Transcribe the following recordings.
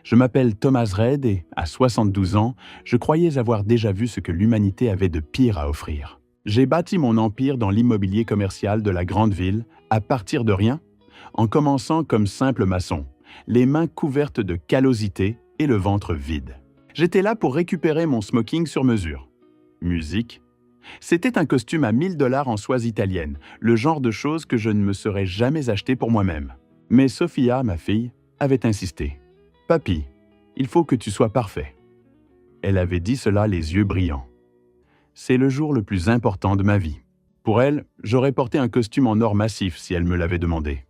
Je m'appelle Thomas Reid et, à 72 ans, je croyais avoir déjà vu ce que l'humanité avait de pire à offrir. J'ai bâti mon empire dans l'immobilier commercial de la grande ville, à partir de rien, en commençant comme simple maçon, les mains couvertes de callosité et le ventre vide. J'étais là pour récupérer mon smoking sur mesure. Musique. C'était un costume à 1 000 $ en soie italienne, le genre de choses que je ne me serais jamais acheté pour moi-même. Mais Sophia, ma fille, avait insisté. « Papy, il faut que tu sois parfait. » Elle avait dit cela les yeux brillants. C'est le jour le plus important de ma vie. Pour elle, j'aurais porté un costume en or massif si elle me l'avait demandé.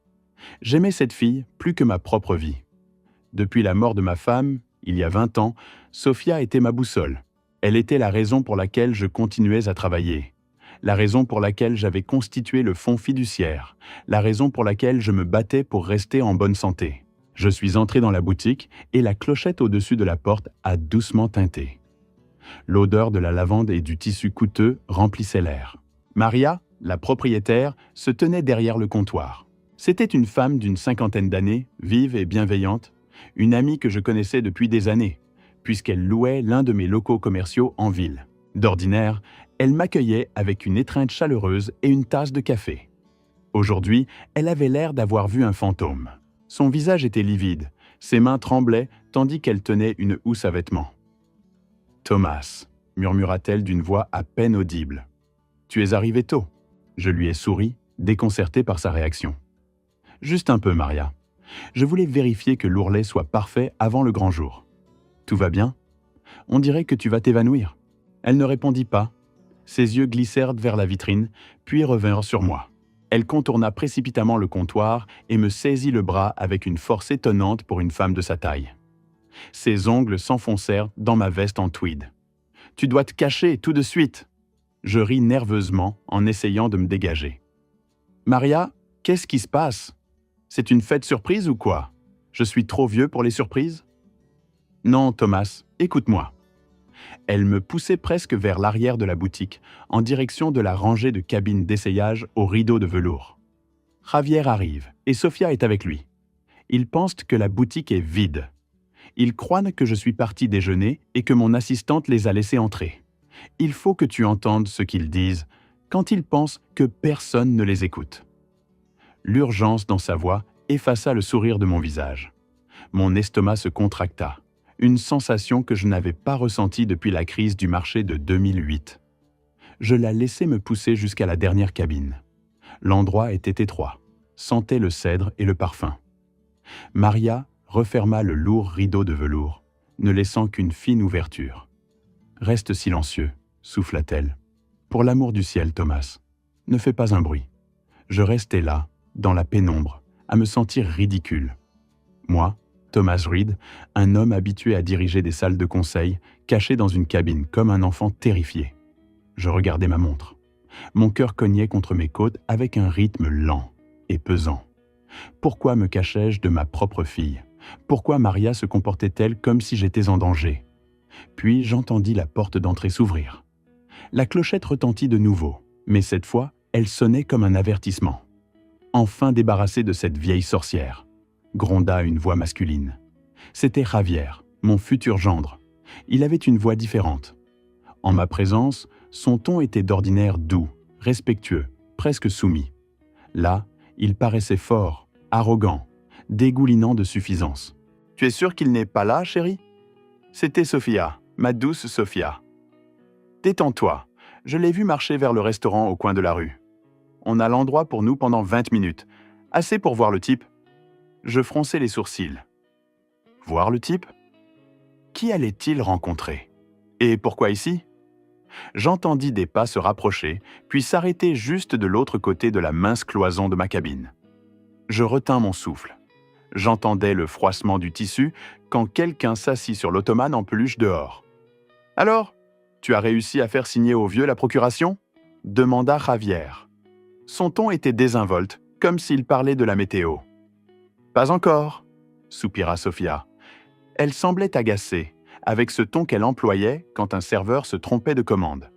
J'aimais cette fille plus que ma propre vie. Depuis la mort de ma femme, il y a 20 ans, Sophia était ma boussole. Elle était la raison pour laquelle je continuais à travailler, la raison pour laquelle j'avais constitué le fonds fiduciaire, la raison pour laquelle je me battais pour rester en bonne santé. Je suis entré dans la boutique et la clochette au-dessus de la porte a doucement tinté. L'odeur de la lavande et du tissu coûteux remplissait l'air. Maria, la propriétaire, se tenait derrière le comptoir. C'était une femme d'une 50aine d'années, vive et bienveillante, une amie que je connaissais depuis des années, puisqu'elle louait l'un de mes locaux commerciaux en ville. D'ordinaire, elle m'accueillait avec une étreinte chaleureuse et une tasse de café. Aujourd'hui, elle avait l'air d'avoir vu un fantôme. Son visage était livide, ses mains tremblaient tandis qu'elle tenait une housse à vêtements. « Thomas », murmura-t-elle d'une voix à peine audible. « Tu es arrivé tôt. » Je lui ai souri, déconcerté par sa réaction. « Juste un peu, Maria. Je voulais vérifier que l'ourlet soit parfait avant le grand jour. » « Tout va bien ? On dirait que tu vas t'évanouir. » Elle ne répondit pas. Ses yeux glissèrent vers la vitrine, puis revinrent sur moi. Elle contourna précipitamment le comptoir et me saisit le bras avec une force étonnante pour une femme de sa taille. Ses ongles s'enfoncèrent dans ma veste en tweed. « Tu dois te cacher tout de suite !» Je ris nerveusement en essayant de me dégager. « Maria, qu'est-ce qui se passe ? C'est une fête surprise ou quoi ? Je suis trop vieux pour les surprises ? » « Non, Thomas, écoute-moi. » Elle me poussait presque vers l'arrière de la boutique, en direction de la rangée de cabines d'essayage aux rideaux de velours. Javier arrive, et Sophia est avec lui. Ils pensent que la boutique est vide. Ils croient que je suis parti déjeuner et que mon assistante les a laissés entrer. Il faut que tu entendes ce qu'ils disent quand ils pensent que personne ne les écoute. L'urgence dans sa voix effaça le sourire de mon visage. Mon estomac se contracta. Une sensation que je n'avais pas ressentie depuis la crise du marché de 2008. Je la laissai me pousser jusqu'à la dernière cabine. L'endroit était étroit, sentait le cèdre et le parfum. Maria referma le lourd rideau de velours, ne laissant qu'une fine ouverture. « Reste silencieux », souffla-t-elle. « Pour l'amour du ciel, Thomas, ne fais pas un bruit. » Je restais là, dans la pénombre, à me sentir ridicule. Moi, Thomas Reid, un homme habitué à diriger des salles de conseil, caché dans une cabine comme un enfant terrifié. Je regardais ma montre. Mon cœur cognait contre mes côtes avec un rythme lent et pesant. Pourquoi me cachais-je de ma propre fille ? Pourquoi Maria se comportait-elle comme si j'étais en danger ? Puis j'entendis la porte d'entrée s'ouvrir. La clochette retentit de nouveau, mais cette fois, elle sonnait comme un avertissement. Enfin débarrassé de cette vieille sorcière, gronda une voix masculine. C'était Javier, mon futur gendre. Il avait une voix différente. En ma présence, son ton était d'ordinaire doux, respectueux, presque soumis. Là, il paraissait fort, arrogant, dégoulinant de suffisance. « Tu es sûr qu'il n'est pas là, chérie ? » C'était Sophia, ma douce Sophia. « Détends-toi, je l'ai vu marcher vers le restaurant au coin de la rue. On a l'endroit pour nous pendant 20 minutes, assez pour voir le type. » Je fronçai les sourcils. Voir le type ? Qui allait-il rencontrer ? Et pourquoi ici ? J'entendis des pas se rapprocher, puis s'arrêter juste de l'autre côté de la mince cloison de ma cabine. Je retins mon souffle. J'entendais le froissement du tissu quand quelqu'un s'assit sur l'ottomane en peluche dehors. « Alors, tu as réussi à faire signer au vieux la procuration ?» demanda Javier. Son ton était désinvolte, comme s'il parlait de la météo. « Pas encore », soupira Sophia. Elle semblait agacée, avec ce ton qu'elle employait quand un serveur se trompait de commande.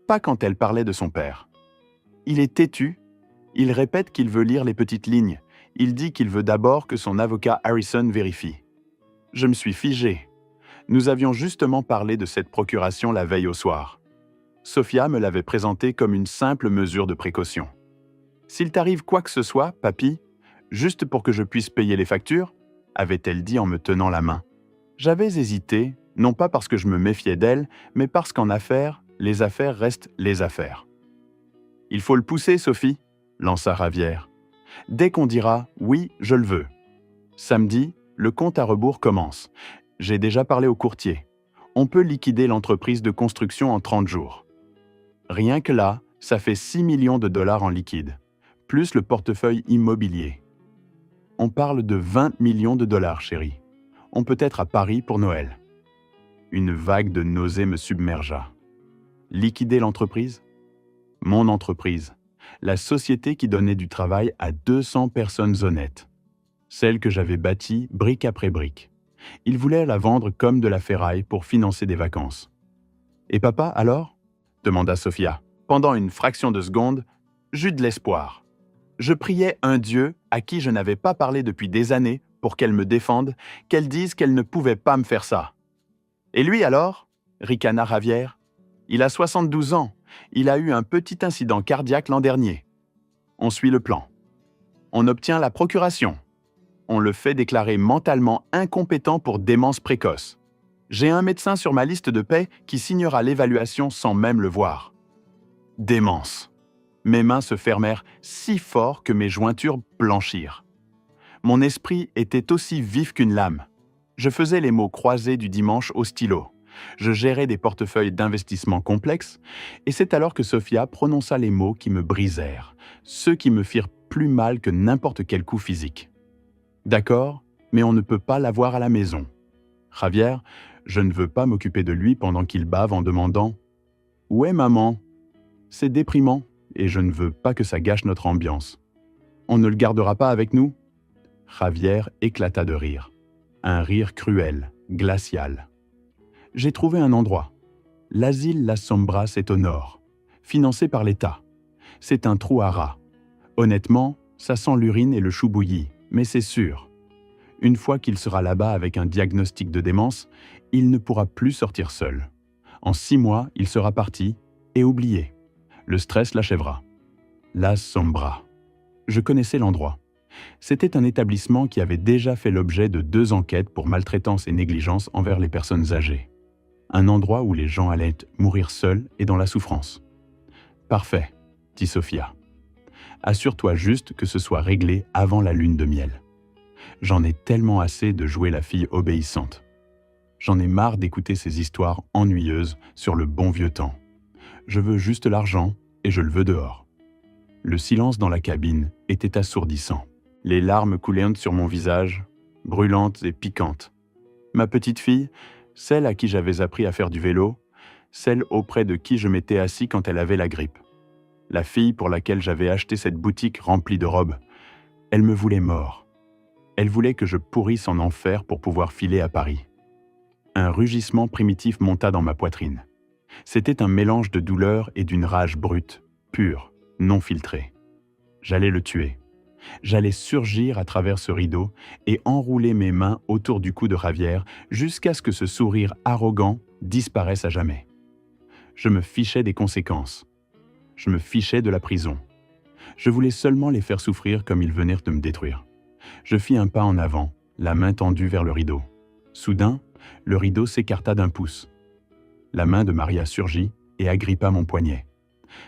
Pas quand elle parlait de son père. Il est têtu, il répète qu'il veut lire les petites lignes, il dit qu'il veut d'abord que son avocat Harrison vérifie. Je me suis figé. Nous avions justement parlé de cette procuration la veille au soir. Sophia me l'avait présentée comme une simple mesure de précaution. « S'il t'arrive quoi que ce soit, papy, juste pour que je puisse payer les factures ?» avait-elle dit en me tenant la main. J'avais hésité, non pas parce que je me méfiais d'elle, mais parce qu'en affaires, les affaires restent les affaires. « Il faut le pousser, Sophie !» lança Ravière. « Dès qu'on dira « oui, je le veux ». Samedi, le compte à rebours commence. J'ai déjà parlé au courtier. On peut liquider l'entreprise de construction en 30 jours. Rien que là, ça fait 6 millions de dollars en liquide, plus le portefeuille immobilier. On parle de 20 millions de dollars, chérie. On peut être à Paris pour Noël. Une vague de nausée me submergea. Liquider l'entreprise ? Mon entreprise. La société qui donnait du travail à 200 personnes honnêtes. Celle que j'avais bâtie brique après brique. Il voulait la vendre comme de la ferraille pour financer des vacances. « Et papa, alors ?» demanda Sophia. Pendant une fraction de seconde, j'eus de l'espoir. Je priais un Dieu à qui je n'avais pas parlé depuis des années pour qu'elle me défende, qu'elle dise qu'elle ne pouvait pas me faire ça. « Et lui alors ?» ricana Ravière. « Il a 72 ans. Il a eu un petit incident cardiaque l'an dernier. On suit le plan. On obtient la procuration. On le fait déclarer mentalement incompétent pour démence précoce. J'ai un médecin sur ma liste de paie qui signera l'évaluation sans même le voir. Démence. Mes mains se fermèrent si fort que mes jointures blanchirent. Mon esprit était aussi vif qu'une lame. Je faisais les mots croisés du dimanche au stylo. Je gérais des portefeuilles d'investissement complexes, et c'est alors que Sophia prononça les mots qui me brisèrent, ceux qui me firent plus mal que n'importe quel coup physique. D'accord, mais on ne peut pas l'avoir à la maison. Javier, je ne veux pas m'occuper de lui pendant qu'il bave en demandant « Où est maman ?» C'est déprimant, et je ne veux pas que ça gâche notre ambiance. On ne le gardera pas avec nous ? Javier éclata de rire. Un rire cruel, glacial. J'ai trouvé un endroit. L'asile Las Sombras est au nord, financé par l'État. C'est un trou à rats. Honnêtement, ça sent l'urine et le chou bouilli, mais c'est sûr. Une fois qu'il sera là-bas avec un diagnostic de démence, il ne pourra plus sortir seul. En 6 mois, il sera parti et oublié. Le stress l'achèvera. Las Sombras. Je connaissais l'endroit. C'était un établissement qui avait déjà fait l'objet de 2 enquêtes pour maltraitance et négligence envers les personnes âgées. Un endroit où les gens allaient mourir seuls et dans la souffrance. « Parfait », dit Sophia. « Assure-toi juste que ce soit réglé avant la lune de miel. J'en ai tellement assez de jouer la fille obéissante. J'en ai marre d'écouter ces histoires ennuyeuses sur le bon vieux temps. Je veux juste l'argent et je le veux dehors. » Le silence dans la cabine était assourdissant. Les larmes coulaient sur mon visage, brûlantes et piquantes. Ma petite fille, celle à qui j'avais appris à faire du vélo, celle auprès de qui je m'étais assis quand elle avait la grippe. La fille pour laquelle j'avais acheté cette boutique remplie de robes. Elle me voulait mort. Elle voulait que je pourrisse en enfer pour pouvoir filer à Paris. Un rugissement primitif monta dans ma poitrine. C'était un mélange de douleur et d'une rage brute, pure, non filtrée. J'allais le tuer. J'allais surgir à travers ce rideau et enrouler mes mains autour du cou de Javier jusqu'à ce que ce sourire arrogant disparaisse à jamais. Je me fichais des conséquences. Je me fichais de la prison. Je voulais seulement les faire souffrir comme ils venaient de me détruire. Je fis un pas en avant, la main tendue vers le rideau. Soudain, le rideau s'écarta d'1 pouce. La main de Maria surgit et agrippa mon poignet.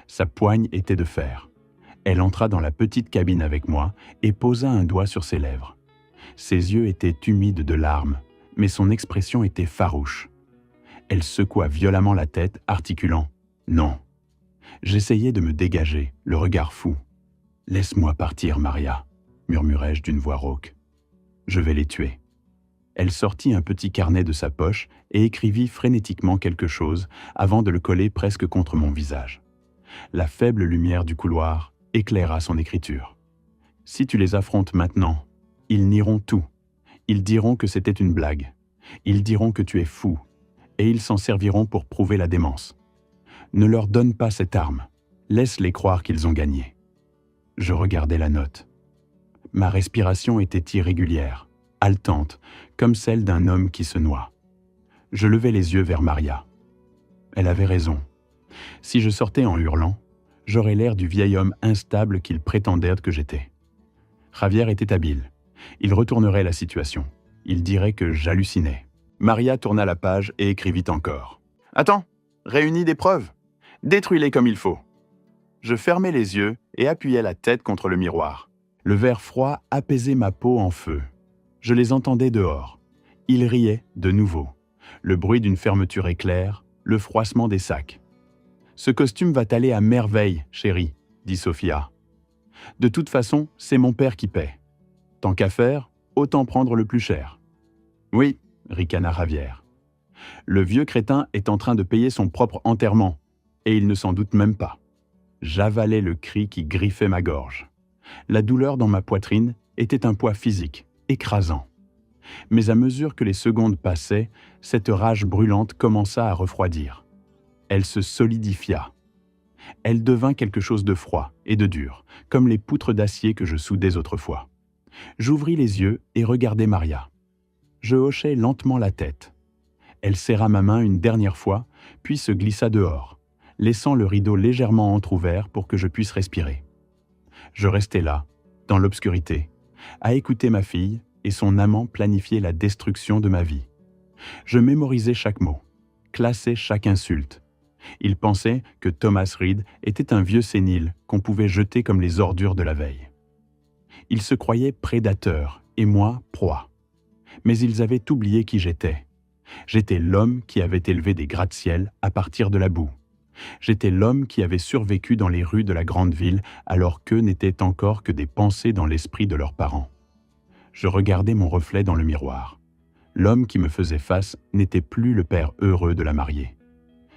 Sa poigne était de fer. Elle entra dans la petite cabine avec moi et posa un doigt sur ses lèvres. Ses yeux étaient humides de larmes, mais son expression était farouche. Elle secoua violemment la tête, articulant « Non ». J'essayais de me dégager, le regard fou. « Laisse-moi partir, Maria », murmurai-je d'une voix rauque. « Je vais les tuer ». Elle sortit un petit carnet de sa poche et écrivit frénétiquement quelque chose avant de le coller presque contre mon visage. La faible lumière du couloir éclaira son écriture. « Si tu les affrontes maintenant, ils nieront tout. Ils diront que c'était une blague. Ils diront que tu es fou. Et ils s'en serviront pour prouver la démence. Ne leur donne pas cette arme. Laisse-les croire qu'ils ont gagné. » Je regardais la note. Ma respiration était irrégulière, haletante, comme celle d'un homme qui se noie. Je levai les yeux vers Maria. Elle avait raison. Si je sortais en hurlant, j'aurais l'air du vieil homme instable qu'il prétendait que j'étais. Javier était habile. Il retournerait la situation. Il dirait que j'hallucinais. Maria tourna la page et écrivit encore. « Attends, réunis des preuves. Détruis-les comme il faut. » Je fermai les yeux et appuyai la tête contre le miroir. Le verre froid apaisait ma peau en feu. Je les entendais dehors. Ils riaient de nouveau. Le bruit d'une fermeture éclair, le froissement des sacs. « Ce costume va t'aller à merveille, chérie, » dit Sofia. « De toute façon, c'est mon père qui paie. Tant qu'à faire, autant prendre le plus cher. »« Oui, » ricana Javier. « Le vieux crétin est en train de payer son propre enterrement, et il ne s'en doute même pas. » J'avalais le cri qui griffait ma gorge. La douleur dans ma poitrine était un poids physique, écrasant. Mais à mesure que les secondes passaient, cette rage brûlante commença à refroidir. Elle se solidifia. Elle devint quelque chose de froid et de dur, comme les poutres d'acier que je soudais autrefois. J'ouvris les yeux et regardai Maria. Je hochai lentement la tête. Elle serra ma main une dernière fois, puis se glissa dehors, laissant le rideau légèrement entrouvert pour que je puisse respirer. Je restai là, dans l'obscurité, à écouter ma fille et son amant planifier la destruction de ma vie. Je mémorisais chaque mot, classais chaque insulte. Il pensait que Thomas Reed était un vieux sénile qu'on pouvait jeter comme les ordures de la veille. Ils se croyaient prédateurs et moi proie. Mais ils avaient oublié qui j'étais. J'étais l'homme qui avait élevé des gratte-ciel à partir de la boue. J'étais l'homme qui avait survécu dans les rues de la grande ville alors qu'eux n'étaient encore que des pensées dans l'esprit de leurs parents. Je regardais mon reflet dans le miroir. L'homme qui me faisait face n'était plus le père heureux de la mariée.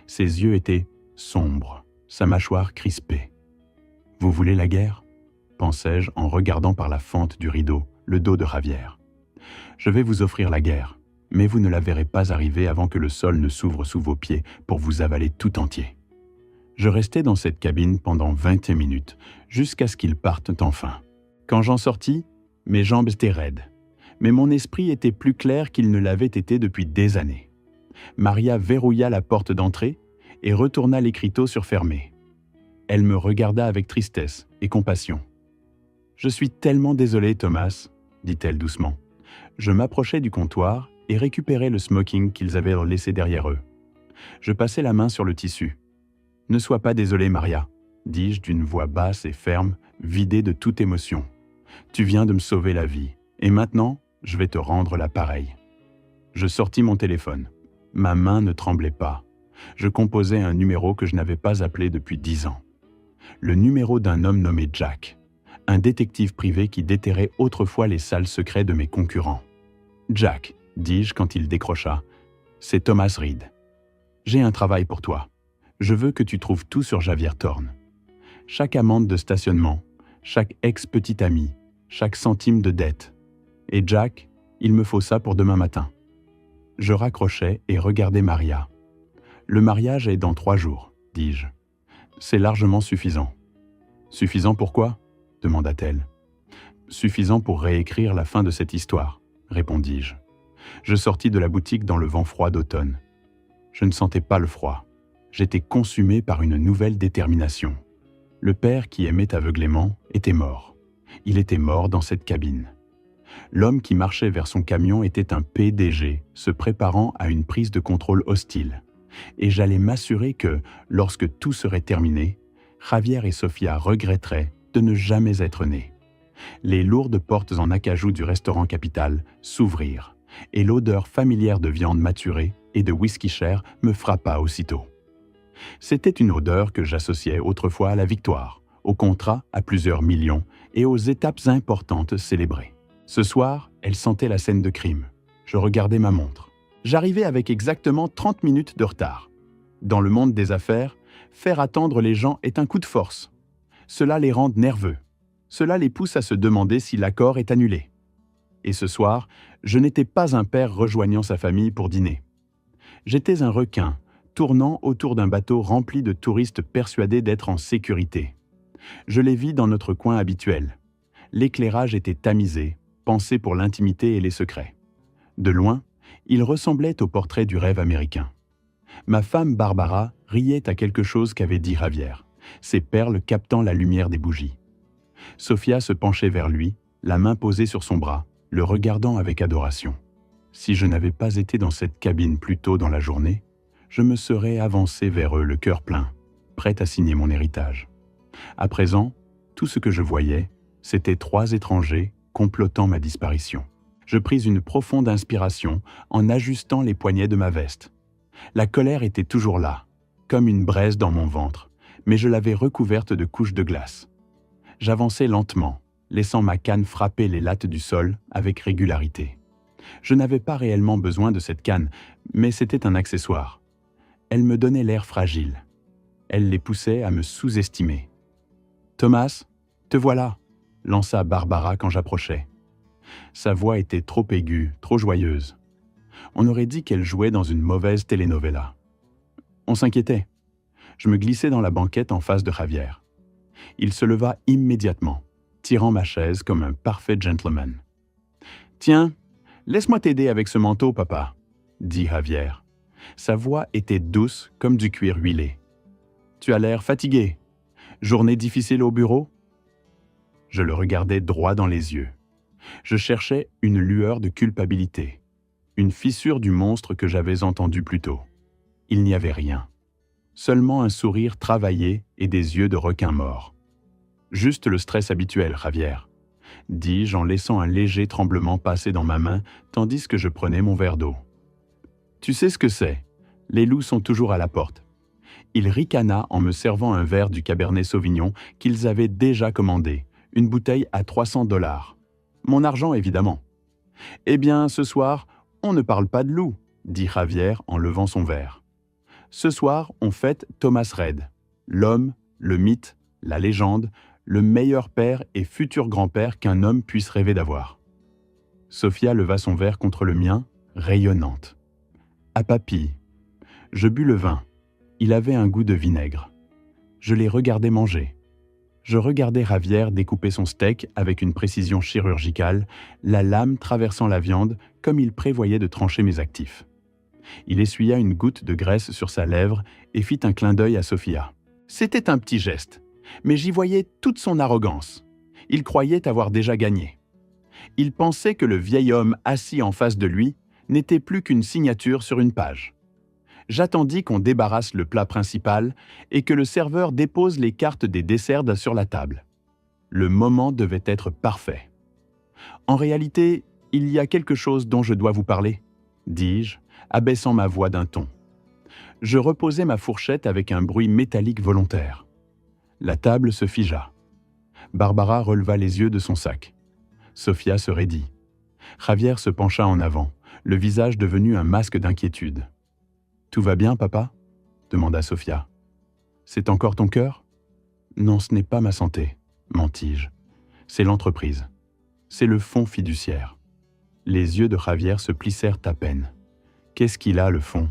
Ses yeux étaient sombres, sa mâchoire crispée. « Vous voulez la guerre ?» pensai-je en regardant par la fente du rideau le dos de Javier. « Je vais vous offrir la guerre, mais vous ne la verrez pas arriver avant que le sol ne s'ouvre sous vos pieds pour vous avaler tout entier. » Je restai dans cette cabine pendant 20 minutes, jusqu'à ce qu'ils partent enfin. Quand j'en sortis, mes jambes étaient raides, mais mon esprit était plus clair qu'il ne l'avait été depuis des années. Maria verrouilla la porte d'entrée et retourna l'écriteau sur fermé. Elle me regarda avec tristesse et compassion. « Je suis tellement désolée, Thomas, » dit-elle doucement. Je m'approchai du comptoir et récupérai le smoking qu'ils avaient laissé derrière eux. Je passai la main sur le tissu. « Ne sois pas désolée, Maria, » dis-je d'une voix basse et ferme, vidée de toute émotion. « Tu viens de me sauver la vie, et maintenant, je vais te rendre la pareille. » Je sortis mon téléphone. Ma main ne tremblait pas. Je composais un numéro que je n'avais pas appelé depuis 10 ans. Le numéro d'un homme nommé Jack, un détective privé qui déterrait autrefois les sales secrets de mes concurrents. « Jack, » dis-je quand il décrocha, « c'est Thomas Reed. J'ai un travail pour toi. Je veux que tu trouves tout sur Javier Thorne. Chaque amende de stationnement, chaque ex-petit ami, chaque centime de dette. Et Jack, il me faut ça pour demain matin. » Je raccrochai et regardai Maria. « Le mariage est dans 3 jours, dis-je. C'est largement suffisant. »« Suffisant pourquoi ?» demanda-t-elle. « Suffisant pour réécrire la fin de cette histoire, » répondis-je. Je sortis de la boutique dans le vent froid d'automne. Je ne sentais pas le froid. J'étais consumé par une nouvelle détermination. Le père qui aimait aveuglément était mort. Il était mort dans cette cabine. L'homme qui marchait vers son camion était un PDG se préparant à une prise de contrôle hostile. Et j'allais m'assurer que, lorsque tout serait terminé, Javier et Sofia regretteraient de ne jamais être nés. Les lourdes portes en acajou du restaurant Capital s'ouvrirent, et l'odeur familière de viande maturée et de whisky cher me frappa aussitôt. C'était une odeur que j'associais autrefois à la victoire, aux contrats à plusieurs millions et aux étapes importantes célébrées. Ce soir, elle sentait la scène de crime. Je regardais ma montre. J'arrivais avec exactement 30 minutes de retard. Dans le monde des affaires, faire attendre les gens est un coup de force. Cela les rend nerveux. Cela les pousse à se demander si l'accord est annulé. Et ce soir, je n'étais pas un père rejoignant sa famille pour dîner. J'étais un requin, tournant autour d'un bateau rempli de touristes persuadés d'être en sécurité. Je les vis dans notre coin habituel. L'éclairage était tamisé, pensé pour l'intimité et les secrets. De loin, il ressemblait au portrait du rêve américain. Ma femme Barbara riait à quelque chose qu'avait dit Javier, ses perles captant la lumière des bougies. Sofia se penchait vers lui, la main posée sur son bras, le regardant avec adoration. Si je n'avais pas été dans cette cabine plus tôt dans la journée, je me serais avancé vers eux le cœur plein, prêt à signer mon héritage. À présent, tout ce que je voyais, c'était 3 étrangers complotant ma disparition. Je pris une profonde inspiration en ajustant les poignets de ma veste. La colère était toujours là, comme une braise dans mon ventre, mais je l'avais recouverte de couches de glace. J'avançais lentement, laissant ma canne frapper les lattes du sol avec régularité. Je n'avais pas réellement besoin de cette canne, mais c'était un accessoire. Elle me donnait l'air fragile. Elle les poussait à me sous-estimer. « Thomas, te voilà !» lança Barbara quand j'approchais. Sa voix était trop aiguë, trop joyeuse. On aurait dit qu'elle jouait dans une mauvaise telenovela. On s'inquiétait. Je me glissai dans la banquette en face de Javier. Il se leva immédiatement, tirant ma chaise comme un parfait gentleman. « Tiens, laisse-moi t'aider avec ce manteau, papa, » dit Javier. Sa voix était douce comme du cuir huilé. « Tu as l'air fatigué. Journée difficile au bureau ?» Je le regardais droit dans les yeux. Je cherchais une lueur de culpabilité, une fissure du monstre que j'avais entendu plus tôt. Il n'y avait rien. Seulement un sourire travaillé et des yeux de requin mort. « Juste le stress habituel, Javier, » dis-je en laissant un léger tremblement passer dans ma main tandis que je prenais mon verre d'eau. « Tu sais ce que c'est, les loups sont toujours à la porte. » Il ricana en me servant un verre du Cabernet Sauvignon qu'ils avaient déjà commandé, une bouteille à 300 $. Mon argent, évidemment. « Eh bien, ce soir, on ne parle pas de loups, » dit Javier en levant son verre. « Ce soir, on fête Thomas Reid, l'homme, le mythe, la légende, le meilleur père et futur grand-père qu'un homme puisse rêver d'avoir. » Sofia leva son verre contre le mien, rayonnante. « À papy. » Je bus le vin. Il avait un goût de vinaigre. Je les regardais manger. Je regardais Javier découper son steak avec une précision chirurgicale, la lame traversant la viande comme il prévoyait de trancher mes actifs. Il essuya une goutte de graisse sur sa lèvre et fit un clin d'œil à Sofia. C'était un petit geste, mais j'y voyais toute son arrogance. Il croyait avoir déjà gagné. Il pensait que le vieil homme assis en face de lui n'était plus qu'une signature sur une page. J'attendis qu'on débarrasse le plat principal et que le serveur dépose les cartes des desserts sur la table. Le moment devait être parfait. « En réalité, il y a quelque chose dont je dois vous parler, » dis-je, abaissant ma voix d'un ton. Je reposai ma fourchette avec un bruit métallique volontaire. La table se figea. Barbara releva les yeux de son sac. Sofia se raidit. Javier se pencha en avant, le visage devenu un masque d'inquiétude. « Tout va bien, papa ?» demanda Sofia. « C'est encore ton cœur ?»« Non, ce n'est pas ma santé, » mentis-je. « C'est l'entreprise. C'est le fonds fiduciaire. » Les yeux de Javier se plissèrent à peine. « Qu'est-ce qu'il a, le fonds ?»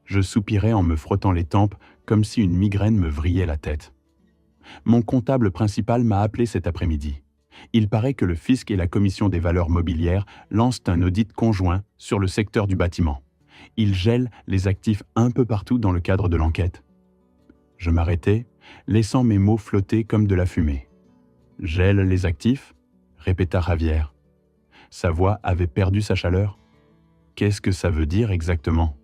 Je soupirai en me frottant les tempes comme si une migraine me vrillait la tête. Mon comptable principal m'a appelé cet après-midi. Il paraît que le fisc et la commission des valeurs mobilières lancent un audit conjoint sur le secteur du bâtiment. Ils gèlent les actifs un peu partout dans le cadre de l'enquête. Je m'arrêtai, laissant mes mots flotter comme de la fumée. « Gèle les actifs ?» répéta Javier. Sa voix avait perdu sa chaleur. « Qu'est-ce que ça veut dire exactement ?»«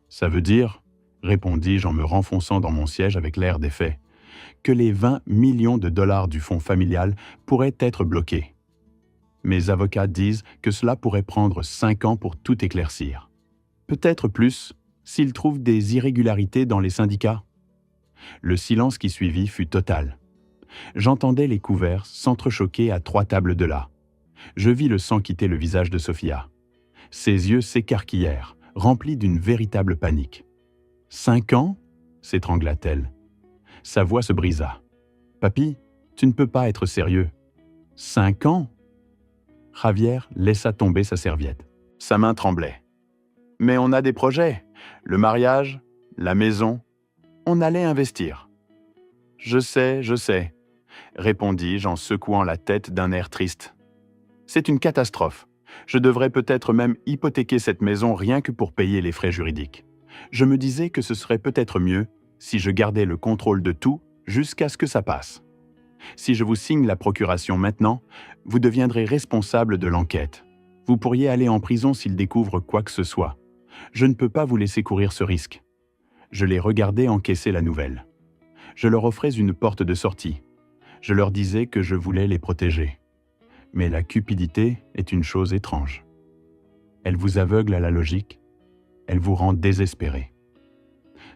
Ça veut dire, » répondis-je en me renfonçant dans mon siège avec l'air défait, « que les 20 millions de dollars du fonds familial pourraient être bloqués. Mes avocats disent que cela pourrait prendre 5 ans pour tout éclaircir. Peut-être plus, s'ils trouvent des irrégularités dans les syndicats. » Le silence qui suivit fut total. J'entendais les couverts s'entrechoquer à 3 tables de là. Je vis le sang quitter le visage de Sofia. Ses yeux s'écarquillèrent, remplis d'une véritable panique. « 5 ans ?» s'étrangla-t-elle. Sa voix se brisa. « Papy, tu ne peux pas être sérieux. 5 ans ?» Javier laissa tomber sa serviette. Sa main tremblait. « Mais on a des projets. Le mariage, la maison. On allait investir. »« Je sais, » répondis-je en secouant la tête d'un air triste. « C'est une catastrophe. Je devrais peut-être même hypothéquer cette maison rien que pour payer les frais juridiques. Je me disais que ce serait peut-être mieux si je gardais le contrôle de tout jusqu'à ce que ça passe. Si je vous signe la procuration maintenant, vous deviendrez responsable de l'enquête. Vous pourriez aller en prison s'ils découvrent quoi que ce soit. Je ne peux pas vous laisser courir ce risque. Je les regardais encaisser la nouvelle. Je leur offrais une porte de sortie. Je leur disais que je voulais les protéger. Mais la cupidité est une chose étrange. Elle vous aveugle à la logique. Elle vous rend désespéré.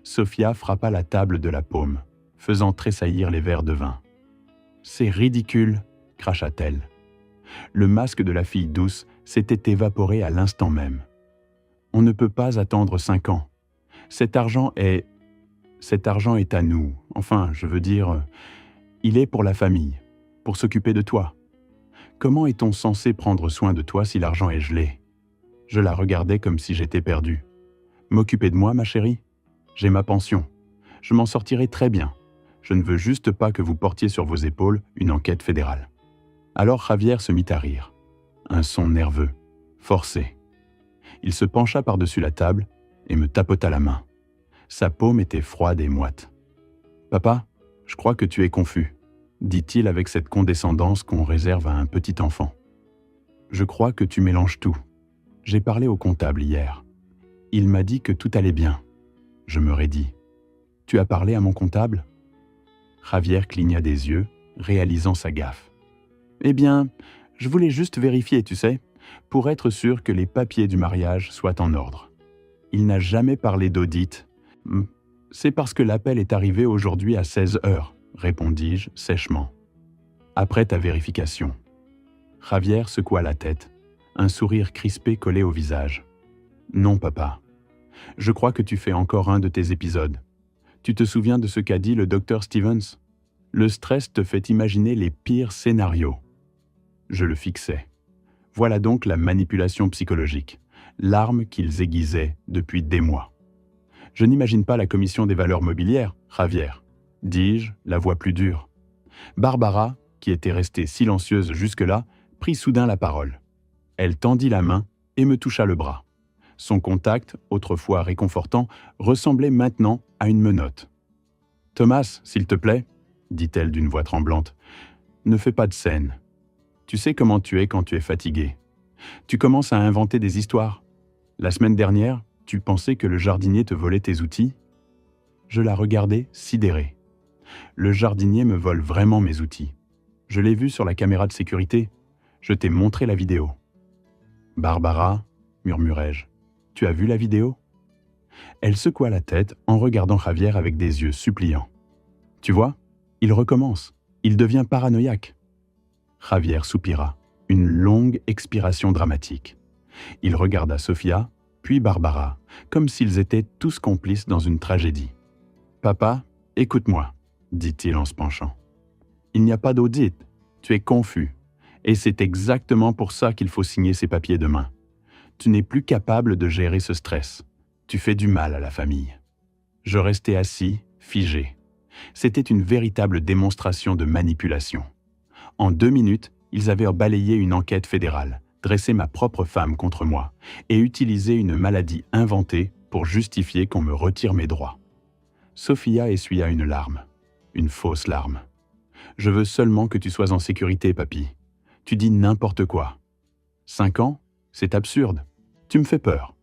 Sophia frappa la table de la paume, faisant tressaillir les verres de vin. « C'est ridicule !» cracha-t-elle. Le masque de la fille douce s'était évaporé à l'instant même. On ne peut pas attendre 5 ans. Cet argent est à nous. Enfin, je veux dire, il est pour la famille, pour s'occuper de toi. Comment est-on censé prendre soin de toi si l'argent est gelé ? Je la regardais comme si j'étais perdu. M'occuper de moi, ma chérie ? J'ai ma pension. Je m'en sortirai très bien. Je ne veux juste pas que vous portiez sur vos épaules une enquête fédérale. Alors Javier se mit à rire. Un son nerveux, forcé. Il se pencha par-dessus la table et me tapota la main. Sa paume était froide et moite. « Papa, je crois que tu es confus, » dit-il avec cette condescendance qu'on réserve à un petit enfant. « Je crois que tu mélanges tout. J'ai parlé au comptable hier. Il m'a dit que tout allait bien. » Je me raidis. « Tu as parlé à mon comptable ?» Javier cligna des yeux, réalisant sa gaffe. « Eh bien, je voulais juste vérifier, tu sais, pour être sûr que les papiers du mariage soient en ordre. Il n'a jamais parlé d'audit. C'est parce que l'appel est arrivé aujourd'hui à 16 heures, répondis-je sèchement. Après ta vérification. Javier secoua la tête, un sourire crispé collé au visage. Non, papa. Je crois que tu fais encore un de tes épisodes. Tu te souviens de ce qu'a dit le docteur Stevens ? Le stress te fait imaginer les pires scénarios. Je le fixais. Voilà donc la manipulation psychologique, l'arme qu'ils aiguisaient depuis des mois. Je n'imagine pas la commission des valeurs mobilières, Javier, dis-je, la voix plus dure. Barbara, qui était restée silencieuse jusque-là, prit soudain la parole. Elle tendit la main et me toucha le bras. Son contact, autrefois réconfortant, ressemblait maintenant à une menotte. « Thomas, s'il te plaît, » dit-elle d'une voix tremblante, « ne fais pas de scène. Tu sais comment tu es quand tu es fatigué. Tu commences à inventer des histoires. La semaine dernière, tu pensais que le jardinier te volait tes outils ? » Je la regardais, sidéré. Le jardinier me vole vraiment mes outils. Je l'ai vu sur la caméra de sécurité. Je t'ai montré la vidéo. « Barbara, » murmurai-je, « tu as vu la vidéo ?» Elle secoua la tête en regardant Javier avec des yeux suppliants. « Tu vois, il recommence. Il devient paranoïaque. » Javier soupira, une longue expiration dramatique. Il regarda Sophia, puis Barbara, comme s'ils étaient tous complices dans une tragédie. « Papa, écoute-moi, » dit-il en se penchant. « Il n'y a pas d'audit, tu es confus, et c'est exactement pour ça qu'il faut signer ces papiers demain. Tu n'es plus capable de gérer ce stress. Tu fais du mal à la famille. » Je restais assis, figé. C'était une véritable démonstration de manipulation. En 2 minutes, ils avaient balayé une enquête fédérale, dressé ma propre femme contre moi et utilisé une maladie inventée pour justifier qu'on me retire mes droits. Sophia essuya une larme, une fausse larme. « Je veux seulement que tu sois en sécurité, papy. Tu dis n'importe quoi. 5 ans, c'est absurde. Tu me fais peur. »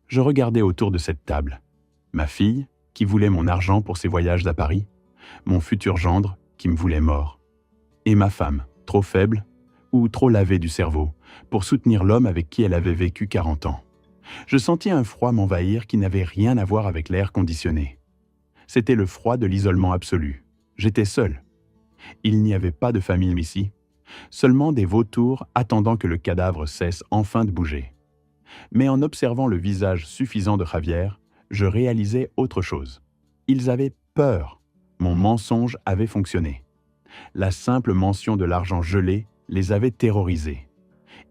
Je regardais autour de cette table. Ma fille, qui voulait mon argent pour ses voyages à Paris, mon futur gendre, qui me voulait mort, et ma femme, trop faible ou trop lavée du cerveau, pour soutenir l'homme avec qui elle avait vécu 40 ans. Je sentis un froid m'envahir qui n'avait rien à voir avec l'air conditionné. C'était le froid de l'isolement absolu. J'étais seul. Il n'y avait pas de famille ici, seulement des vautours attendant que le cadavre cesse enfin de bouger. Mais en observant le visage suffisant de Javier, je réalisais autre chose. Ils avaient peur. Mon mensonge avait fonctionné. La simple mention de l'argent gelé les avait terrorisés.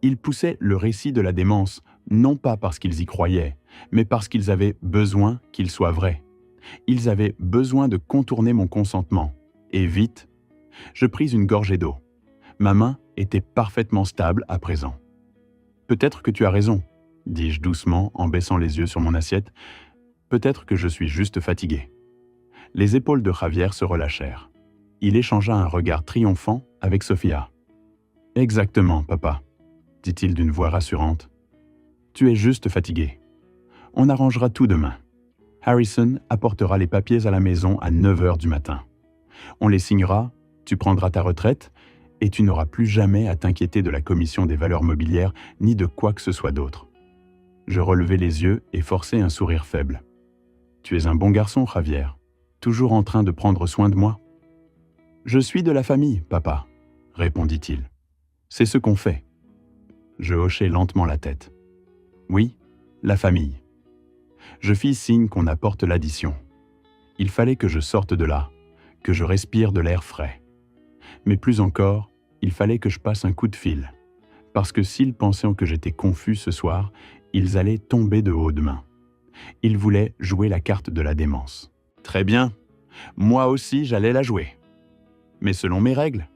Ils poussaient le récit de la démence, non pas parce qu'ils y croyaient, mais parce qu'ils avaient besoin qu'il soit vrai. Ils avaient besoin de contourner mon consentement. Et vite. Je pris une gorgée d'eau. Ma main était parfaitement stable à présent. Peut-être que tu as raison, dis-je doucement en baissant les yeux sur mon assiette. Peut-être que je suis juste fatigué. Les épaules de Javier se relâchèrent. Il échangea un regard triomphant avec Sofia. « Exactement, papa, » dit-il d'une voix rassurante. « Tu es juste fatigué. On arrangera tout demain. Harrison apportera les papiers à la maison à 9 heures du matin. On les signera, tu prendras ta retraite et tu n'auras plus jamais à t'inquiéter de la commission des valeurs mobilières ni de quoi que ce soit d'autre. » Je relevai les yeux et forçai un sourire faible. « Tu es un bon garçon, Javier, toujours en train de prendre soin de moi. »« Je suis de la famille, papa, » répondit-il. « C'est ce qu'on fait. » Je hochai lentement la tête. « Oui, la famille. » Je fis signe qu'on apporte l'addition. Il fallait que je sorte de là, que je respire de l'air frais. Mais plus encore, il fallait que je passe un coup de fil, parce que s'ils pensaient que j'étais confus ce soir, ils allaient tomber de haut de main. Ils voulaient jouer la carte de la démence. Très bien, moi aussi j'allais la jouer. Mais selon mes règles.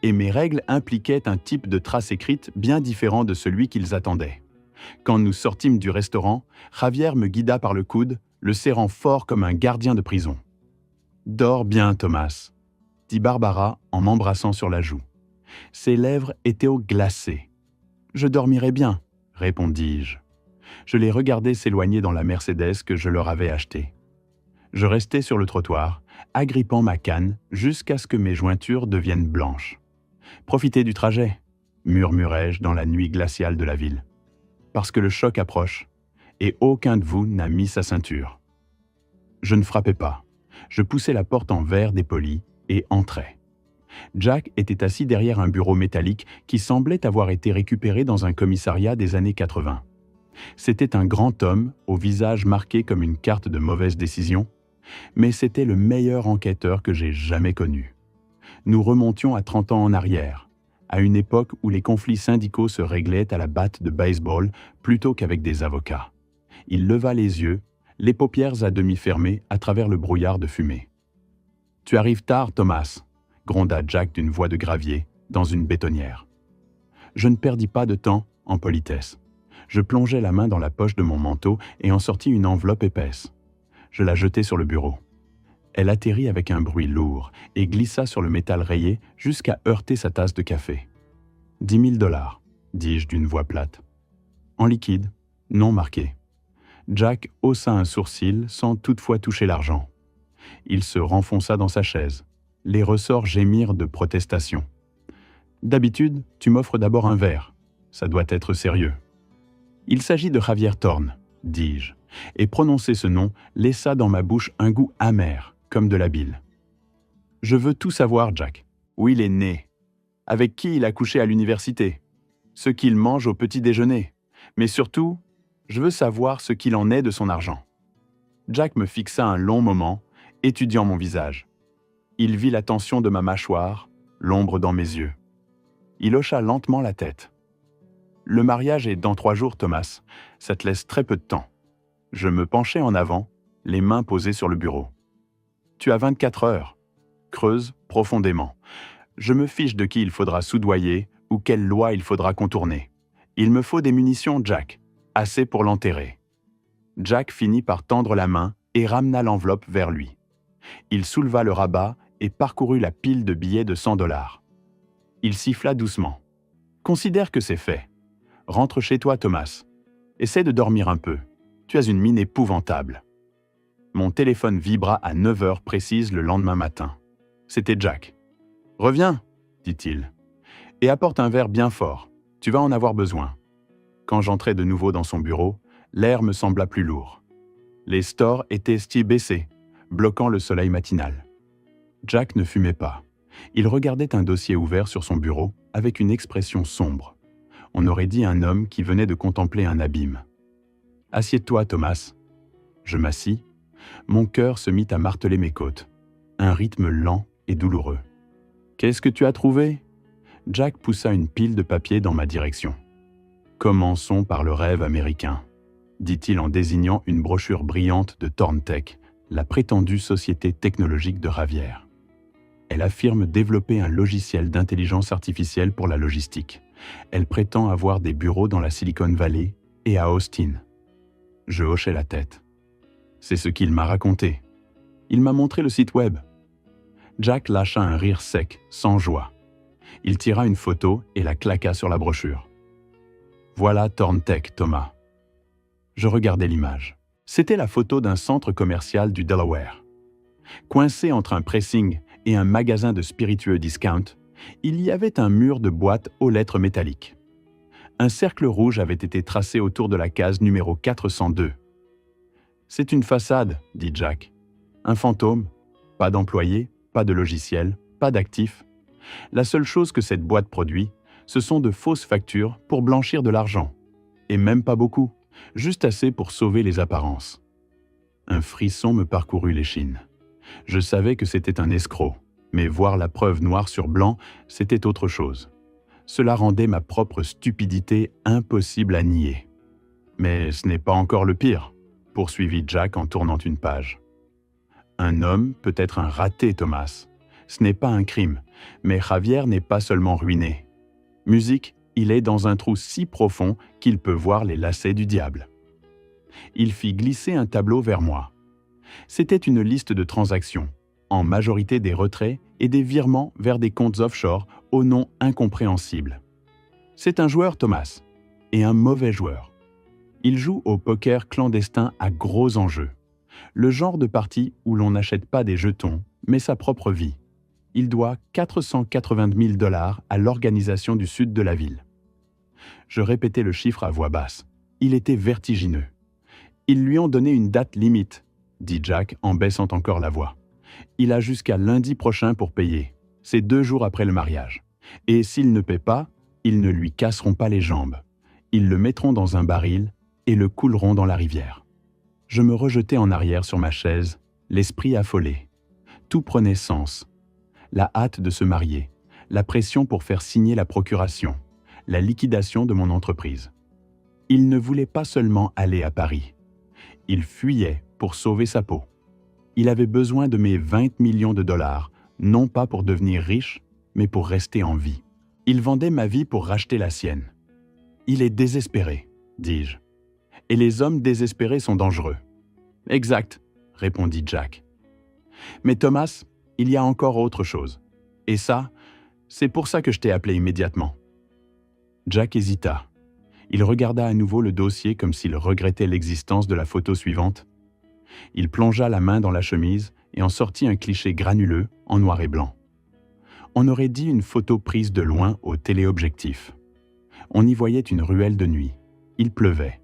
Et mes règles impliquaient un type de trace écrite bien différent de celui qu'ils attendaient. Quand nous sortîmes du restaurant, Javier me guida par le coude, le serrant fort comme un gardien de prison. « Dors bien, Thomas », dit Barbara en m'embrassant sur la joue. Ses lèvres étaient glacées. « Je dormirai bien », répondis-je. Je les regardais s'éloigner dans la Mercedes que je leur avais achetée. Je restai sur le trottoir, agrippant ma canne jusqu'à ce que mes jointures deviennent blanches. « Profitez du trajet », murmurai-je dans la nuit glaciale de la ville. Parce que le choc approche, et aucun de vous n'a mis sa ceinture. Je ne frappais pas. Je poussai la porte en verre dépoli et entrai. Jack était assis derrière un bureau métallique qui semblait avoir été récupéré dans un commissariat des années 80. C'était un grand homme, au visage marqué comme une carte de mauvaise décision, mais c'était le meilleur enquêteur que j'ai jamais connu. Nous remontions à 30 ans en arrière, à une époque où les conflits syndicaux se réglaient à la batte de baseball plutôt qu'avec des avocats. Il leva les yeux, les paupières à demi fermées à travers le brouillard de fumée. « Tu arrives tard, Thomas », gronda Jack d'une voix de gravier, dans une bétonnière. Je ne perdis pas de temps en politesse. Je plongeai la main dans la poche de mon manteau et en sortis une enveloppe épaisse. Je la jetai sur le bureau. Elle atterrit avec un bruit lourd et glissa sur le métal rayé jusqu'à heurter sa tasse de café. « 10 000 $, dis-je d'une voix plate. « En liquide, non marqué. » Jack haussa un sourcil sans toutefois toucher l'argent. Il se renfonça dans sa chaise. Les ressorts gémirent de protestation. « D'habitude, tu m'offres d'abord un verre. Ça doit être sérieux. »« Il s'agit de Javier Thorne, » dis-je, et prononcer ce nom laissa dans ma bouche un goût amer, comme de la bile. « Je veux tout savoir, Jack. Où il est né. Avec qui il a couché à l'université. Ce qu'il mange au petit déjeuner. Mais surtout, je veux savoir ce qu'il en est de son argent. » Jack me fixa un long moment, étudiant mon visage. Il vit la tension de ma mâchoire, l'ombre dans mes yeux. Il hocha lentement la tête. « Le mariage est dans 3 jours, Thomas. Ça te laisse très peu de temps. » Je me penchai en avant, les mains posées sur le bureau. « Tu as 24 heures. » Creuse profondément. Je me fiche de qui il faudra soudoyer ou quelle loi il faudra contourner. Il me faut des munitions, Jack. Assez pour l'enterrer. Jack finit par tendre la main et ramena l'enveloppe vers lui. Il souleva le rabat et parcourut la pile de billets de 100 $. Il siffla doucement. « Considère que c'est fait. Rentre chez toi, Thomas. Essaie de dormir un peu. Tu as une mine épouvantable. » Mon téléphone vibra à 9 heures précises le lendemain matin. C'était Jack. « Reviens, » dit-il, « et apporte un verre bien fort. Tu vas en avoir besoin. » Quand j'entrai de nouveau dans son bureau, l'air me sembla plus lourd. Les stores étaient style baissés, bloquant le soleil matinal. Jack ne fumait pas. Il regardait un dossier ouvert sur son bureau avec une expression sombre. On aurait dit un homme qui venait de contempler un abîme. « Assieds-toi, Thomas. » Je m'assis. Mon cœur se mit à marteler mes côtes. Un rythme lent et douloureux. « Qu'est-ce que tu as trouvé ?» Jack poussa une pile de papier dans ma direction. « Commençons par le rêve américain », dit-il en désignant une brochure brillante de Thorntech, la prétendue société technologique de Javier. Elle affirme développer un logiciel d'intelligence artificielle pour la logistique, Elle prétend avoir des bureaux dans la Silicon Valley et à Austin. Je hochai la tête. C'est ce qu'il m'a raconté. Il m'a montré le site web. Jack lâcha un rire sec, sans joie. Il tira une photo et la claqua sur la brochure. Voilà Thorntech, Thomas. Je regardai l'image. C'était la photo d'un centre commercial du Delaware. Coincé entre un pressing et un magasin de spiritueux discount, il y avait un mur de boîtes aux lettres métalliques. Un cercle rouge avait été tracé autour de la case numéro 402. « C'est une façade, » dit Jack. « Un fantôme, pas d'employés, pas de logiciel, pas d'actifs. La seule chose que cette boîte produit, ce sont de fausses factures pour blanchir de l'argent. Et même pas beaucoup, juste assez pour sauver les apparences. » Un frisson me parcourut l'échine. Je savais que c'était un escroc, mais voir la preuve noir sur blanc, c'était autre chose. Cela rendait ma propre stupidité impossible à nier. « Mais ce n'est pas encore le pire, » poursuivit Jack en tournant une page. « Un homme peut être un raté, Thomas. Ce n'est pas un crime, mais Javier n'est pas seulement ruiné. Musique, il est dans un trou si profond qu'il peut voir les lacets du diable. » Il fit glisser un tableau vers moi. C'était une liste de transactions, en majorité des retraits et des virements vers des comptes offshore au nom incompréhensible. C'est un joueur, Thomas, et un mauvais joueur. Il joue au poker clandestin à gros enjeux. Le genre de partie où l'on n'achète pas des jetons, mais sa propre vie. Il doit 480 000 $ à l'organisation du sud de la ville. Je répétais le chiffre à voix basse. Il était vertigineux. Ils lui ont donné une date limite, dit Jack en baissant encore la voix. Il a jusqu'à lundi prochain pour payer. C'est 2 jours après le mariage. Et s'il ne paie pas, ils ne lui casseront pas les jambes. Ils le mettront dans un baril et le couleront dans la rivière. Je me rejetai en arrière sur ma chaise, l'esprit affolé. Tout prenait sens. La hâte de se marier, la pression pour faire signer la procuration, la liquidation de mon entreprise. Il ne voulait pas seulement aller à Paris. Il fuyait pour sauver sa peau. Il avait besoin de mes 20 millions de $, non pas pour devenir riche, mais pour rester en vie. Il vendait ma vie pour racheter la sienne. Il est désespéré, dis-je. Et les hommes désespérés sont dangereux. Exact, répondit Jack. Mais Thomas, il y a encore autre chose. Et ça, c'est pour ça que je t'ai appelé immédiatement. Jack hésita. Il regarda à nouveau le dossier comme s'il regrettait l'existence de la photo suivante. Il plongea la main dans la chemise et en sortit un cliché granuleux en noir et blanc. On aurait dit une photo prise de loin au téléobjectif. On y voyait une ruelle de nuit. Il pleuvait.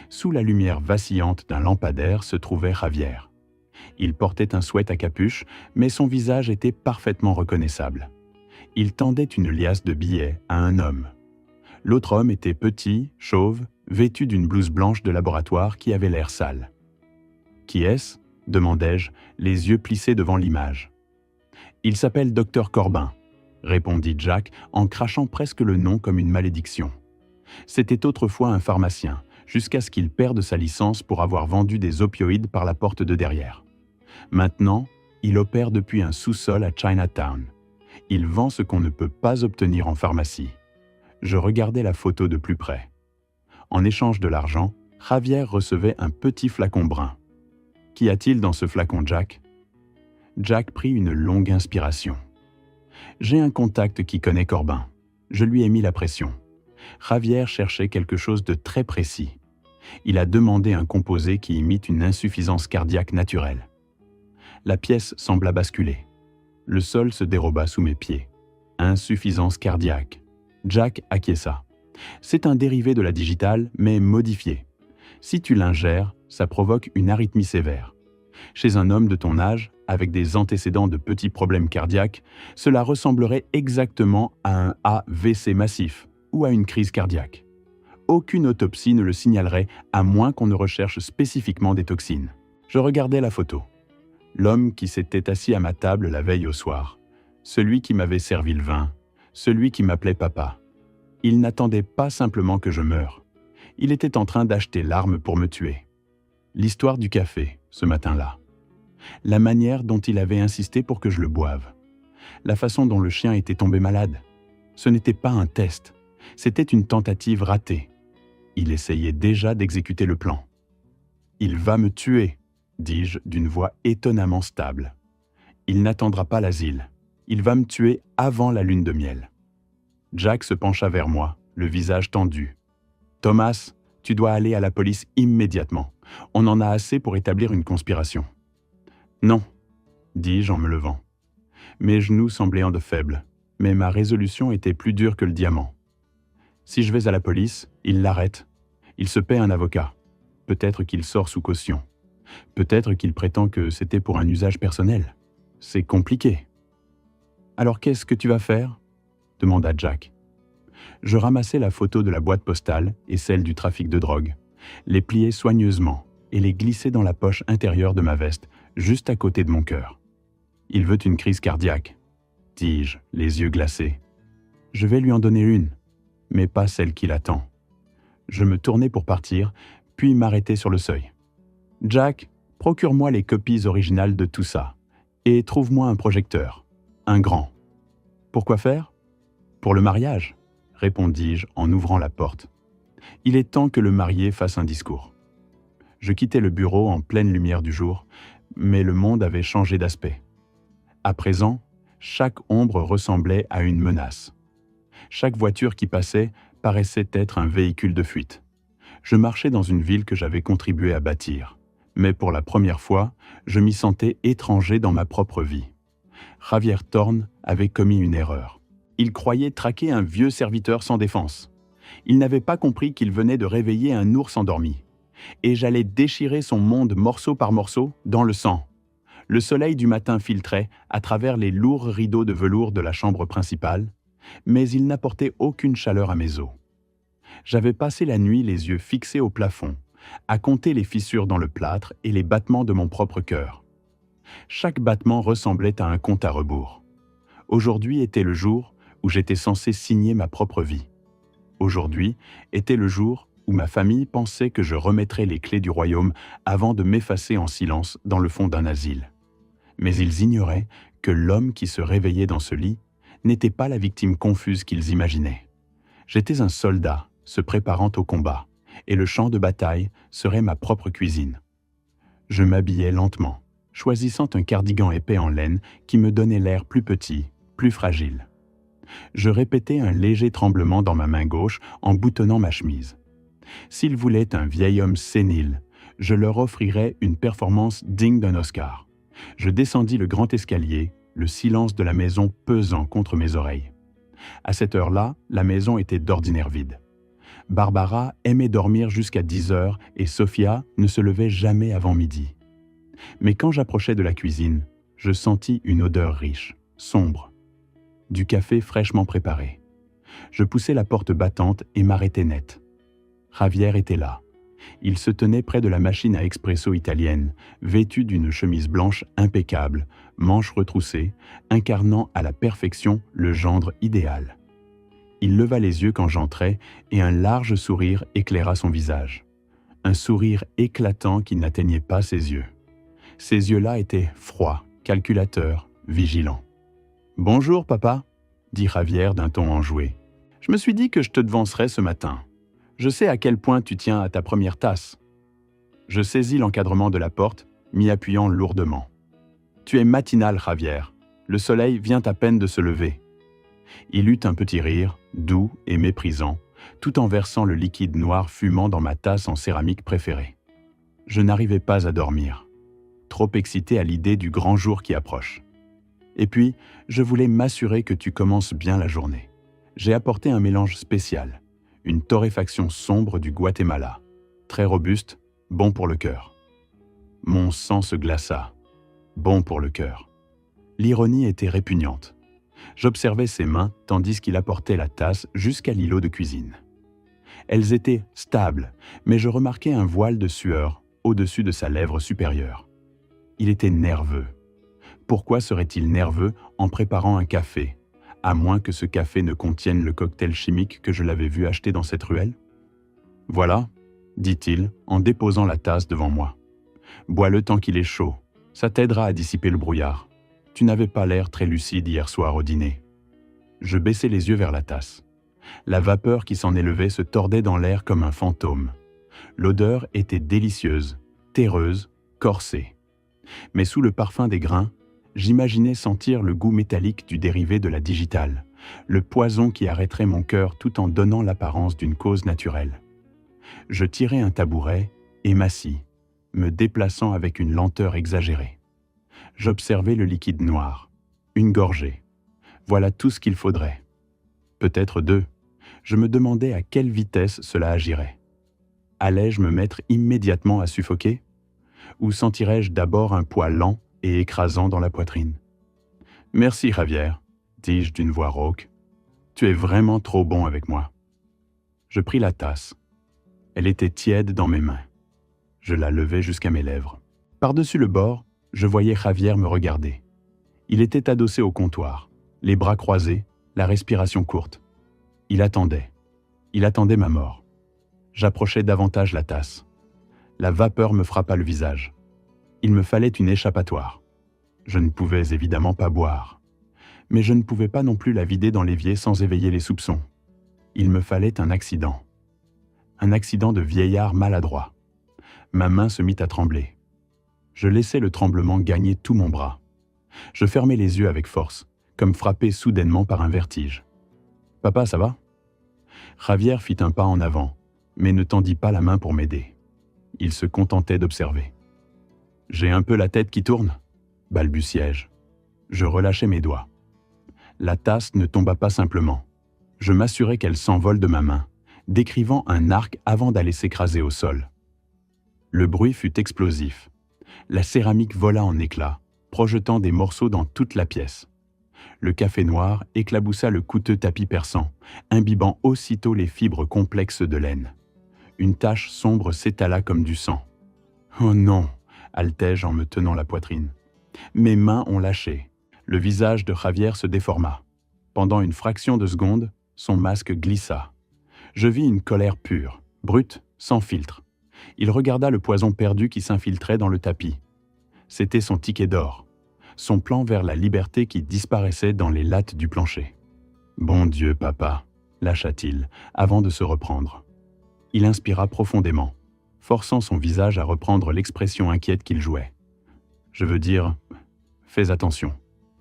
Sous la lumière vacillante d'un lampadaire se trouvait Javier. Il portait un sweat à capuche, mais son visage était parfaitement reconnaissable. Il tendait une liasse de billets à un homme. L'autre homme était petit, chauve, vêtu d'une blouse blanche de laboratoire qui avait l'air sale. « Qui est-ce » demandai-je, les yeux plissés devant l'image. « Il s'appelle Dr Corbin », répondit Jack en crachant presque le nom comme une malédiction. C'était autrefois un pharmacien, jusqu'à ce qu'il perde sa licence pour avoir vendu des opioïdes par la porte de derrière. Maintenant, il opère depuis un sous-sol à Chinatown. Il vend ce qu'on ne peut pas obtenir en pharmacie. Je regardais la photo de plus près. En échange de l'argent, Javier recevait un petit flacon brun. Qu'y a-t-il dans ce flacon, Jack ? Jack prit une longue inspiration. J'ai un contact qui connaît Corbin. Je lui ai mis la pression. Javier cherchait quelque chose de très précis. Il a demandé un composé qui imite une insuffisance cardiaque naturelle. La pièce sembla basculer. Le sol se déroba sous mes pieds. Insuffisance cardiaque. Jack acquiesça. C'est un dérivé de la digitale, mais modifié. Si tu l'ingères, ça provoque une arythmie sévère. Chez un homme de ton âge, avec des antécédents de petits problèmes cardiaques, cela ressemblerait exactement à un AVC massif ou à une crise cardiaque. Aucune autopsie ne le signalerait, à moins qu'on ne recherche spécifiquement des toxines. Je regardais la photo. L'homme qui s'était assis à ma table la veille au soir. Celui qui m'avait servi le vin. Celui qui m'appelait papa. Il n'attendait pas simplement que je meure. Il était en train d'acheter l'arme pour me tuer. L'histoire du café, ce matin-là. La manière dont il avait insisté pour que je le boive. La façon dont le chien était tombé malade. Ce n'était pas un test. C'était une tentative ratée. Il essayait déjà d'exécuter le plan. « Il va me tuer », dis-je d'une voix étonnamment stable. « Il n'attendra pas l'asile. Il va me tuer avant la lune de miel. » Jack se pencha vers moi, le visage tendu. « Thomas, tu dois aller à la police immédiatement. On en a assez pour établir une conspiration. »« Non, » dis-je en me levant. Mes genoux semblaient en de faibles, mais ma résolution était plus dure que le diamant. Si je vais à la police, il l'arrête. Il se paie un avocat. Peut-être qu'il sort sous caution. Peut-être qu'il prétend que c'était pour un usage personnel. C'est compliqué. « Alors qu'est-ce que tu vas faire ?» demanda Jack. Je ramassai la photo de la boîte postale et celle du trafic de drogue, les pliai soigneusement et les glissai dans la poche intérieure de ma veste, juste à côté de mon cœur. « Il veut une crise cardiaque, » dis-je, les yeux glacés. « Je vais lui en donner une, mais pas celle qu'il attend. » Je me tournai pour partir, puis m'arrêtai sur le seuil. « Jack, procure-moi les copies originales de tout ça, et trouve-moi un projecteur, un grand. »« Pourquoi faire ? » ?»« Pour le mariage, » répondis-je en ouvrant la porte. « Il est temps que le marié fasse un discours. » Je quittai le bureau en pleine lumière du jour, mais le monde avait changé d'aspect. À présent, chaque ombre ressemblait à une menace. Chaque voiture qui passait paraissait être un véhicule de fuite. Je marchais dans une ville que j'avais contribué à bâtir, mais pour la première fois, je m'y sentais étranger dans ma propre vie. Javier Thorne avait commis une erreur. Il croyait traquer un vieux serviteur sans défense. Il n'avait pas compris qu'il venait de réveiller un ours endormi. Et j'allais déchirer son monde morceau par morceau dans le sang. Le soleil du matin filtrait à travers les lourds rideaux de velours de la chambre principale, mais il n'apportait aucune chaleur à mes os. J'avais passé la nuit les yeux fixés au plafond, à compter les fissures dans le plâtre et les battements de mon propre cœur. Chaque battement ressemblait à un compte à rebours. Aujourd'hui était le jour où j'étais censé signer ma propre vie. Aujourd'hui était le jour où ma famille pensait que je remettrais les clés du royaume avant de m'effacer en silence dans le fond d'un asile. Mais ils ignoraient que l'homme qui se réveillait dans ce lit n'était pas la victime confuse qu'ils imaginaient. J'étais un soldat se préparant au combat, et le champ de bataille serait ma propre cuisine. Je m'habillais lentement, choisissant un cardigan épais en laine qui me donnait l'air plus petit, plus fragile. Je répétais un léger tremblement dans ma main gauche en boutonnant ma chemise. S'ils voulaient un vieil homme sénile, je leur offrirais une performance digne d'un Oscar. Je descendis le grand escalier, le silence de la maison pesant contre mes oreilles. À cette heure-là, la maison était d'ordinaire vide. Barbara aimait dormir jusqu'à 10 heures et Sophia ne se levait jamais avant midi. Mais quand j'approchais de la cuisine, je sentis une odeur riche, sombre. Du café fraîchement préparé. Je poussai la porte battante et m'arrêtai net. Javier était là. Il se tenait près de la machine à expresso italienne, vêtu d'une chemise blanche impeccable, manches retroussées, incarnant à la perfection le gendre idéal. Il leva les yeux quand j'entrai et un large sourire éclaira son visage. Un sourire éclatant qui n'atteignait pas ses yeux. Ces yeux-là étaient froids, calculateurs, vigilants. « Bonjour, papa », dit Javier d'un ton enjoué. « Je me suis dit que je te devancerais ce matin. Je sais à quel point tu tiens à ta première tasse. » Je saisis l'encadrement de la porte, m'y appuyant lourdement. « Tu es matinal, Javier. Le soleil vient à peine de se lever. » Il eut un petit rire, doux et méprisant, tout en versant le liquide noir fumant dans ma tasse en céramique préférée. Je n'arrivais pas à dormir, trop excité à l'idée du grand jour qui approche. Et puis, je voulais m'assurer que tu commences bien la journée. J'ai apporté un mélange spécial, une torréfaction sombre du Guatemala, très robuste, bon pour le cœur. Mon sang se glaça, bon pour le cœur. L'ironie était répugnante. J'observais ses mains tandis qu'il apportait la tasse jusqu'à l'îlot de cuisine. Elles étaient stables, mais je remarquai un voile de sueur au-dessus de sa lèvre supérieure. Il était nerveux. Pourquoi serait-il nerveux en préparant un café, à moins que ce café ne contienne le cocktail chimique que je l'avais vu acheter dans cette ruelle ? « Voilà, » dit-il en déposant la tasse devant moi. « Bois-le tant qu'il est chaud, ça t'aidera à dissiper le brouillard. Tu n'avais pas l'air très lucide hier soir au dîner. » Je baissai les yeux vers la tasse. La vapeur qui s'en élevait se tordait dans l'air comme un fantôme. L'odeur était délicieuse, terreuse, corsée. Mais sous le parfum des grains, j'imaginais sentir le goût métallique du dérivé de la digitale, le poison qui arrêterait mon cœur tout en donnant l'apparence d'une cause naturelle. Je tirai un tabouret et m'assis, me déplaçant avec une lenteur exagérée. J'observais le liquide noir. Une gorgée. Voilà tout ce qu'il faudrait. Peut-être 2. Je me demandais à quelle vitesse cela agirait. Allais-je me mettre immédiatement à suffoquer? Ou sentirais-je d'abord un poids lent et écrasant dans la poitrine? « Merci, Javier, dis-je d'une voix rauque. Tu es vraiment trop bon avec moi. » Je pris la tasse. Elle était tiède dans mes mains. Je la levai jusqu'à mes lèvres. Par-dessus le bord, je voyais Javier me regarder. Il était adossé au comptoir, les bras croisés, la respiration courte. Il attendait. Il attendait ma mort. J'approchai davantage la tasse. La vapeur me frappa le visage. Il me fallait une échappatoire. Je ne pouvais évidemment pas boire. Mais je ne pouvais pas non plus la vider dans l'évier sans éveiller les soupçons. Il me fallait un accident. Un accident de vieillard maladroit. Ma main se mit à trembler. Je laissai le tremblement gagner tout mon bras. Je fermai les yeux avec force, comme frappé soudainement par un vertige. « Papa, ça va ?» Javier fit un pas en avant, mais ne tendit pas la main pour m'aider. Il se contentait d'observer. « J'ai un peu la tête qui tourne ?» balbutiai-je. Je relâchai mes doigts. La tasse ne tomba pas simplement. Je m'assurai qu'elle s'envole de ma main, décrivant un arc avant d'aller s'écraser au sol. Le bruit fut explosif. La céramique vola en éclats, projetant des morceaux dans toute la pièce. Le café noir éclaboussa le coûteux tapis persan, imbibant aussitôt les fibres complexes de laine. Une tache sombre s'étala comme du sang. « Oh non !» haletai-je en me tenant la poitrine. Mes mains ont lâché. Le visage de Javier se déforma. Pendant une fraction de seconde, son masque glissa. Je vis une colère pure, brute, sans filtre. Il regarda le poison perdu qui s'infiltrait dans le tapis. C'était son ticket d'or, son plan vers la liberté qui disparaissait dans les lattes du plancher. « Bon Dieu, papa !» lâcha-t-il, avant de se reprendre. Il inspira profondément, forçant son visage à reprendre l'expression inquiète qu'il jouait. « Je veux dire, fais attention,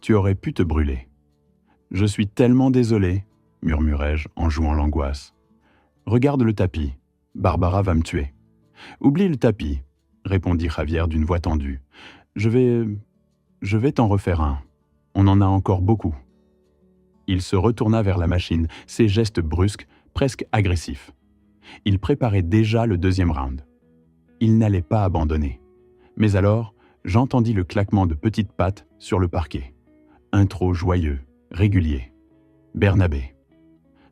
tu aurais pu te brûler. »« Je suis tellement désolé, » murmurai-je en jouant l'angoisse. « Regarde le tapis, Barbara va me tuer. »« Oublie le tapis, » répondit Javier d'une voix tendue. « Je vais t'en refaire un. On en a encore beaucoup. » Il se retourna vers la machine, ses gestes brusques, presque agressifs. Il préparait déjà le 2e round. Il n'allait pas abandonner. Mais alors, j'entendis le claquement de petites pattes sur le parquet. Un trot joyeux, régulier. Bernabé.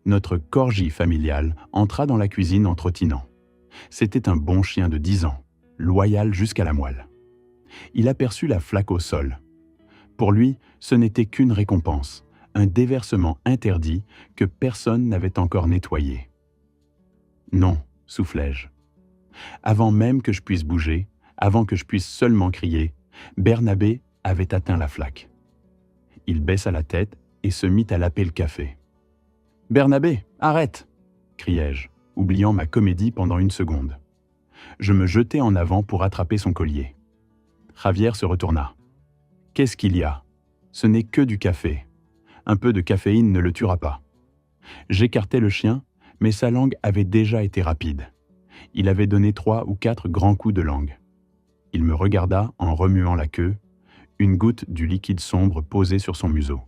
Notre corgi familial entra dans la cuisine en trottinant. C'était un bon chien de 10 ans, loyal jusqu'à la moelle. Il aperçut la flaque au sol. Pour lui, ce n'était qu'une récompense, un déversement interdit que personne n'avait encore nettoyé. « Non », soufflai-je. Avant même que je puisse bouger, avant que je puisse seulement crier, Bernabé avait atteint la flaque. Il baissa la tête et se mit à laper le café. « Bernabé, arrête !» criai-je, oubliant ma comédie pendant une seconde. Je me jetai en avant pour attraper son collier. Javier se retourna. « Qu'est-ce qu'il y a ? Ce n'est que du café. Un peu de caféine ne le tuera pas. » J'écartai le chien, mais sa langue avait déjà été rapide. Il avait donné 3 ou 4 grands coups de langue. Il me regarda en remuant la queue, une goutte du liquide sombre posée sur son museau.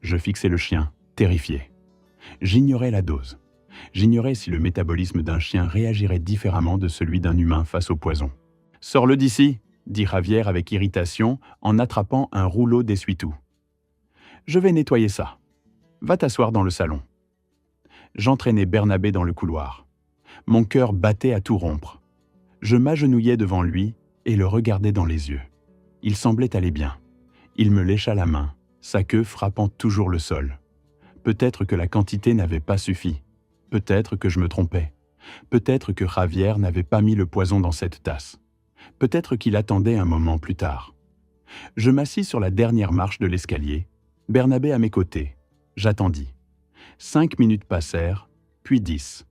Je fixai le chien, terrifié. J'ignorais la dose. J'ignorais si le métabolisme d'un chien réagirait différemment de celui d'un humain face au poison. « Sors-le d'ici !» dit Javier avec irritation en attrapant un rouleau d'essuie-tout. « Je vais nettoyer ça. Va t'asseoir dans le salon. » J'entraînai Bernabé dans le couloir. Mon cœur battait à tout rompre. Je m'agenouillai devant lui et le regardais dans les yeux. Il semblait aller bien. Il me lécha la main, sa queue frappant toujours le sol. Peut-être que la quantité n'avait pas suffi. Peut-être que je me trompais. Peut-être que Javier n'avait pas mis le poison dans cette tasse. Peut-être qu'il attendait un moment plus tard. Je m'assis sur la dernière marche de l'escalier, Bernabé à mes côtés. J'attendis. 5 minutes passèrent, puis 10.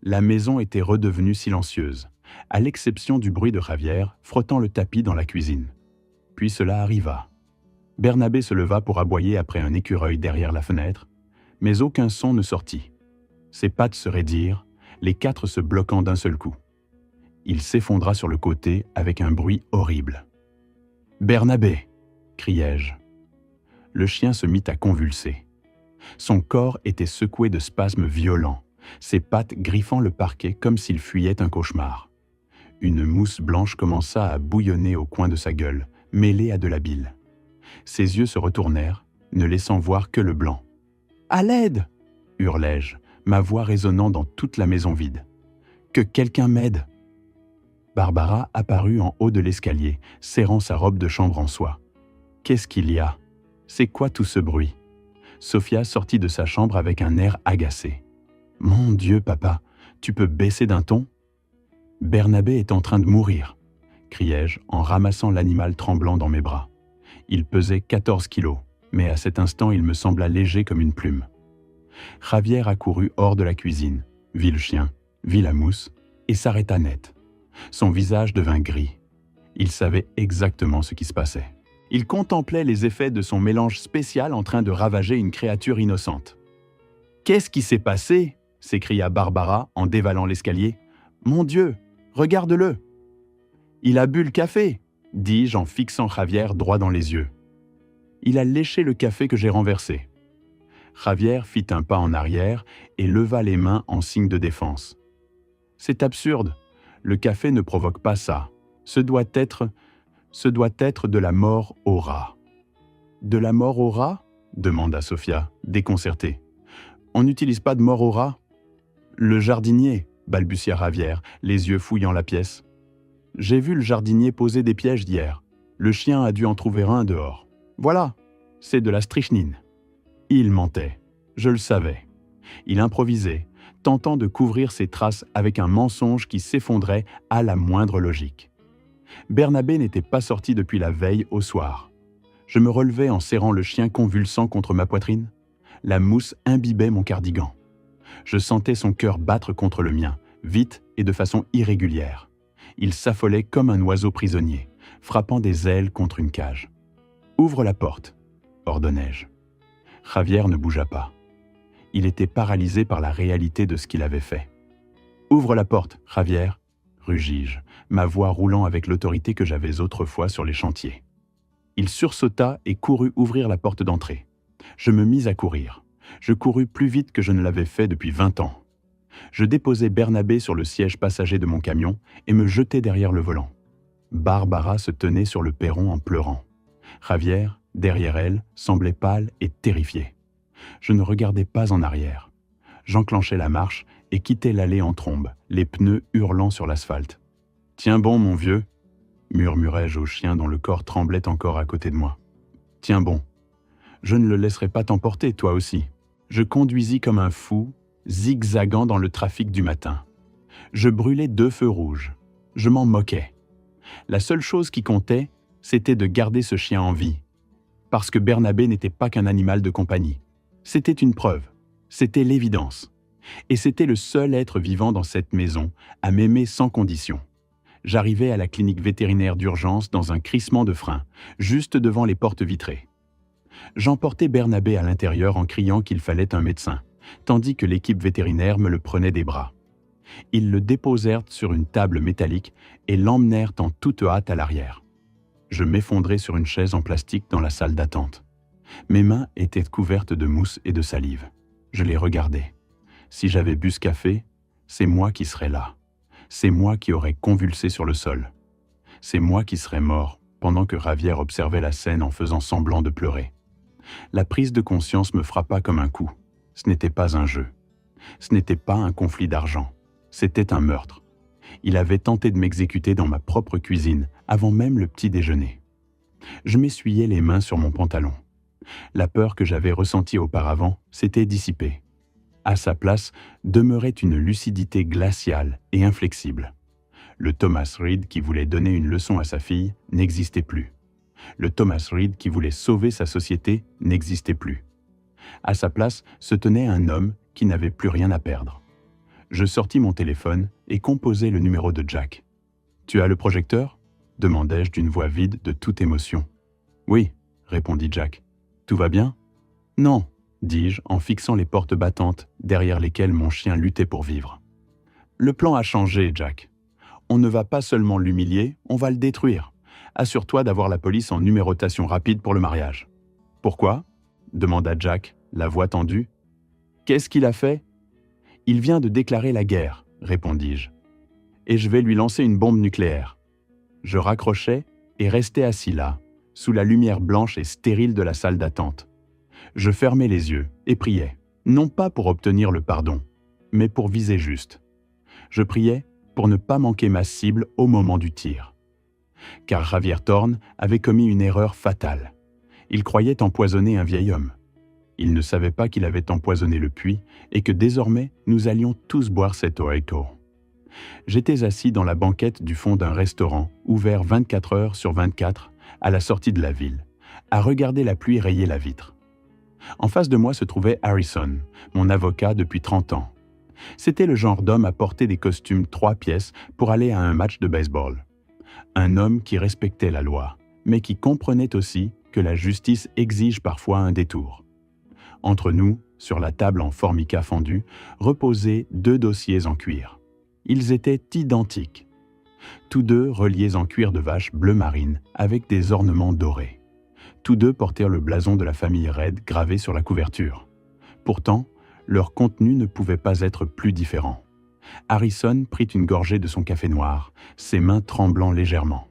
La maison était redevenue silencieuse, à l'exception du bruit de Javier frottant le tapis dans la cuisine. Puis cela arriva. Bernabé se leva pour aboyer après un écureuil derrière la fenêtre, mais aucun son ne sortit. Ses pattes se raidirent, les 4 se bloquant d'un seul coup. Il s'effondra sur le côté avec un bruit horrible. « Bernabé !» criai-je. Le chien se mit à convulser. Son corps était secoué de spasmes violents, ses pattes griffant le parquet comme s'il fuyait un cauchemar. Une mousse blanche commença à bouillonner au coin de sa gueule, mêlée à de la bile. Ses yeux se retournèrent, ne laissant voir que le blanc. « À l'aide !» hurlai-je, ma voix résonnant dans toute la maison vide. « Que quelqu'un m'aide !» Barbara apparut en haut de l'escalier, serrant sa robe de chambre en soie. « Qu'est-ce qu'il y a ? C'est quoi tout ce bruit ?» Sophia sortit de sa chambre avec un air agacé. « Mon Dieu, papa, tu peux baisser d'un ton ? » « Bernabé est en train de mourir !» criai-je en ramassant l'animal tremblant dans mes bras. Il pesait 14 kilos, mais à cet instant il me sembla léger comme une plume. Javier accourut hors de la cuisine, vit le chien, vit la mousse, et s'arrêta net. Son visage devint gris. Il savait exactement ce qui se passait. Il contemplait les effets de son mélange spécial en train de ravager une créature innocente. « Qu'est-ce qui s'est passé ?» s'écria Barbara en dévalant l'escalier. « Mon Dieu, regarde-le !»« Il a bu le café !» dis-je en fixant Javier droit dans les yeux. « Il a léché le café que j'ai renversé. » Javier fit un pas en arrière et leva les mains en signe de défense. « C'est absurde. Le café ne provoque pas ça. Ce doit être de la mort au rat. »« De la mort au rat ?» demanda Sophia, déconcertée. « On n'utilise pas de mort au rat ?»« Le jardinier !» balbutia Javier, les yeux fouillant la pièce. « J'ai vu le jardinier poser des pièges d'hier. Le chien a dû en trouver un dehors. Voilà, c'est de la strychnine. » Il mentait. Je le savais. Il improvisait, tentant de couvrir ses traces avec un mensonge qui s'effondrait à la moindre logique. Bernabé n'était pas sorti depuis la veille au soir. Je me relevais en serrant le chien convulsant contre ma poitrine. La mousse imbibait mon cardigan. Je sentais son cœur battre contre le mien, vite et de façon irrégulière. Il s'affolait comme un oiseau prisonnier, frappant des ailes contre une cage. « Ouvre la porte !» ordonnai-je. Javier ne bougea pas. Il était paralysé par la réalité de ce qu'il avait fait. « Ouvre la porte, Javier !» rugis-je, ma voix roulant avec l'autorité que j'avais autrefois sur les chantiers. Il sursauta et courut ouvrir la porte d'entrée. Je me mis à courir. Je courus plus vite que je ne l'avais fait depuis 20 ans. Je déposai Bernabé sur le siège passager de mon camion et me jetai derrière le volant. Barbara se tenait sur le perron en pleurant. Javier, derrière elle, semblait pâle et terrifié. Je ne regardais pas en arrière. J'enclenchai la marche et quittai l'allée en trombe, les pneus hurlant sur l'asphalte. « Tiens bon, mon vieux !» murmurai-je au chien dont le corps tremblait encore à côté de moi. « Tiens bon. Je ne le laisserai pas t'emporter, toi aussi. » Je conduisis comme un fou, zigzagant dans le trafic du matin. Je brûlais 2 feux rouges. Je m'en moquais. La seule chose qui comptait, c'était de garder ce chien en vie. Parce que Bernabé n'était pas qu'un animal de compagnie. C'était une preuve. C'était l'évidence. Et c'était le seul être vivant dans cette maison à m'aimer sans condition. J'arrivais à la clinique vétérinaire d'urgence dans un crissement de frein, juste devant les portes vitrées. J'emportais Bernabé à l'intérieur en criant qu'il fallait un médecin, tandis que l'équipe vétérinaire me le prenait des bras. Ils le déposèrent sur une table métallique et l'emmenèrent en toute hâte à l'arrière. Je m'effondrai sur une chaise en plastique dans la salle d'attente. Mes mains étaient couvertes de mousse et de salive. Je les regardais. Si j'avais bu ce café, c'est moi qui serais là. C'est moi qui aurais convulsé sur le sol. C'est moi qui serais mort pendant que Javier observait la scène en faisant semblant de pleurer. La prise de conscience me frappa comme un coup. Ce n'était pas un jeu. Ce n'était pas un conflit d'argent. C'était un meurtre. Il avait tenté de m'exécuter dans ma propre cuisine, avant même le petit déjeuner. Je m'essuyais les mains sur mon pantalon. La peur que j'avais ressentie auparavant s'était dissipée. À sa place demeurait une lucidité glaciale et inflexible. Le Thomas Reed qui voulait donner une leçon à sa fille n'existait plus. Le Thomas Reed qui voulait sauver sa société n'existait plus. À sa place se tenait un homme qui n'avait plus rien à perdre. Je sortis mon téléphone et composai le numéro de Jack. « Tu as le projecteur » demandai-je d'une voix vide de toute émotion. « Oui » répondit Jack. « Tout va bien ?»« Non » dis-je en fixant les portes battantes derrière lesquelles mon chien luttait pour vivre. « Le plan a changé, Jack. On ne va pas seulement l'humilier, on va le détruire. Assure-toi d'avoir la police en numérotation rapide pour le mariage. »« Pourquoi ?» demanda Jack, la voix tendue. « Qu'est-ce qu'il a fait ?»« Il vient de déclarer la guerre, » répondis-je. « Et je vais lui lancer une bombe nucléaire. » Je raccrochai et restai assis là, sous la lumière blanche et stérile de la salle d'attente. Je fermais les yeux et priais, non pas pour obtenir le pardon, mais pour viser juste. Je priais pour ne pas manquer ma cible au moment du tir. Car Javier Thorne avait commis une erreur fatale. Il croyait empoisonner un vieil homme. Il ne savait pas qu'il avait empoisonné le puits et que désormais nous allions tous boire cet Oreto. J'étais assis dans la banquette du fond d'un restaurant, ouvert 24 heures sur 24, à la sortie de la ville, à regarder la pluie rayer la vitre. En face de moi se trouvait Harrison, mon avocat depuis 30 ans. C'était le genre d'homme à porter des costumes 3 pièces pour aller à un match de baseball. Un homme qui respectait la loi, mais qui comprenait aussi que la justice exige parfois un détour. Entre nous, sur la table en formica fendu, reposaient 2 dossiers en cuir. Ils étaient identiques. Tous 2 reliés en cuir de vache bleu marine avec des ornements dorés. Tous 2 portèrent le blason de la famille Red gravé sur la couverture. Pourtant, leur contenu ne pouvait pas être plus différent. Harrison prit une gorgée de son café noir, ses mains tremblant légèrement.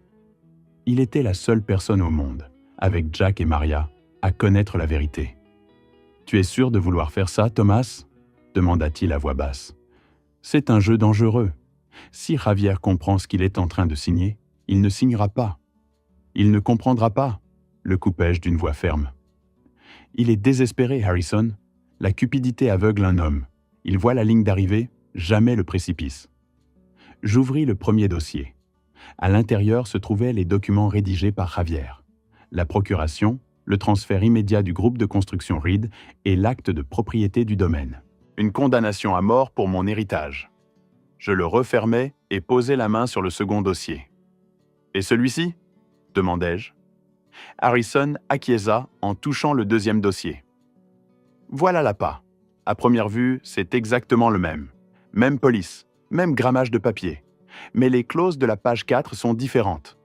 Il était la seule personne au monde, avec Jack et Maria, à connaître la vérité. « Tu es sûr de vouloir faire ça, Thomas ?» demanda-t-il à voix basse. « C'est un jeu dangereux. Si Javier comprend ce qu'il est en train de signer, il ne signera pas. Il ne comprendra pas, » le coupai-je d'une voix ferme. « Il est désespéré, Harrison. La cupidité aveugle un homme. Il voit la ligne d'arrivée, jamais le précipice. » J'ouvris le premier dossier. À l'intérieur se trouvaient les documents rédigés par Javier. La procuration, le transfert immédiat du groupe de construction Reed et l'acte de propriété du domaine. Une condamnation à mort pour mon héritage. Je le refermai et posai la main sur le second dossier. « Et celui-ci » demandai-je. Harrison acquiesça en touchant le deuxième dossier. « Voilà l'appât. À première vue, c'est exactement le même. Même police, même grammage de papier. Mais les clauses de la page 4 sont différentes.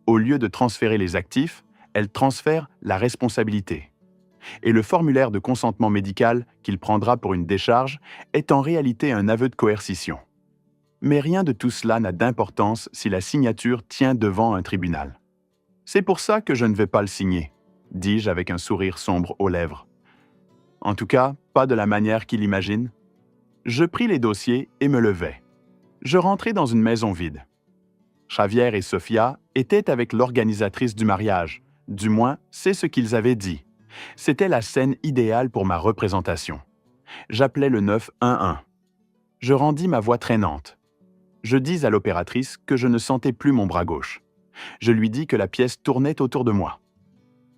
Au lieu de transférer les actifs, elles transfèrent la responsabilité. Et le formulaire de consentement médical qu'il prendra pour une décharge est en réalité un aveu de coercition. Mais rien de tout cela n'a d'importance si la signature tient devant un tribunal. C'est pour ça que je ne vais pas le signer, dis-je avec un sourire sombre aux lèvres. En tout cas, pas de la manière qu'il imagine. Je pris les dossiers et me levai. Je rentrai dans une maison vide. Javier et Sofia étaient avec l'organisatrice du mariage. Du moins, c'est ce qu'ils avaient dit. C'était la scène idéale pour ma représentation. J'appelai le 911. Je rendis ma voix traînante. Je dis à l'opératrice que je ne sentais plus mon bras gauche. Je lui dis que la pièce tournait autour de moi.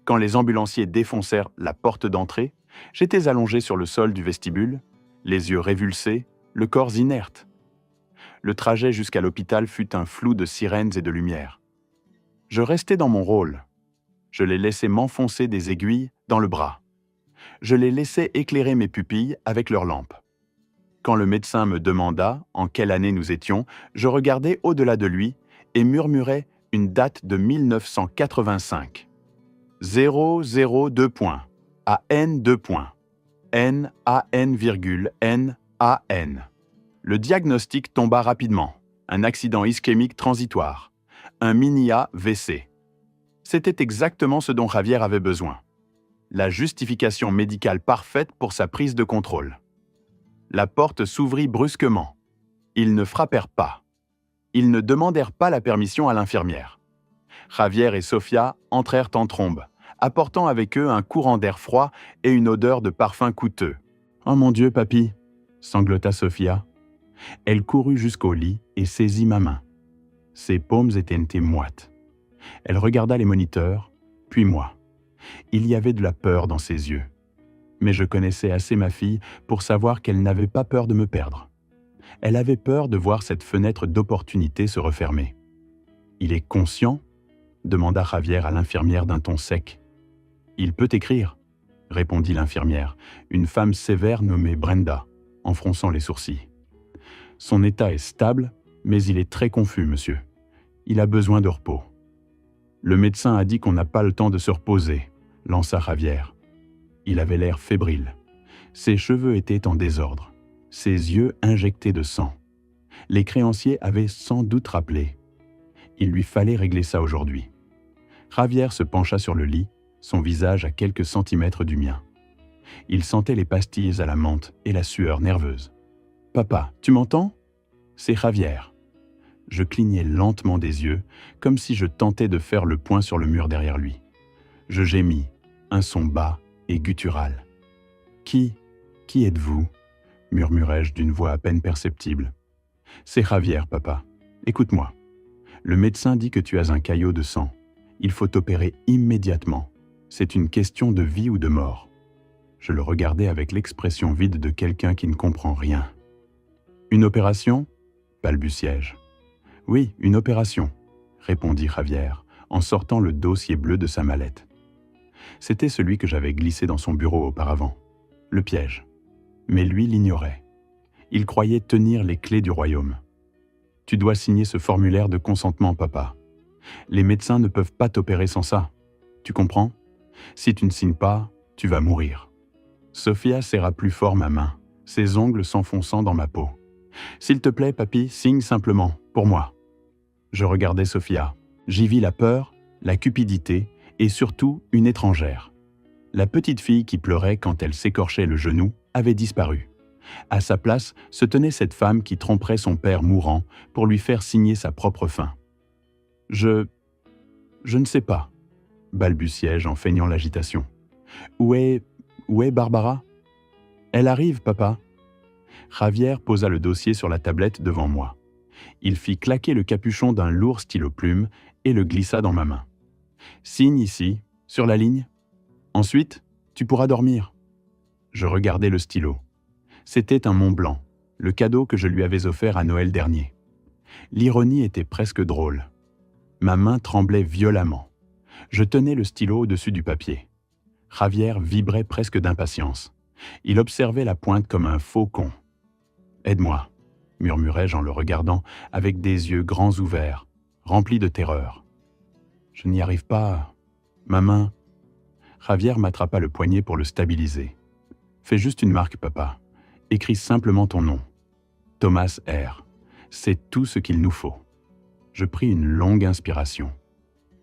Quand les ambulanciers défoncèrent la porte d'entrée, j'étais allongé sur le sol du vestibule, les yeux révulsés, le corps inerte. Le trajet jusqu'à l'hôpital fut un flou de sirènes et de lumière. Je restai dans mon rôle. Je les laissais m'enfoncer des aiguilles dans le bras. Je les laissais éclairer mes pupilles avec leur lampe. Quand le médecin me demanda en quelle année nous étions, je regardai au-delà de lui et murmurai une date de 1985. 002 points, AN 2 points, N, AN, N, AN. Le diagnostic tomba rapidement. Un accident ischémique transitoire. Un mini-AVC. C'était exactement ce dont Javier avait besoin. La justification médicale parfaite pour sa prise de contrôle. La porte s'ouvrit brusquement. Ils ne frappèrent pas. Ils ne demandèrent pas la permission à l'infirmière. Javier et Sofia entrèrent en trombe, apportant avec eux un courant d'air froid et une odeur de parfum coûteux. « Oh mon Dieu, papy !» sanglota Sofia. Elle courut jusqu'au lit et saisit ma main. Ses paumes étaient moites. Elle regarda les moniteurs, puis moi. Il y avait de la peur dans ses yeux. Mais je connaissais assez ma fille pour savoir qu'elle n'avait pas peur de me perdre. Elle avait peur de voir cette fenêtre d'opportunité se refermer. « Il est conscient ?» demanda Javier à l'infirmière d'un ton sec. « Il peut écrire », répondit l'infirmière, une femme sévère nommée Brenda, en fronçant les sourcils. « Son état est stable, mais il est très confus, monsieur. Il a besoin de repos. » « Le médecin a dit qu'on n'a pas le temps de se reposer », lança Javier. Il avait l'air fébrile. Ses cheveux étaient en désordre, ses yeux injectés de sang. Les créanciers avaient sans doute rappelé. Il lui fallait régler ça aujourd'hui. Javier se pencha sur le lit, son visage à quelques centimètres du mien. Il sentait les pastilles à la menthe et la sueur nerveuse. « Papa, tu m'entends ? C'est Javier. » Je clignais lentement des yeux, comme si je tentais de faire le point sur le mur derrière lui. Je gémis, un son bas et guttural. « Qui êtes-vous » murmurai-je d'une voix à peine perceptible. « C'est Javier, papa. Écoute-moi. Le médecin dit que tu as un caillot de sang. Il faut t'opérer immédiatement. C'est une question de vie ou de mort. » Je le regardais avec l'expression vide de quelqu'un qui ne comprend rien. « Une opération » balbutiai-je. « Oui, une opération » répondit Javier, en sortant le dossier bleu de sa mallette. C'était celui que j'avais glissé dans son bureau auparavant. Le piège. Mais lui l'ignorait. Il croyait tenir les clés du royaume. « Tu dois signer ce formulaire de consentement, papa. Les médecins ne peuvent pas t'opérer sans ça. Tu comprends ? Si tu ne signes pas, tu vas mourir. » Sophia serra plus fort ma main, ses ongles s'enfonçant dans ma peau. « S'il te plaît, papy, signe simplement, pour moi. » Je regardais Sophia. J'y vis la peur, la cupidité et surtout une étrangère. La petite fille qui pleurait quand elle s'écorchait le genou avait disparu. À sa place se tenait cette femme qui tromperait son père mourant pour lui faire signer sa propre fin. « Je ne sais pas », balbutiai-je en feignant l'agitation. « Où est Barbara ?»« Elle arrive, papa. » Javier posa le dossier sur la tablette devant moi. Il fit claquer le capuchon d'un lourd stylo-plume et le glissa dans ma main. « Signe ici, sur la ligne. Ensuite, tu pourras dormir. » Je regardais le stylo. C'était un Mont Blanc, le cadeau que je lui avais offert à Noël dernier. L'ironie était presque drôle. Ma main tremblait violemment. Je tenais le stylo au-dessus du papier. Javier vibrait presque d'impatience. Il observait la pointe comme un faucon. « Aide-moi », murmurai-je en le regardant avec des yeux grands ouverts, remplis de terreur. « Je n'y arrive pas. Ma main... » Javier m'attrapa le poignet pour le stabiliser. « Fais juste une marque, papa. Écris simplement ton nom. Thomas R. C'est tout ce qu'il nous faut. » Je pris une longue inspiration.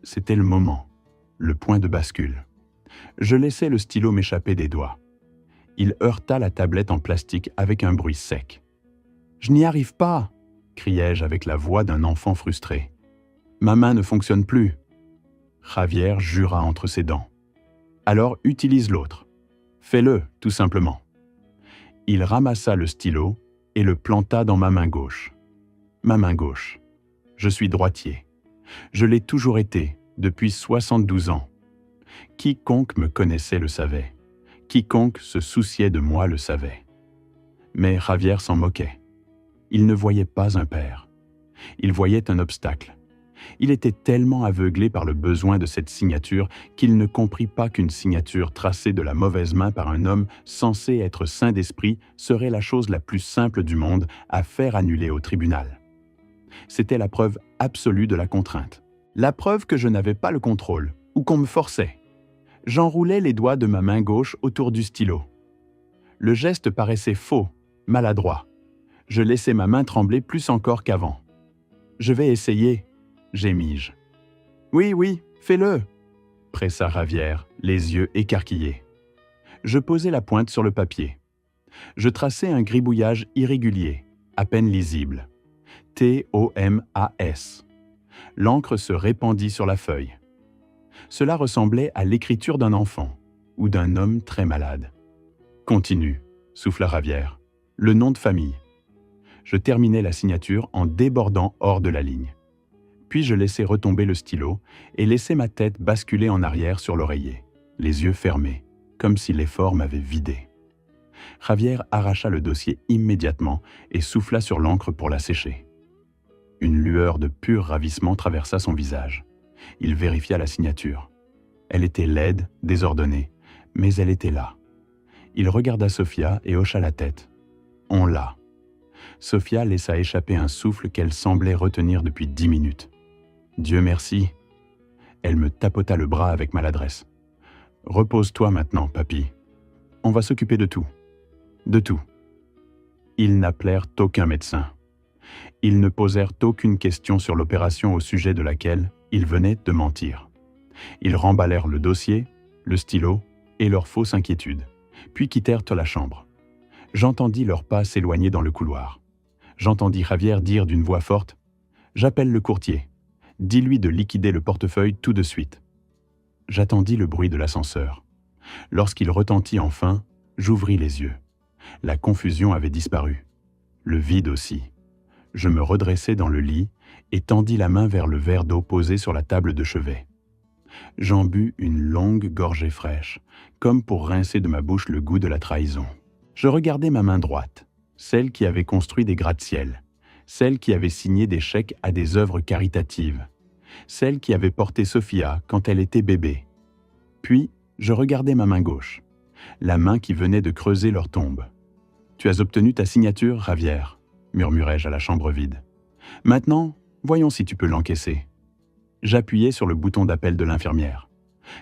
C'était le moment, le point de bascule. Je laissai le stylo m'échapper des doigts. Il heurta la tablette en plastique avec un bruit sec. « Je n'y arrive pas !» criai-je avec la voix d'un enfant frustré. « Ma main ne fonctionne plus. » Javier jura entre ses dents. « Alors utilise l'autre. Fais-le, tout simplement. » Il ramassa le stylo et le planta dans ma main gauche. Ma main gauche. Je suis droitier. Je l'ai toujours été, depuis 72 ans. Quiconque me connaissait le savait. Quiconque se souciait de moi le savait. Mais Javier s'en moquait. Il ne voyait pas un père. Il voyait un obstacle. Il était tellement aveuglé par le besoin de cette signature qu'il ne comprit pas qu'une signature tracée de la mauvaise main par un homme censé être saint d'esprit serait la chose la plus simple du monde à faire annuler au tribunal. C'était la preuve absolue de la contrainte. La preuve que je n'avais pas le contrôle, ou qu'on me forçait. J'enroulais les doigts de ma main gauche autour du stylo. Le geste paraissait faux, maladroit. Je laissais ma main trembler plus encore qu'avant. « Je vais essayer », gémis-je. « Oui, fais-le », pressa Javier, les yeux écarquillés. Je posai la pointe sur le papier. Je traçai un gribouillage irrégulier, à peine lisible. T-O-M-A-S. L'encre se répandit sur la feuille. Cela ressemblait à l'écriture d'un enfant ou d'un homme très malade. « Continue », souffla Javier. « Le nom de famille. » Je terminai la signature en débordant hors de la ligne. Puis je laissai retomber le stylo et laissai ma tête basculer en arrière sur l'oreiller, les yeux fermés. comme si l'effort m'avait vidé. Javier arracha le dossier immédiatement et souffla sur l'encre pour la sécher. Une lueur de pur ravissement traversa son visage. Il vérifia la signature. Elle était laide, désordonnée, mais elle était là. Il regarda Sofia et hocha la tête. « On l'a ». Sofia laissa échapper un souffle qu'elle semblait retenir depuis 10 minutes. « Dieu merci ». Elle me tapota le bras avec maladresse. « Repose-toi maintenant, papy. On va s'occuper de tout. De tout. » Ils n'appelèrent aucun médecin. Ils ne posèrent aucune question sur l'opération au sujet de laquelle ils venaient de mentir. Ils remballèrent le dossier, le stylo et leur fausse inquiétude, puis quittèrent la chambre. J'entendis leurs pas s'éloigner dans le couloir. J'entendis Javier dire d'une voix forte « J'appelle le courtier. Dis-lui de liquider le portefeuille tout de suite. » J'attendis le bruit de l'ascenseur. Lorsqu'il retentit enfin, j'ouvris les yeux. La confusion avait disparu. Le vide aussi. Je me redressai dans le lit et tendis la main vers le verre d'eau posé sur la table de chevet. J'en bus une longue gorgée fraîche, comme pour rincer de ma bouche le goût de la trahison. Je regardai ma main droite, celle qui avait construit des gratte-ciel, celle qui avait signé des chèques à des œuvres caritatives, celle qui avait porté Sofia quand elle était bébé. Puis, je regardai ma main gauche, la main qui venait de creuser leur tombe. « Tu as obtenu ta signature, Javier », murmurai-je à la chambre vide. « Maintenant, voyons si tu peux l'encaisser. » J'appuyai sur le bouton d'appel de l'infirmière.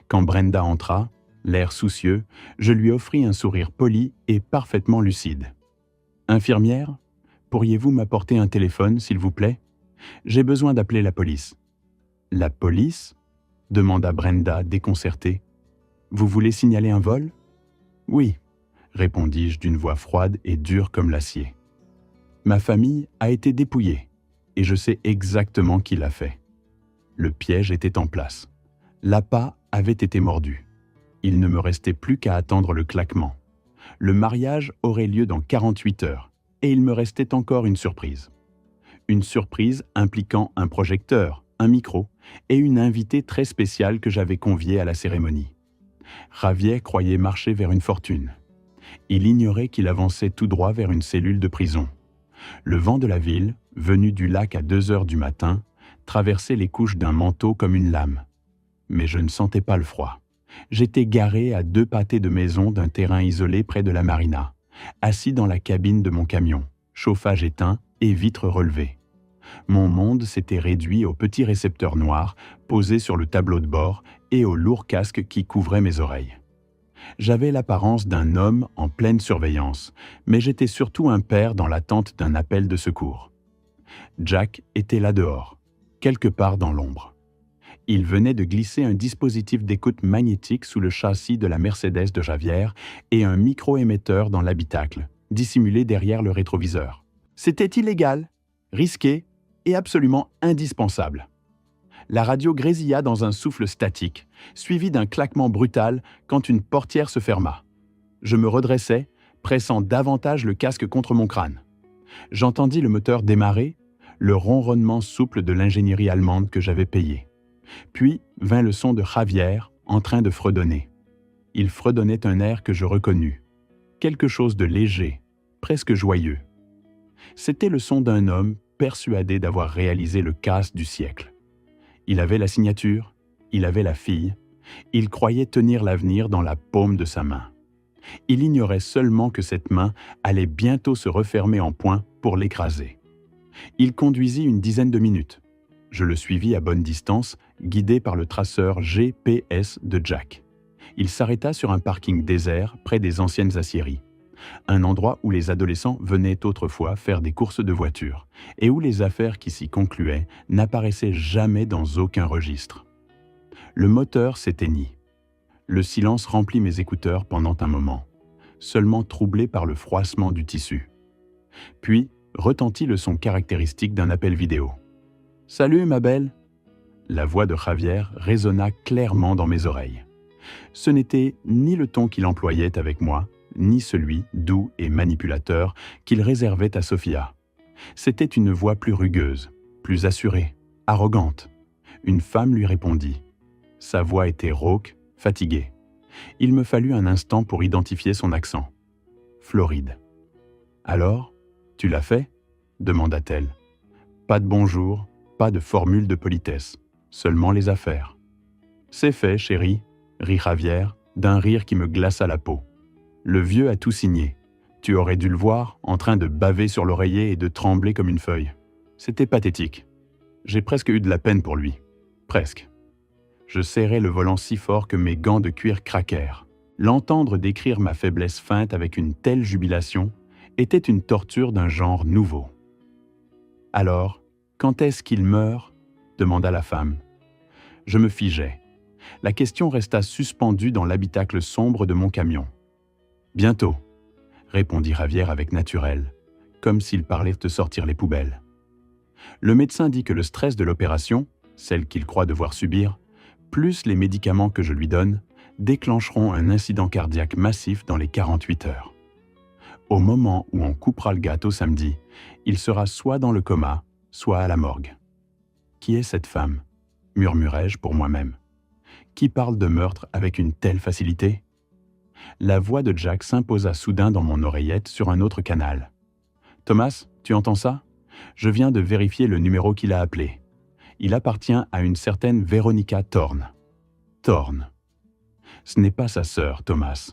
Quand Brenda entra, l'air soucieux, je lui offris un sourire poli et parfaitement lucide. « Infirmière, pourriez-vous m'apporter un téléphone, s'il vous plaît ? J'ai besoin d'appeler la police. »« La police ?» demanda Brenda, déconcertée. « Vous voulez signaler un vol ?»« Oui, » répondis-je d'une voix froide et dure comme l'acier. « Ma famille a été dépouillée, et je sais exactement qui l'a fait. » Le piège était en place. L'appât avait été mordu. Il ne me restait plus qu'à attendre le claquement. Le mariage aurait lieu dans 48 heures, et il me restait encore une surprise. Une surprise impliquant un projecteur, un micro et une invitée très spéciale que j'avais conviée à la cérémonie. Javier croyait marcher vers une fortune. Il ignorait qu'il avançait tout droit vers une cellule de prison. Le vent de la ville, venu du lac à 2 heures du matin, traversait les couches d'un manteau comme une lame. Mais je ne sentais pas le froid. J'étais garé à 2 pâtés de maison d'un terrain isolé près de la marina, assis dans la cabine de mon camion, chauffage éteint et vitres relevées. Mon monde s'était réduit au petit récepteur noir posé sur le tableau de bord et au lourd casque qui couvrait mes oreilles. J'avais l'apparence d'un homme en pleine surveillance, mais j'étais surtout un père dans l'attente d'un appel de secours. Jack était là dehors, quelque part dans l'ombre. Il venait de glisser un dispositif d'écoute magnétique sous le châssis de la Mercedes de Javier et un micro-émetteur dans l'habitacle, dissimulé derrière le rétroviseur. C'était illégal, risqué et absolument indispensable. La radio grésilla dans un souffle statique, suivi d'un claquement brutal quand une portière se ferma. Je me redressai, pressant davantage le casque contre mon crâne. J'entendis le moteur démarrer, le ronronnement souple de l'ingénierie allemande que j'avais payé. Puis vint le son de Javier en train de fredonner. Il fredonnait un air que je reconnus. Quelque chose de léger, presque joyeux. C'était le son d'un homme persuadé d'avoir réalisé le casse du siècle. Il avait la signature, il avait la fille, il croyait tenir l'avenir dans la paume de sa main. Il ignorait seulement que cette main allait bientôt se refermer en poing pour l'écraser. Il conduisit une dizaine de minutes. Je le suivis à bonne distance, guidé par le traceur GPS de Jack. Il s'arrêta sur un parking désert près des anciennes aciéries, un endroit où les adolescents venaient autrefois faire des courses de voitures et où les affaires qui s'y concluaient n'apparaissaient jamais dans aucun registre. Le moteur s'éteignit. Le silence remplit mes écouteurs pendant un moment, seulement troublé par le froissement du tissu. Puis retentit le son caractéristique d'un appel vidéo. « Salut, ma belle !» La voix de Javier résonna clairement dans mes oreilles. Ce n'était ni le ton qu'il employait avec moi, ni celui, doux et manipulateur, qu'il réservait à Sofia. C'était une voix plus rugueuse, plus assurée, arrogante. Une femme lui répondit. Sa voix était rauque, fatiguée. Il me fallut un instant pour identifier son accent. Floride. Alors, tu l'as fait ? Demanda-t-elle. Pas de bonjour, pas de formule de politesse, seulement les affaires. C'est fait, chérie, rit Javier, d'un rire qui me glaça la peau. Le vieux a tout signé. Tu aurais dû le voir, en train de baver sur l'oreiller et de trembler comme une feuille. C'était pathétique. J'ai presque eu de la peine pour lui. Presque. Je serrai le volant si fort que mes gants de cuir craquèrent. L'entendre décrire ma faiblesse feinte avec une telle jubilation était une torture d'un genre nouveau. « Alors, quand est-ce qu'il meurt ?» demanda la femme. Je me figeai. La question resta suspendue dans l'habitacle sombre de mon camion. « Bientôt », répondit Javier avec naturel, comme s'il parlait de sortir les poubelles. Le médecin dit que le stress de l'opération, celle qu'il croit devoir subir, plus les médicaments que je lui donne, déclencheront un incident cardiaque massif dans les 48 heures. Au moment où on coupera le gâteau samedi, il sera soit dans le coma, soit à la morgue. « Qui est cette femme ?» murmurai-je pour moi-même. « Qui parle de meurtre avec une telle facilité ?» La voix de Jack s'imposa soudain dans mon oreillette sur un autre canal. « Thomas, tu entends ça ? Je viens de vérifier le numéro qu'il a appelé. Il appartient à une certaine Veronica Thorne. »« Thorne. Ce n'est pas sa sœur, Thomas, »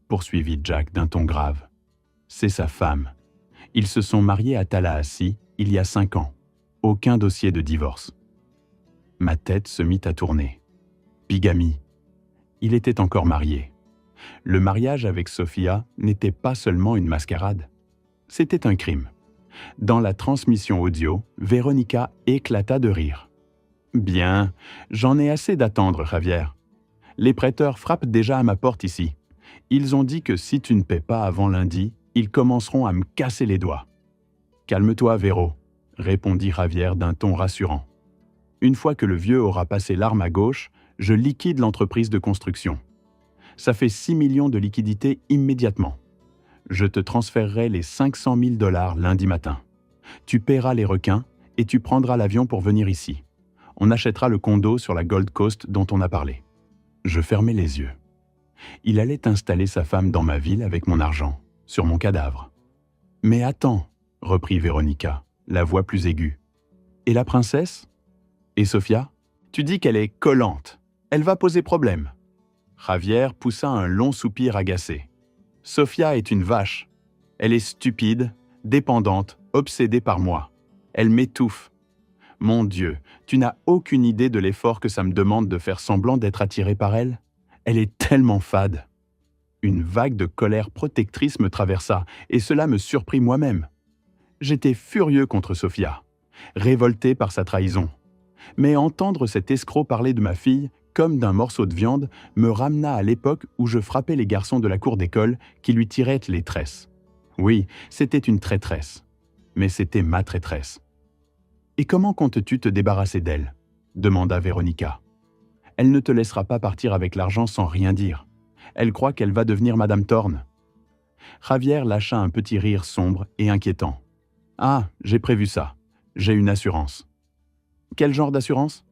poursuivit Jack d'un ton grave. « C'est sa femme. Ils se sont mariés à Tallahassee il y a 5 ans. Aucun dossier de divorce. » Ma tête se mit à tourner. Bigamie. Il était encore marié. Le mariage avec Sophia n'était pas seulement une mascarade. C'était un crime. Dans la transmission audio, Veronica éclata de rire. « Bien, j'en ai assez d'attendre, Javier. Les prêteurs frappent déjà à ma porte ici. Ils ont dit que si tu ne paies pas avant lundi, ils commenceront à me casser les doigts. »« Calme-toi, Véro, » répondit Javier d'un ton rassurant. « Une fois que le vieux aura passé l'arme à gauche, je liquide l'entreprise de construction. Ça fait 6 millions de liquidités immédiatement. Je te transférerai les 500 000 $ lundi matin. Tu paieras les requins et tu prendras l'avion pour venir ici. On achètera le condo sur la Gold Coast dont on a parlé. » Je fermai les yeux. Il allait installer sa femme dans ma ville avec mon argent, sur mon cadavre. « Mais attends, » reprit Veronica, la voix plus aiguë. « Et la princesse ? Et Sophia ? Tu dis qu'elle est collante. Elle va poser problème. » Javier poussa un long soupir agacé. « Sophia est une vache. Elle est stupide, dépendante, obsédée par moi. Elle m'étouffe. Mon Dieu, tu n'as aucune idée de l'effort que ça me demande de faire semblant d'être attiré par elle. Elle est tellement fade. » Une vague de colère protectrice me traversa, et cela me surprit moi-même. J'étais furieux contre Sophia, révolté par sa trahison. Mais entendre cet escroc parler de ma fille, comme d'un morceau de viande, me ramena à l'époque où je frappais les garçons de la cour d'école qui lui tiraient les tresses. Oui, c'était une traîtresse, mais c'était ma traîtresse. « Et comment comptes-tu te débarrasser d'elle ?» demanda Veronica. « Elle ne te laissera pas partir avec l'argent sans rien dire. Elle croit qu'elle va devenir Madame Thorne. » Javier lâcha un petit rire sombre et inquiétant. « Ah, j'ai prévu ça. J'ai une assurance. »« Quel genre d'assurance ? » ?»«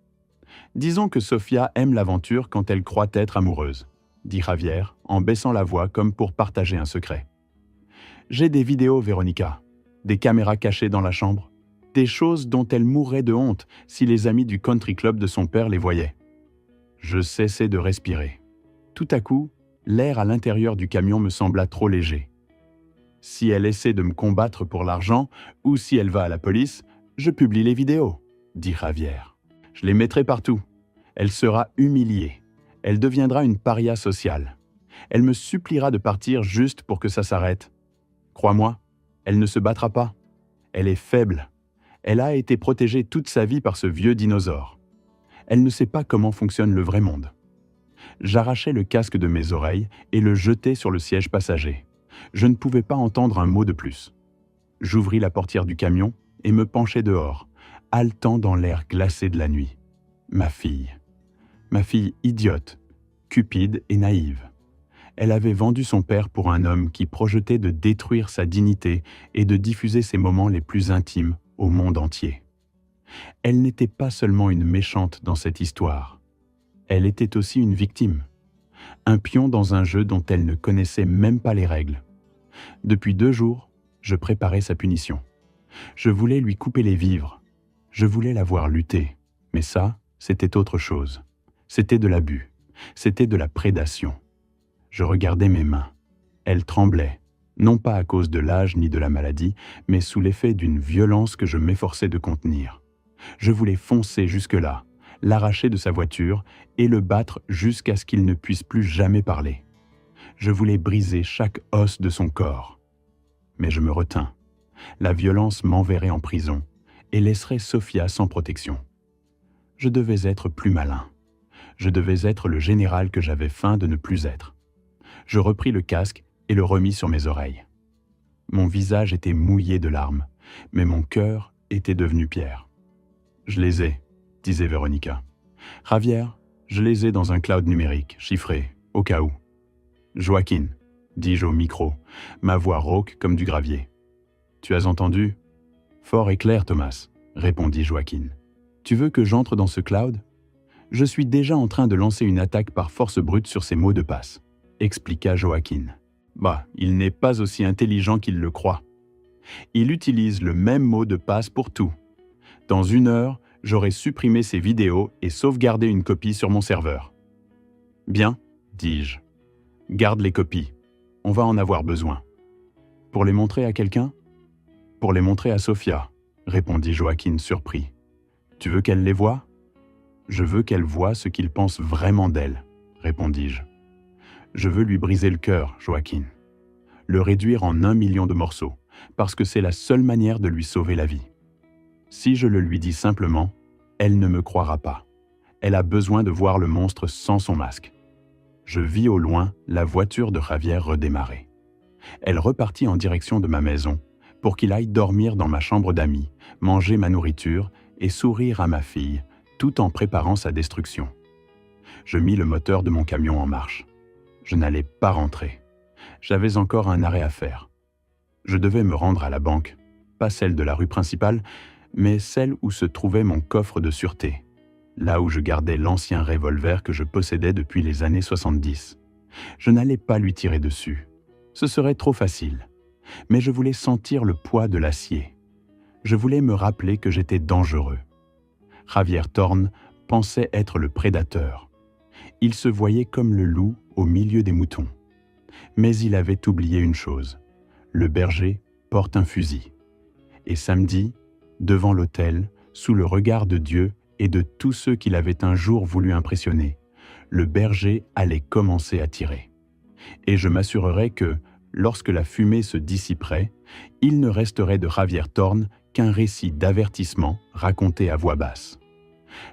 Disons que Sophia aime l'aventure quand elle croit être amoureuse, » dit Javier en baissant la voix comme pour partager un secret. « J'ai des vidéos, Veronica, des caméras cachées dans la chambre, des choses dont elle mourrait de honte si les amis du country club de son père les voyaient. » Je cessai de respirer. Tout à coup, l'air à l'intérieur du camion me sembla trop léger. « Si elle essaie de me combattre pour l'argent ou si elle va à la police, je publie les vidéos, » dit Javier. « Je les mettrai partout. Elle sera humiliée. Elle deviendra une paria sociale. Elle me suppliera de partir juste pour que ça s'arrête. Crois-moi, elle ne se battra pas. Elle est faible. Elle a été protégée toute sa vie par ce vieux dinosaure. Elle ne sait pas comment fonctionne le vrai monde. » J'arrachai le casque de mes oreilles et le jetai sur le siège passager. Je ne pouvais pas entendre un mot de plus. J'ouvris la portière du camion et me penchai dehors, haletant dans l'air glacé de la nuit. Ma fille idiote, cupide et naïve. Elle avait vendu son père pour un homme qui projetait de détruire sa dignité et de diffuser ses moments les plus intimes au monde entier. Elle n'était pas seulement une méchante dans cette histoire. Elle était aussi une victime. un pion dans un jeu dont elle ne connaissait même pas les règles. Depuis 2 jours, je préparais sa punition. Je voulais lui couper les vivres. Je voulais la voir lutter. Mais ça, c'était autre chose. C'était de l'abus. C'était de la prédation. Je regardais mes mains. Elles tremblaient, non pas à cause de l'âge ni de la maladie, mais sous l'effet d'une violence que je m'efforçais de contenir. Je voulais foncer jusque-là, l'arracher de sa voiture et le battre jusqu'à ce qu'il ne puisse plus jamais parler. Je voulais briser chaque os de son corps. Mais je me retins. La violence m'enverrait en prison et laisserait Sophia sans protection. Je devais être plus malin. Je devais être le général que j'avais feint de ne plus être. Je repris le casque et le remis sur mes oreilles. Mon visage était mouillé de larmes, mais mon cœur était devenu pierre. « Je les ai », disait Véronica. « Javier, je les ai dans un cloud numérique, chiffré, au cas où. »« Joaquin », dis-je au micro, ma voix rauque comme du gravier. « Tu as entendu ?»« Fort et clair, Thomas », répondit Joaquin. « Tu veux que j'entre dans ce cloud ? Je suis déjà en train de lancer une attaque par force brute sur ces mots de passe, expliqua Joaquin. Bah, il n'est pas aussi intelligent qu'il le croit. Il utilise le même mot de passe pour tout. Dans 1 heure, j'aurai supprimé ces vidéos et sauvegardé une copie sur mon serveur. Bien, dis-je. Garde les copies. On va en avoir besoin. Pour les montrer à quelqu'un ? Pour les montrer à Sophia, répondit Joaquin surpris. Tu veux qu'elle les voie ? Je veux qu'elle voie ce qu'il pense vraiment d'elle, répondis-je. Je veux lui briser le cœur, Joaquin. Le réduire en 1 million de morceaux, parce que c'est la seule manière de lui sauver la vie. Si je le lui dis simplement, elle ne me croira pas. Elle a besoin de voir le monstre sans son masque. Je vis au loin la voiture de Javier redémarrer. Elle repartit en direction de ma maison pour qu'il aille dormir dans ma chambre d'amis, manger ma nourriture et sourire à ma fille, tout en préparant sa destruction. Je mis le moteur de mon camion en marche. Je n'allais pas rentrer. J'avais encore un arrêt à faire. Je devais me rendre à la banque, pas celle de la rue principale, mais celle où se trouvait mon coffre de sûreté, là où je gardais l'ancien revolver que je possédais depuis les années 70. Je n'allais pas lui tirer dessus. Ce serait trop facile. Mais je voulais sentir le poids de l'acier. Je voulais me rappeler que j'étais dangereux. Javier Thorne pensait être le prédateur. Il se voyait comme le loup au milieu des moutons. Mais il avait oublié une chose. Le berger porte un fusil. Et samedi, devant l'autel, sous le regard de Dieu et de tous ceux qu'il avait un jour voulu impressionner, le berger allait commencer à tirer. Et je m'assurerais que, lorsque la fumée se dissiperait, il ne resterait de Javier Thorne qu'un récit d'avertissement raconté à voix basse.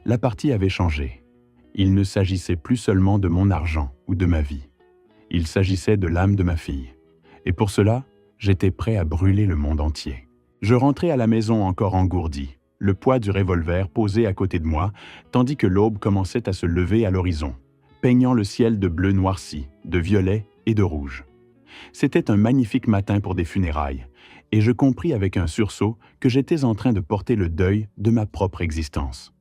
La partie avait changé. Il ne s'agissait plus seulement de mon argent ou de ma vie. Il s'agissait de l'âme de ma fille. Et pour cela, j'étais prêt à brûler le monde entier. Je rentrais à la maison encore engourdi, le poids du revolver posé à côté de moi, tandis que l'aube commençait à se lever à l'horizon, peignant le ciel de bleu noirci, de violet et de rouge. C'était un magnifique matin pour des funérailles, et je compris avec un sursaut que j'étais en train de porter le deuil de ma propre existence.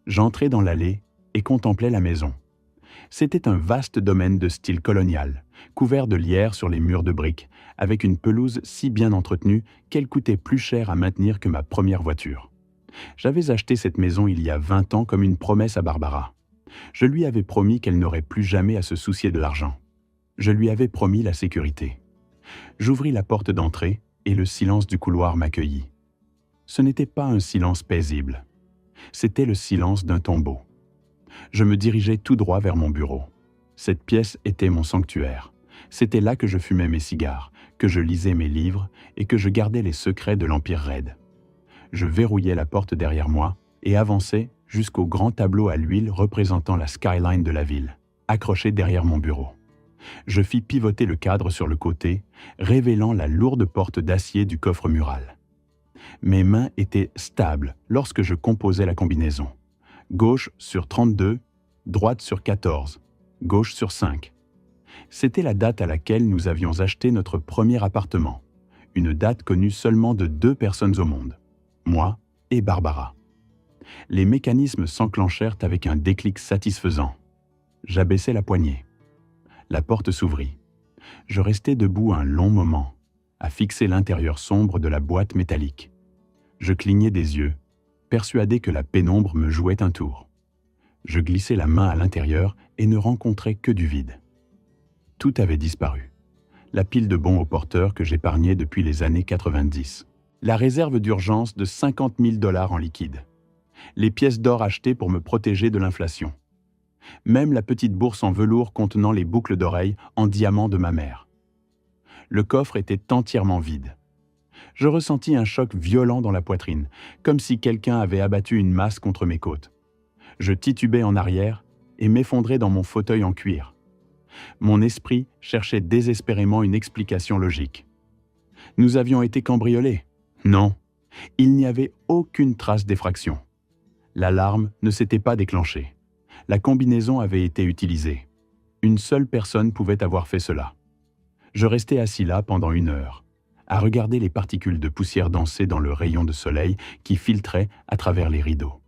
J'entrai dans l'allée et contemplais la maison. C'était un vaste domaine de style colonial, couvert de lierre sur les murs de briques, avec une pelouse si bien entretenue qu'elle coûtait plus cher à maintenir que ma première voiture. J'avais acheté cette maison il y a 20 ans comme une promesse à Barbara. Je lui avais promis qu'elle n'aurait plus jamais à se soucier de l'argent. Je lui avais promis la sécurité. J'ouvris la porte d'entrée et le silence du couloir m'accueillit. Ce n'était pas un silence paisible. C'était le silence d'un tombeau. Je me dirigeais tout droit vers mon bureau. Cette pièce était mon sanctuaire. C'était là que je fumais mes cigares, que je lisais mes livres et que je gardais les secrets de l'Empire Red. Je verrouillais la porte derrière moi et avançais jusqu'au grand tableau à l'huile représentant la skyline de la ville, accroché derrière mon bureau. Je fis pivoter le cadre sur le côté, révélant la lourde porte d'acier du coffre mural. Mes mains étaient stables lorsque je composais la combinaison. Gauche sur 32, droite sur 14, gauche sur 5. C'était la date à laquelle nous avions acheté notre premier appartement, une date connue seulement de 2 personnes au monde, moi et Barbara. Les mécanismes s'enclenchèrent avec un déclic satisfaisant. J'abaissai la poignée. La porte s'ouvrit. Je restai debout un long moment, à fixer l'intérieur sombre de la boîte métallique. Je clignai des yeux, persuadé que la pénombre me jouait un tour. Je glissai la main à l'intérieur et ne rencontrai que du vide. Tout avait disparu. La pile de bons au porteur que j'épargnais depuis les années 90. La réserve d'urgence de 50 000 $ en liquide. Les pièces d'or achetées pour me protéger de l'inflation. Même la petite bourse en velours contenant les boucles d'oreilles en diamant de ma mère. Le coffre était entièrement vide. Je ressentis un choc violent dans la poitrine, comme si quelqu'un avait abattu une masse contre mes côtes. Je titubais en arrière et m'effondrais dans mon fauteuil en cuir. Mon esprit cherchait désespérément une explication logique. Nous avions été cambriolés. Non, il n'y avait aucune trace d'effraction. L'alarme ne s'était pas déclenchée. La combinaison avait été utilisée. Une seule personne pouvait avoir fait cela. Je restai assis là pendant 1 heure, à regarder les particules de poussière danser dans le rayon de soleil qui filtrait à travers les rideaux.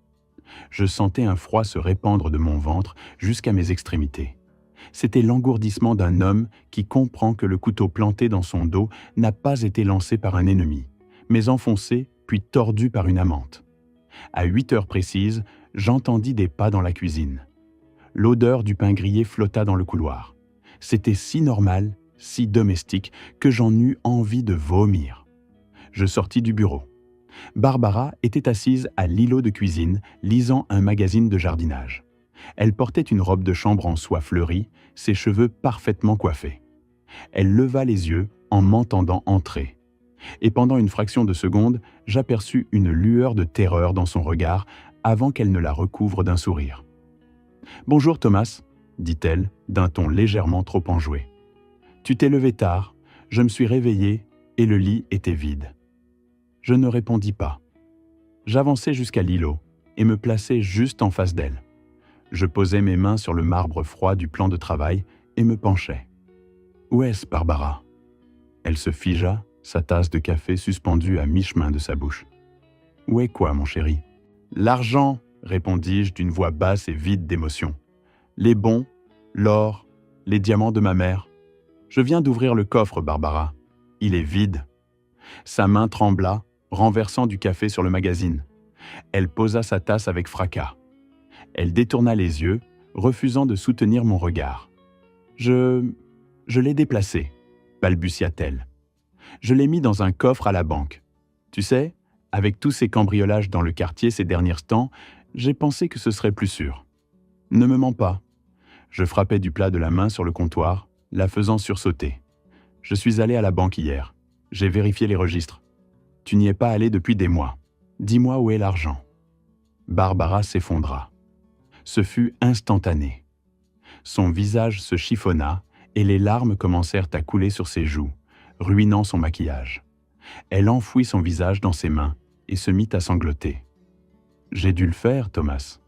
Je sentais un froid se répandre de mon ventre jusqu'à mes extrémités. C'était l'engourdissement d'un homme qui comprend que le couteau planté dans son dos n'a pas été lancé par un ennemi, mais enfoncé puis tordu par une amante. À 8 heures précises, j'entendis des pas dans la cuisine. L'odeur du pain grillé flotta dans le couloir. C'était si normal, si domestique, que j'en eus envie de vomir. Je sortis du bureau. Barbara était assise à l'îlot de cuisine, lisant un magazine de jardinage. Elle portait une robe de chambre en soie fleurie, ses cheveux parfaitement coiffés. Elle leva les yeux en m'entendant entrer. Et pendant une fraction de seconde, j'aperçus une lueur de terreur dans son regard avant qu'elle ne la recouvre d'un sourire. « Bonjour Thomas », dit-elle, d'un ton légèrement trop enjoué. « Tu t'es levé tard, je me suis réveillé et le lit était vide. » Je ne répondis pas. J'avançai jusqu'à l'îlot et me plaçai juste en face d'elle. Je posai mes mains sur le marbre froid du plan de travail et me penchai. « Où est-ce, Barbara ?» Elle se figea, sa tasse de café suspendue à mi-chemin de sa bouche. « Où est quoi, mon chéri ?»« L'argent !» répondis-je d'une voix basse et vide d'émotion. « Les bons, l'or, les diamants de ma mère. Je viens d'ouvrir le coffre, Barbara. Il est vide. » Sa main trembla, renversant du café sur le magazine. Elle posa sa tasse avec fracas. Elle détourna les yeux, refusant de soutenir mon regard. « Je l'ai déplacé, » balbutia-t-elle. « Je l'ai mis dans un coffre à la banque. Tu sais, avec tous ces cambriolages dans le quartier ces derniers temps, j'ai pensé que ce serait plus sûr. Ne me mens pas. » Je frappai du plat de la main sur le comptoir, la faisant sursauter. « Je suis allé à la banque hier. J'ai vérifié les registres. Tu n'y es pas allé depuis des mois. Dis-moi où est l'argent. » Barbara s'effondra. Ce fut instantané. Son visage se chiffonna et les larmes commencèrent à couler sur ses joues, ruinant son maquillage. Elle enfouit son visage dans ses mains et se mit à sangloter. « J'ai dû le faire, Thomas.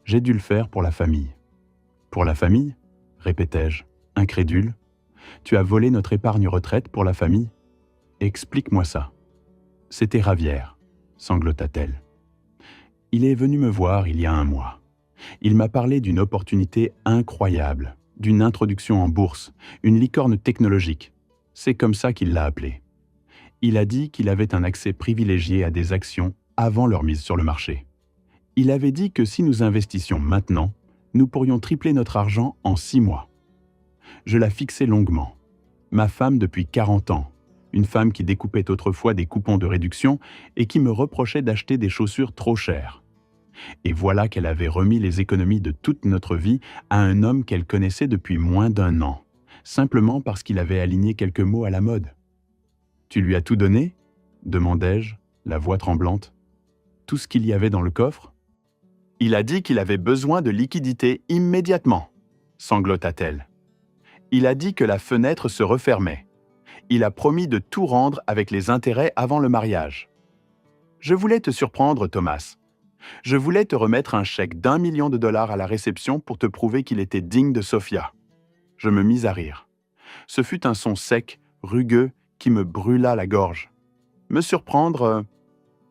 J'ai dû le faire pour la famille. »« Pour la famille ?» répétai-je, incrédule. « Tu as volé notre épargne retraite pour la famille ? Explique-moi ça. » « C'était Ravière, » sanglota-t-elle. « Il est venu me voir il y a 1 mois. Il m'a parlé d'une opportunité incroyable, d'une introduction en bourse, une licorne technologique. C'est comme ça qu'il l'a appelé. Il a dit qu'il avait un accès privilégié à des actions avant leur mise sur le marché. Il avait dit que si nous investissions maintenant, nous pourrions tripler notre argent en 6 mois. Je la fixai longuement. Ma femme depuis 40 ans, une femme qui découpait autrefois des coupons de réduction et qui me reprochait d'acheter des chaussures trop chères. Et voilà qu'elle avait remis les économies de toute notre vie à un homme qu'elle connaissait depuis moins d'1 an, simplement parce qu'il avait aligné quelques mots à la mode. « Tu lui as tout donné ?» demandai-je, la voix tremblante. « Tout ce qu'il y avait dans le coffre ?»« Il a dit qu'il avait besoin de liquidités immédiatement, » sanglota-t-elle. « Il a dit que la fenêtre se refermait. Il a promis de tout rendre avec les intérêts avant le mariage. Je voulais te surprendre, Thomas. Je voulais te remettre un chèque d'1 million de $ à la réception pour te prouver qu'il était digne de Sophia. » Je me mis à rire. Ce fut un son sec, rugueux, qui me brûla la gorge. Me surprendre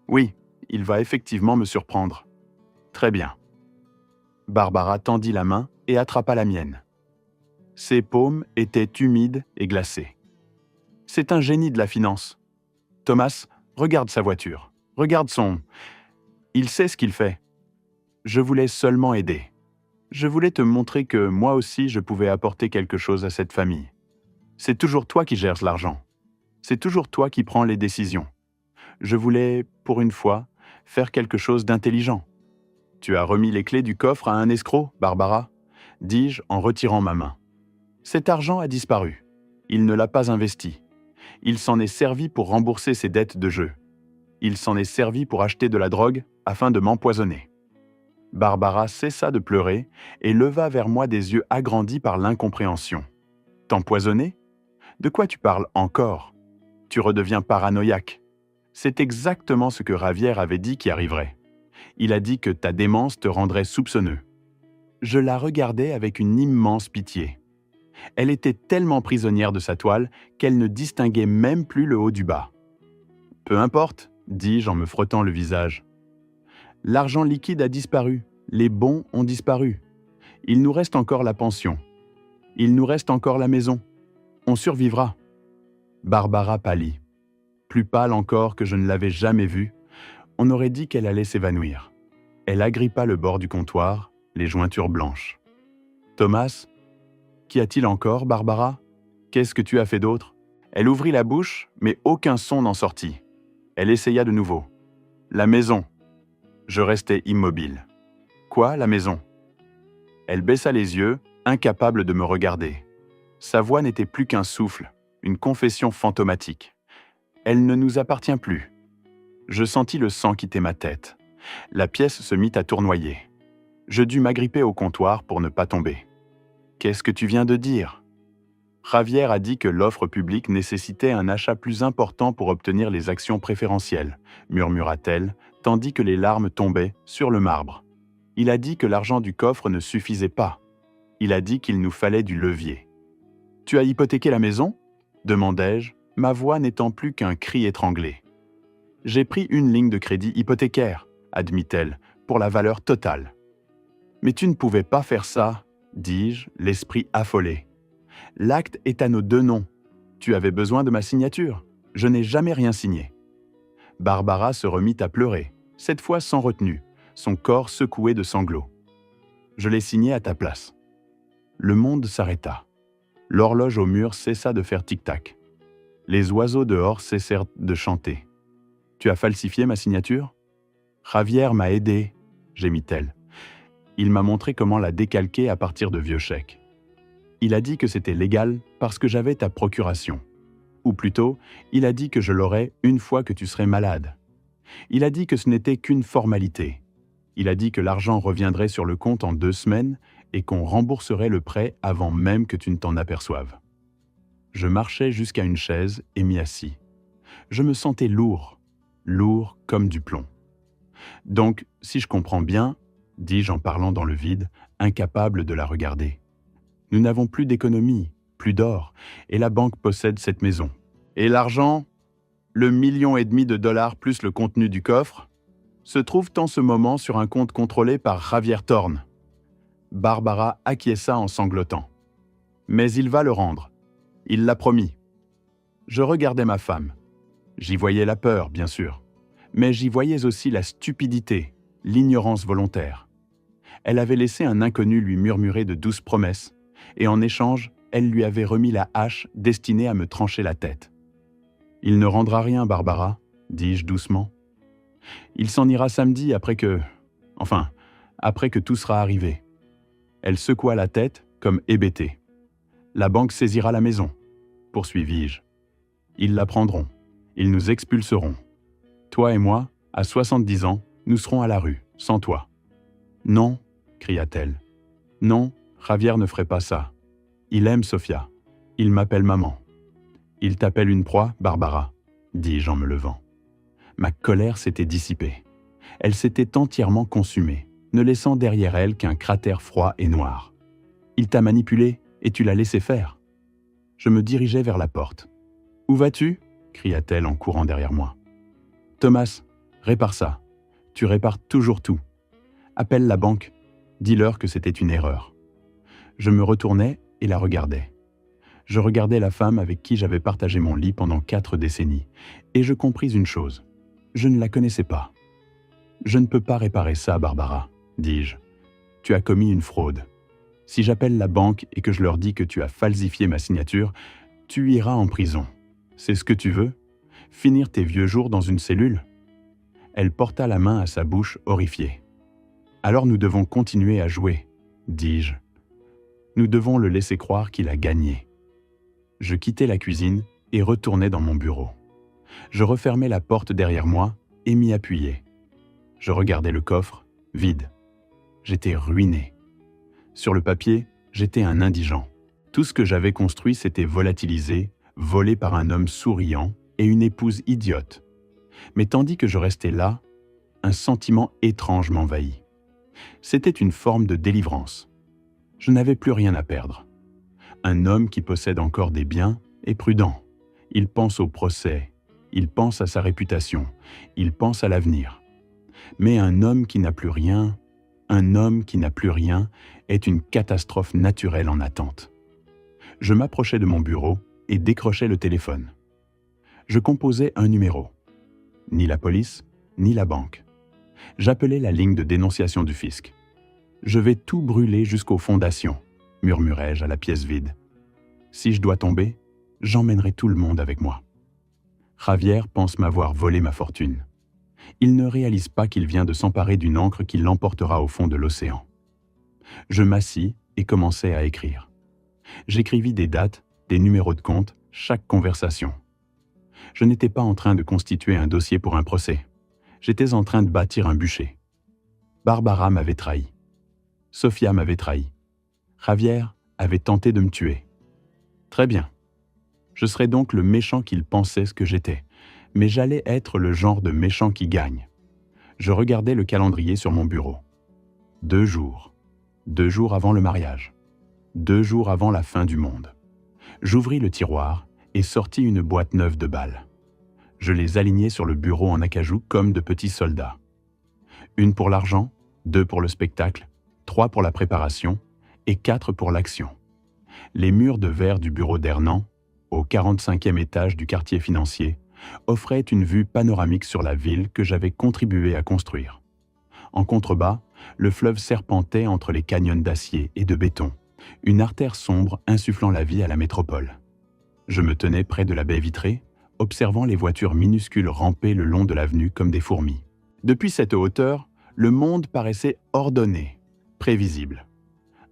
Oui, il va effectivement me surprendre. Très bien. Barbara tendit la main et attrapa la mienne. Ses paumes étaient humides et glacées. C'est un génie de la finance. Thomas, regarde sa voiture. Regarde son... Il sait ce qu'il fait. Je voulais seulement aider. Je voulais te montrer que moi aussi je pouvais apporter quelque chose à cette famille. C'est toujours toi qui gères l'argent. C'est toujours toi qui prends les décisions. Je voulais, pour une fois, faire quelque chose d'intelligent. Tu as remis les clés du coffre à un escroc, Barbara, dis-je en retirant ma main. Cet argent a disparu. Il ne l'a pas investi. Il s'en est servi pour rembourser ses dettes de jeu. Il s'en est servi pour acheter de la drogue afin de m'empoisonner. Barbara cessa de pleurer et leva vers moi des yeux agrandis par l'incompréhension. T'empoisonner ? De quoi tu parles encore ? Tu redeviens paranoïaque. C'est exactement ce que Javier avait dit qui arriverait. Il a dit que ta démence te rendrait soupçonneux. Je la regardais avec une immense pitié. Elle était tellement prisonnière de sa toile qu'elle ne distinguait même plus le haut du bas. « Peu importe, dis-je en me frottant le visage. L'argent liquide a disparu, les bons ont disparu. Il nous reste encore la pension. Il nous reste encore la maison. On survivra. » Barbara pâlit. Plus pâle encore que je ne l'avais jamais vue, on aurait dit qu'elle allait s'évanouir. Elle agrippa le bord du comptoir, les jointures blanches. « Thomas, qu'y a-t-il encore, Barbara ? Qu'est-ce que tu as fait d'autre » Elle ouvrit la bouche, mais aucun son n'en sortit. Elle essaya de nouveau. « La maison. » Je restai immobile. « Quoi, la maison ?» Elle baissa les yeux, incapable de me regarder. Sa voix n'était plus qu'un souffle, une confession fantomatique. Elle ne nous appartient plus. Je sentis le sang quitter ma tête. La pièce se mit à tournoyer. Je dus m'agripper au comptoir pour ne pas tomber. « Qu'est-ce que tu viens de dire ?» Javier a dit que l'offre publique nécessitait un achat plus important pour obtenir les actions préférentielles, murmura-t-elle, tandis que les larmes tombaient sur le marbre. Il a dit que l'argent du coffre ne suffisait pas. Il a dit qu'il nous fallait du levier. « Tu as hypothéqué la maison ?» demandai-je, ma voix n'étant plus qu'un cri étranglé. « J'ai pris une ligne de crédit hypothécaire, » admit-elle, pour la valeur totale. « Mais tu ne pouvais pas faire ça, » dis-je, l'esprit affolé. « L'acte est à nos deux noms. Tu avais besoin de ma signature. Je n'ai jamais rien signé. » Barbara se remit à pleurer, cette fois sans retenue, son corps secoué de sanglots. Je l'ai signé à ta place. Le monde s'arrêta. L'horloge au mur cessa de faire tic-tac. Les oiseaux dehors cessèrent de chanter. « Tu as falsifié ma signature ?»« Javier m'a aidé, » gémit-elle. Il m'a montré comment la décalquer à partir de vieux chèques. Il a dit que c'était légal parce que j'avais ta procuration. Ou plutôt, il a dit que je l'aurais une fois que tu serais malade. Il a dit que ce n'était qu'une formalité. Il a dit que l'argent reviendrait sur le compte en 2 semaines et qu'on rembourserait le prêt avant même que tu ne t'en aperçoives. Je marchai jusqu'à une chaise et m'y assis. Je me sentais lourd comme du plomb. Donc, si je comprends bien, dis-je en parlant dans le vide, incapable de la regarder. Nous n'avons plus d'économie, plus d'or, et la banque possède cette maison. Et l'argent, le $1,5 million plus le contenu du coffre, se trouve en ce moment sur un compte contrôlé par Javier Thorne. Barbara acquiesça en sanglotant. Mais il va le rendre. Il l'a promis. Je regardais ma femme. J'y voyais la peur, bien sûr, mais j'y voyais aussi la stupidité, l'ignorance volontaire. Elle avait laissé un inconnu lui murmurer de douces promesses, et en échange, elle lui avait remis la hache destinée à me trancher la tête. « Il ne rendra rien, Barbara, » dis-je doucement. « Il s'en ira samedi après que tout sera arrivé. » Elle secoua la tête comme hébétée. « La banque saisira la maison, » poursuivis-je. « Ils la prendront. Ils nous expulseront. Toi et moi, à 70 ans, nous serons à la rue, sans toi. »« Non, » cria-t-elle. « Non, Javier ne ferait pas ça. Il aime Sofia. Il m'appelle maman. »« Il t'appelle une proie, Barbara, » dis-je en me levant. Ma colère s'était dissipée. Elle s'était entièrement consumée, ne laissant derrière elle qu'un cratère froid et noir. Il t'a manipulé et tu l'as laissé faire. Je me dirigeais vers la porte. « Où vas-tu » cria-t-elle en courant derrière moi. « Thomas, répare ça. Tu répares toujours tout. Appelle la banque. Dis-leur que c'était une erreur. » Je me retournai et la regardais. Je regardais la femme avec qui j'avais partagé mon lit pendant 4 décennies, et je compris une chose. Je ne la connaissais pas. « Je ne peux pas réparer ça, Barbara, » dis-je. « Tu as commis une fraude. Si j'appelle la banque et que je leur dis que tu as falsifié ma signature, tu iras en prison. C'est ce que tu veux? Finir tes vieux jours dans une cellule ?» Elle porta la main à sa bouche, horrifiée. « Alors nous devons continuer à jouer, » dis-je. « Nous devons le laisser croire qu'il a gagné. » Je quittai la cuisine et retournai dans mon bureau. Je refermai la porte derrière moi et m'y appuyai. Je regardais le coffre, vide. J'étais ruiné. Sur le papier, j'étais un indigent. Tout ce que j'avais construit s'était volatilisé, volé par un homme souriant et une épouse idiote. Mais tandis que je restais là, un sentiment étrange m'envahit. C'était une forme de délivrance. Je n'avais plus rien à perdre. Un homme qui possède encore des biens est prudent. Il pense au procès, il pense à sa réputation, il pense à l'avenir. Mais un homme qui n'a plus rien est une catastrophe naturelle en attente. Je m'approchai de mon bureau et décrochai le téléphone. Je composais un numéro. Ni la police, ni la banque. J'appelai la ligne de dénonciation du fisc. « Je vais tout brûler jusqu'aux fondations », murmurai-je à la pièce vide. « Si je dois tomber, j'emmènerai tout le monde avec moi. » Javier pense m'avoir volé ma fortune. Il ne réalise pas qu'il vient de s'emparer d'une encre qui l'emportera au fond de l'océan. Je m'assis et commençai à écrire. J'écrivis des dates, des numéros de compte, chaque conversation. Je n'étais pas en train de constituer un dossier pour un procès. J'étais en train de bâtir un bûcher. Barbara m'avait trahi. Sofia m'avait trahi. Javier avait tenté de me tuer. Très bien. Je serais donc le méchant qu'il pensait ce que j'étais, mais j'allais être le genre de méchant qui gagne. Je regardais le calendrier sur mon bureau. 2 jours. 2 jours avant le mariage. 2 jours avant la fin du monde. J'ouvris le tiroir et sortis une boîte neuve de balles. Je les alignai sur le bureau en acajou comme de petits soldats. 1 pour l'argent, 2 pour le spectacle, 3 pour la préparation et 4 pour l'action. Les murs de verre du bureau d'Hernan, au 45e étage du quartier financier, offraient une vue panoramique sur la ville que j'avais contribué à construire. En contrebas, le fleuve serpentait entre les canyons d'acier et de béton, une artère sombre insufflant la vie à la métropole. Je me tenais près de la baie vitrée, observant les voitures minuscules ramper le long de l'avenue comme des fourmis. Depuis cette hauteur, le monde paraissait ordonné, prévisible.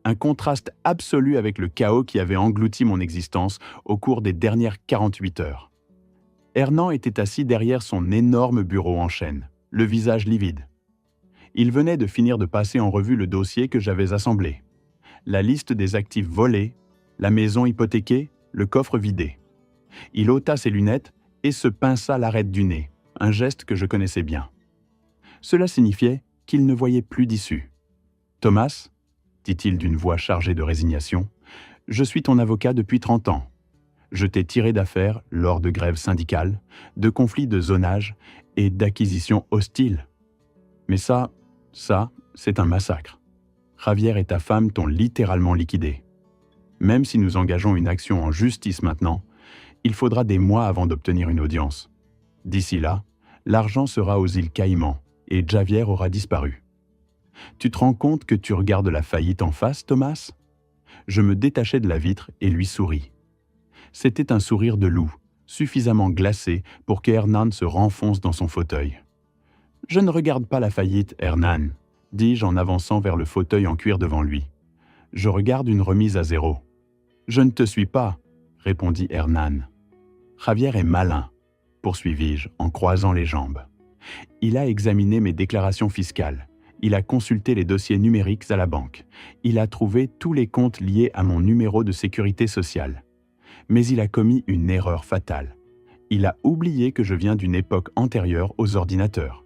Un contraste absolu avec le chaos qui avait englouti mon existence au cours des dernières 48 heures. Hernan était assis derrière son énorme bureau en chêne, le visage livide. Il venait de finir de passer en revue le dossier que j'avais assemblé. La liste des actifs volés, la maison hypothéquée, le coffre vidé. Il ôta ses lunettes et se pinça l'arête du nez, un geste que je connaissais bien. Cela signifiait qu'il ne voyait plus d'issue. « Thomas » dit-il d'une voix chargée de résignation, « je suis ton avocat depuis 30 ans. Je t'ai tiré d'affaire lors de grèves syndicales, de conflits de zonage et d'acquisitions hostiles. Mais ça, c'est un massacre. Javier et ta femme t'ont littéralement liquidé. Même si nous engageons une action en justice maintenant, il faudra des mois avant d'obtenir une audience. D'ici là, l'argent sera aux îles Caïmans et Javier aura disparu. Tu te rends compte que tu regardes la faillite en face, Thomas ? » Je me détachai de la vitre et lui souris. C'était un sourire de loup, suffisamment glacé pour que Hernan se renfonce dans son fauteuil. « Je ne regarde pas la faillite, Hernan, » dis-je en avançant vers le fauteuil en cuir devant lui. « Je regarde une remise à zéro. »« Je ne te suis pas, » répondit Hernan. « Javier est malin, » poursuivis-je en croisant les jambes. Il a examiné mes déclarations fiscales. Il a consulté les dossiers numériques à la banque. Il a trouvé tous les comptes liés à mon numéro de sécurité sociale. Mais il a commis une erreur fatale. Il a oublié que je viens d'une époque antérieure aux ordinateurs.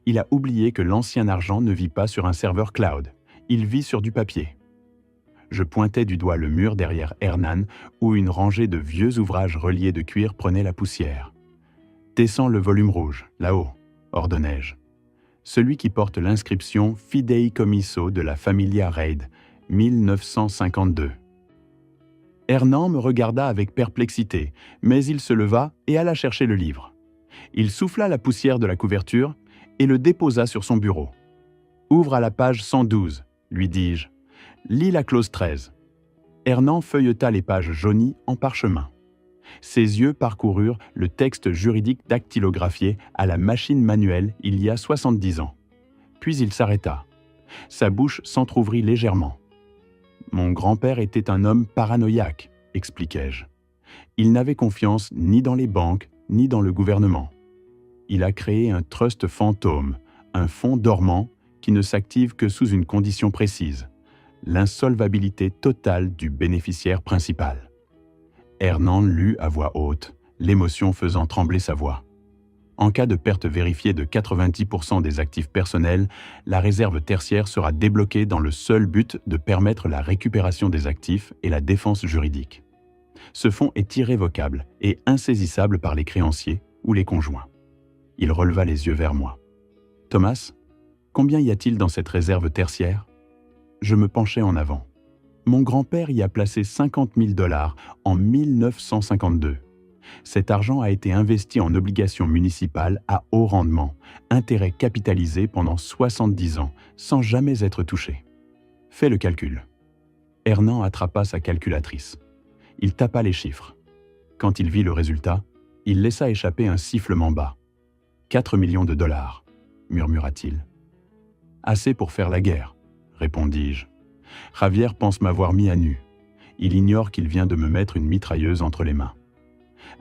Il a oublié que l'ancien argent ne vit pas sur un serveur cloud. Il vit sur du papier. Je pointais du doigt le mur derrière Hernan où une rangée de vieux ouvrages reliés de cuir prenait la poussière. « Descends le volume rouge, là-haut », ordonnai-je. Celui qui porte l'inscription Fideicomiso de la Familia Reid, 1952. Hernan me regarda avec perplexité, mais il se leva et alla chercher le livre. Il souffla la poussière de la couverture et le déposa sur son bureau. « Ouvre à la page 112, lui dis-je. Lis la clause 13. » Hernan feuilleta les pages jaunies en parchemin. Ses yeux parcoururent le texte juridique dactylographié à la machine manuelle il y a 70 ans. Puis il s'arrêta. Sa bouche s'entr'ouvrit légèrement. « Mon grand-père était un homme paranoïaque, expliquai-je. Il n'avait confiance ni dans les banques, ni dans le gouvernement. Il a créé un trust fantôme, un fonds dormant qui ne s'active que sous une condition précise, l'insolvabilité totale du bénéficiaire principal. » Hernan lut à voix haute, l'émotion faisant trembler sa voix. En cas de perte vérifiée de 90% des actifs personnels, la réserve tertiaire sera débloquée dans le seul but de permettre la récupération des actifs et la défense juridique. Ce fonds est irrévocable et insaisissable par les créanciers ou les conjoints. Il releva les yeux vers moi. « Thomas, combien y a-t-il dans cette réserve tertiaire ?» Je me penchai en avant. Mon grand-père y a placé 50 000 $ en 1952. Cet argent a été investi en obligations municipales à haut rendement, intérêt capitalisé pendant 70 ans, sans jamais être touché. Fais le calcul. Hernan attrapa sa calculatrice. Il tapa les chiffres. Quand il vit le résultat, il laissa échapper un sifflement bas. « 4 millions de dollars, murmura-t-il. « Assez pour faire la guerre, répondis-je. Javier pense m'avoir mis à nu. Il ignore qu'il vient de me mettre une mitrailleuse entre les mains.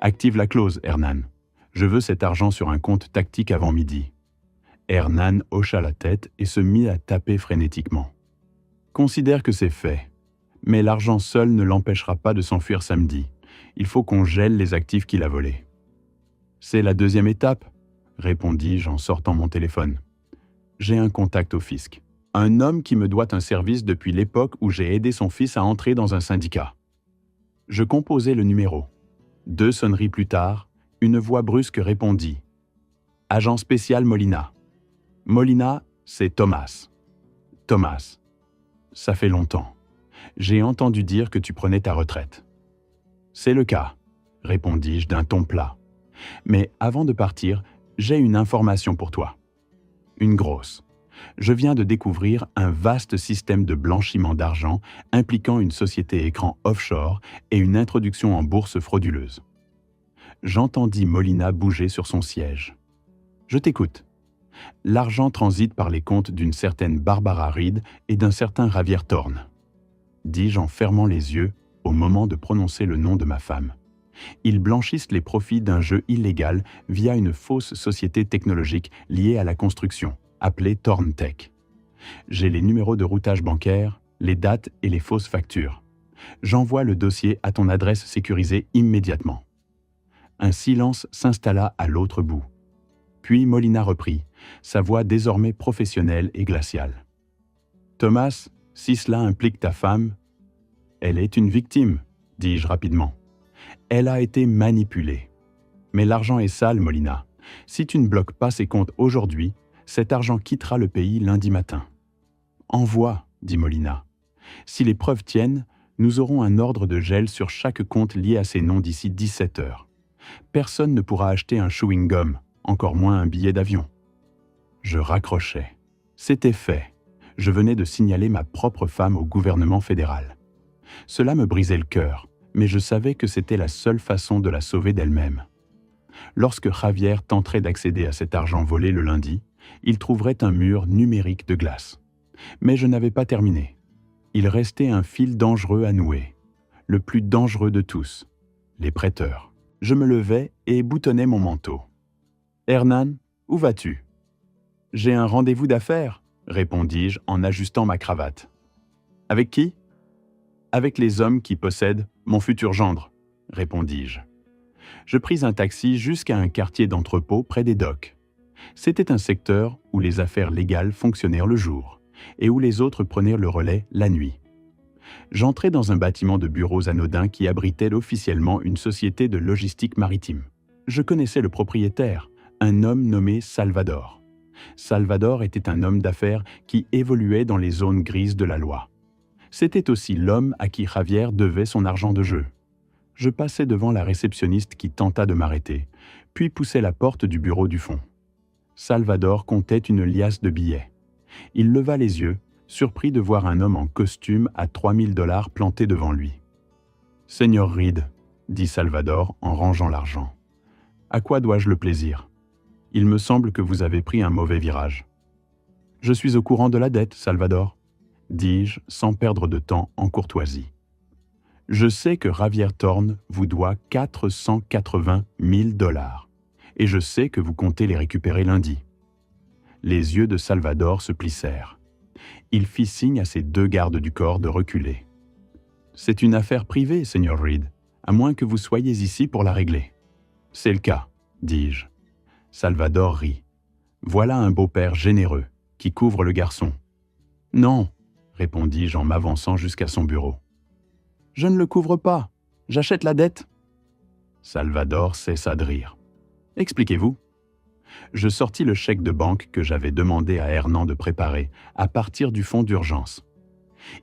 Active la clause, Hernan. Je veux cet argent sur un compte tactique avant midi. » Hernan hocha la tête et se mit à taper frénétiquement. « Considère que c'est fait. Mais l'argent seul ne l'empêchera pas de s'enfuir samedi. Il faut qu'on gèle les actifs qu'il a volés. »« C'est la deuxième étape, » répondis-je en sortant mon téléphone. « J'ai un contact au fisc. Un homme qui me doit un service depuis l'époque où j'ai aidé son fils à entrer dans un syndicat. » Je composai le numéro. 2 sonneries plus tard, une voix brusque répondit. « Agent spécial Molina. »« Molina, c'est Thomas. »« Thomas. Ça fait longtemps. J'ai entendu dire que tu prenais ta retraite. »« C'est le cas, » répondis-je d'un ton plat. « Mais avant de partir, j'ai une information pour toi. Une grosse. Je viens de découvrir un vaste système de blanchiment d'argent impliquant une société écran offshore et une introduction en bourse frauduleuse. » J'entendis Molina bouger sur son siège. « Je t'écoute. » « L'argent transite par les comptes d'une certaine Barbara Reed et d'un certain Javier Thorne, » dis-je en fermant les yeux au moment de prononcer le nom de ma femme. « Ils blanchissent les profits d'un jeu illégal via une fausse société technologique liée à la construction, appelée Thorne Tech. J'ai les numéros de routage bancaire, les dates et les fausses factures. J'envoie le dossier à ton adresse sécurisée immédiatement. » Un silence s'installa à l'autre bout. Puis Molina reprit, sa voix désormais professionnelle et glaciale. « Thomas, si cela implique ta femme, elle est une victime, dis-je rapidement. Elle a été manipulée. Mais l'argent est sale, Molina. Si tu ne bloques pas ses comptes aujourd'hui, cet argent quittera le pays lundi matin. »« Envoie, » dit Molina. « Si les preuves tiennent, nous aurons un ordre de gel sur chaque compte lié à ces noms d'ici 17 heures. Personne ne pourra acheter un chewing-gum, encore moins un billet d'avion. » Je raccrochais. C'était fait. Je venais de signaler ma propre femme au gouvernement fédéral. Cela me brisait le cœur, mais je savais que c'était la seule façon de la sauver d'elle-même. Lorsque Javier tenterait d'accéder à cet argent volé le lundi, il trouverait un mur numérique de glace. Mais je n'avais pas terminé. Il restait un fil dangereux à nouer. Le plus dangereux de tous, les prêteurs. Je me levai et boutonnai mon manteau. « Hernan, où vas-tu ?»« J'ai un rendez-vous d'affaires, » répondis-je en ajustant ma cravate. « Avec qui ?»« Avec les hommes qui possèdent mon futur gendre, » répondis-je. Je pris un taxi jusqu'à un quartier d'entrepôt près des docks. C'était un secteur où les affaires légales fonctionnèrent le jour et où les autres prenaient le relais la nuit. J'entrai dans un bâtiment de bureaux anodin qui abritait officiellement une société de logistique maritime. Je connaissais le propriétaire, un homme nommé Salvador. Salvador était un homme d'affaires qui évoluait dans les zones grises de la loi. C'était aussi l'homme à qui Javier devait son argent de jeu. Je passai devant la réceptionniste qui tenta de m'arrêter, puis poussai la porte du bureau du fond. Salvador comptait une liasse de billets. Il leva les yeux, surpris de voir un homme en costume à 3000 $ planté devant lui. « Seigneur Reed, » dit Salvador en rangeant l'argent. « À quoi dois-je le plaisir? Il me semble que vous avez pris un mauvais virage. »« Je suis au courant de la dette, Salvador, » dis-je sans perdre de temps en courtoisie. « Je sais que Javier Thorne vous doit 480 000 $ et je sais que vous comptez les récupérer lundi. » Les yeux de Salvador se plissèrent. Il fit signe à ses 2 gardes du corps de reculer. « C'est une affaire privée, Seigneur Reed, à moins que vous soyez ici pour la régler. »« C'est le cas, » dis-je. Salvador rit. Voilà un beau-père généreux qui couvre le garçon. « Non, » répondis-je en m'avançant jusqu'à son bureau. « Je ne le couvre pas. J'achète la dette. » Salvador cessa de rire. « Expliquez-vous. » Je sortis le chèque de banque que j'avais demandé à Hernan de préparer à partir du fonds d'urgence.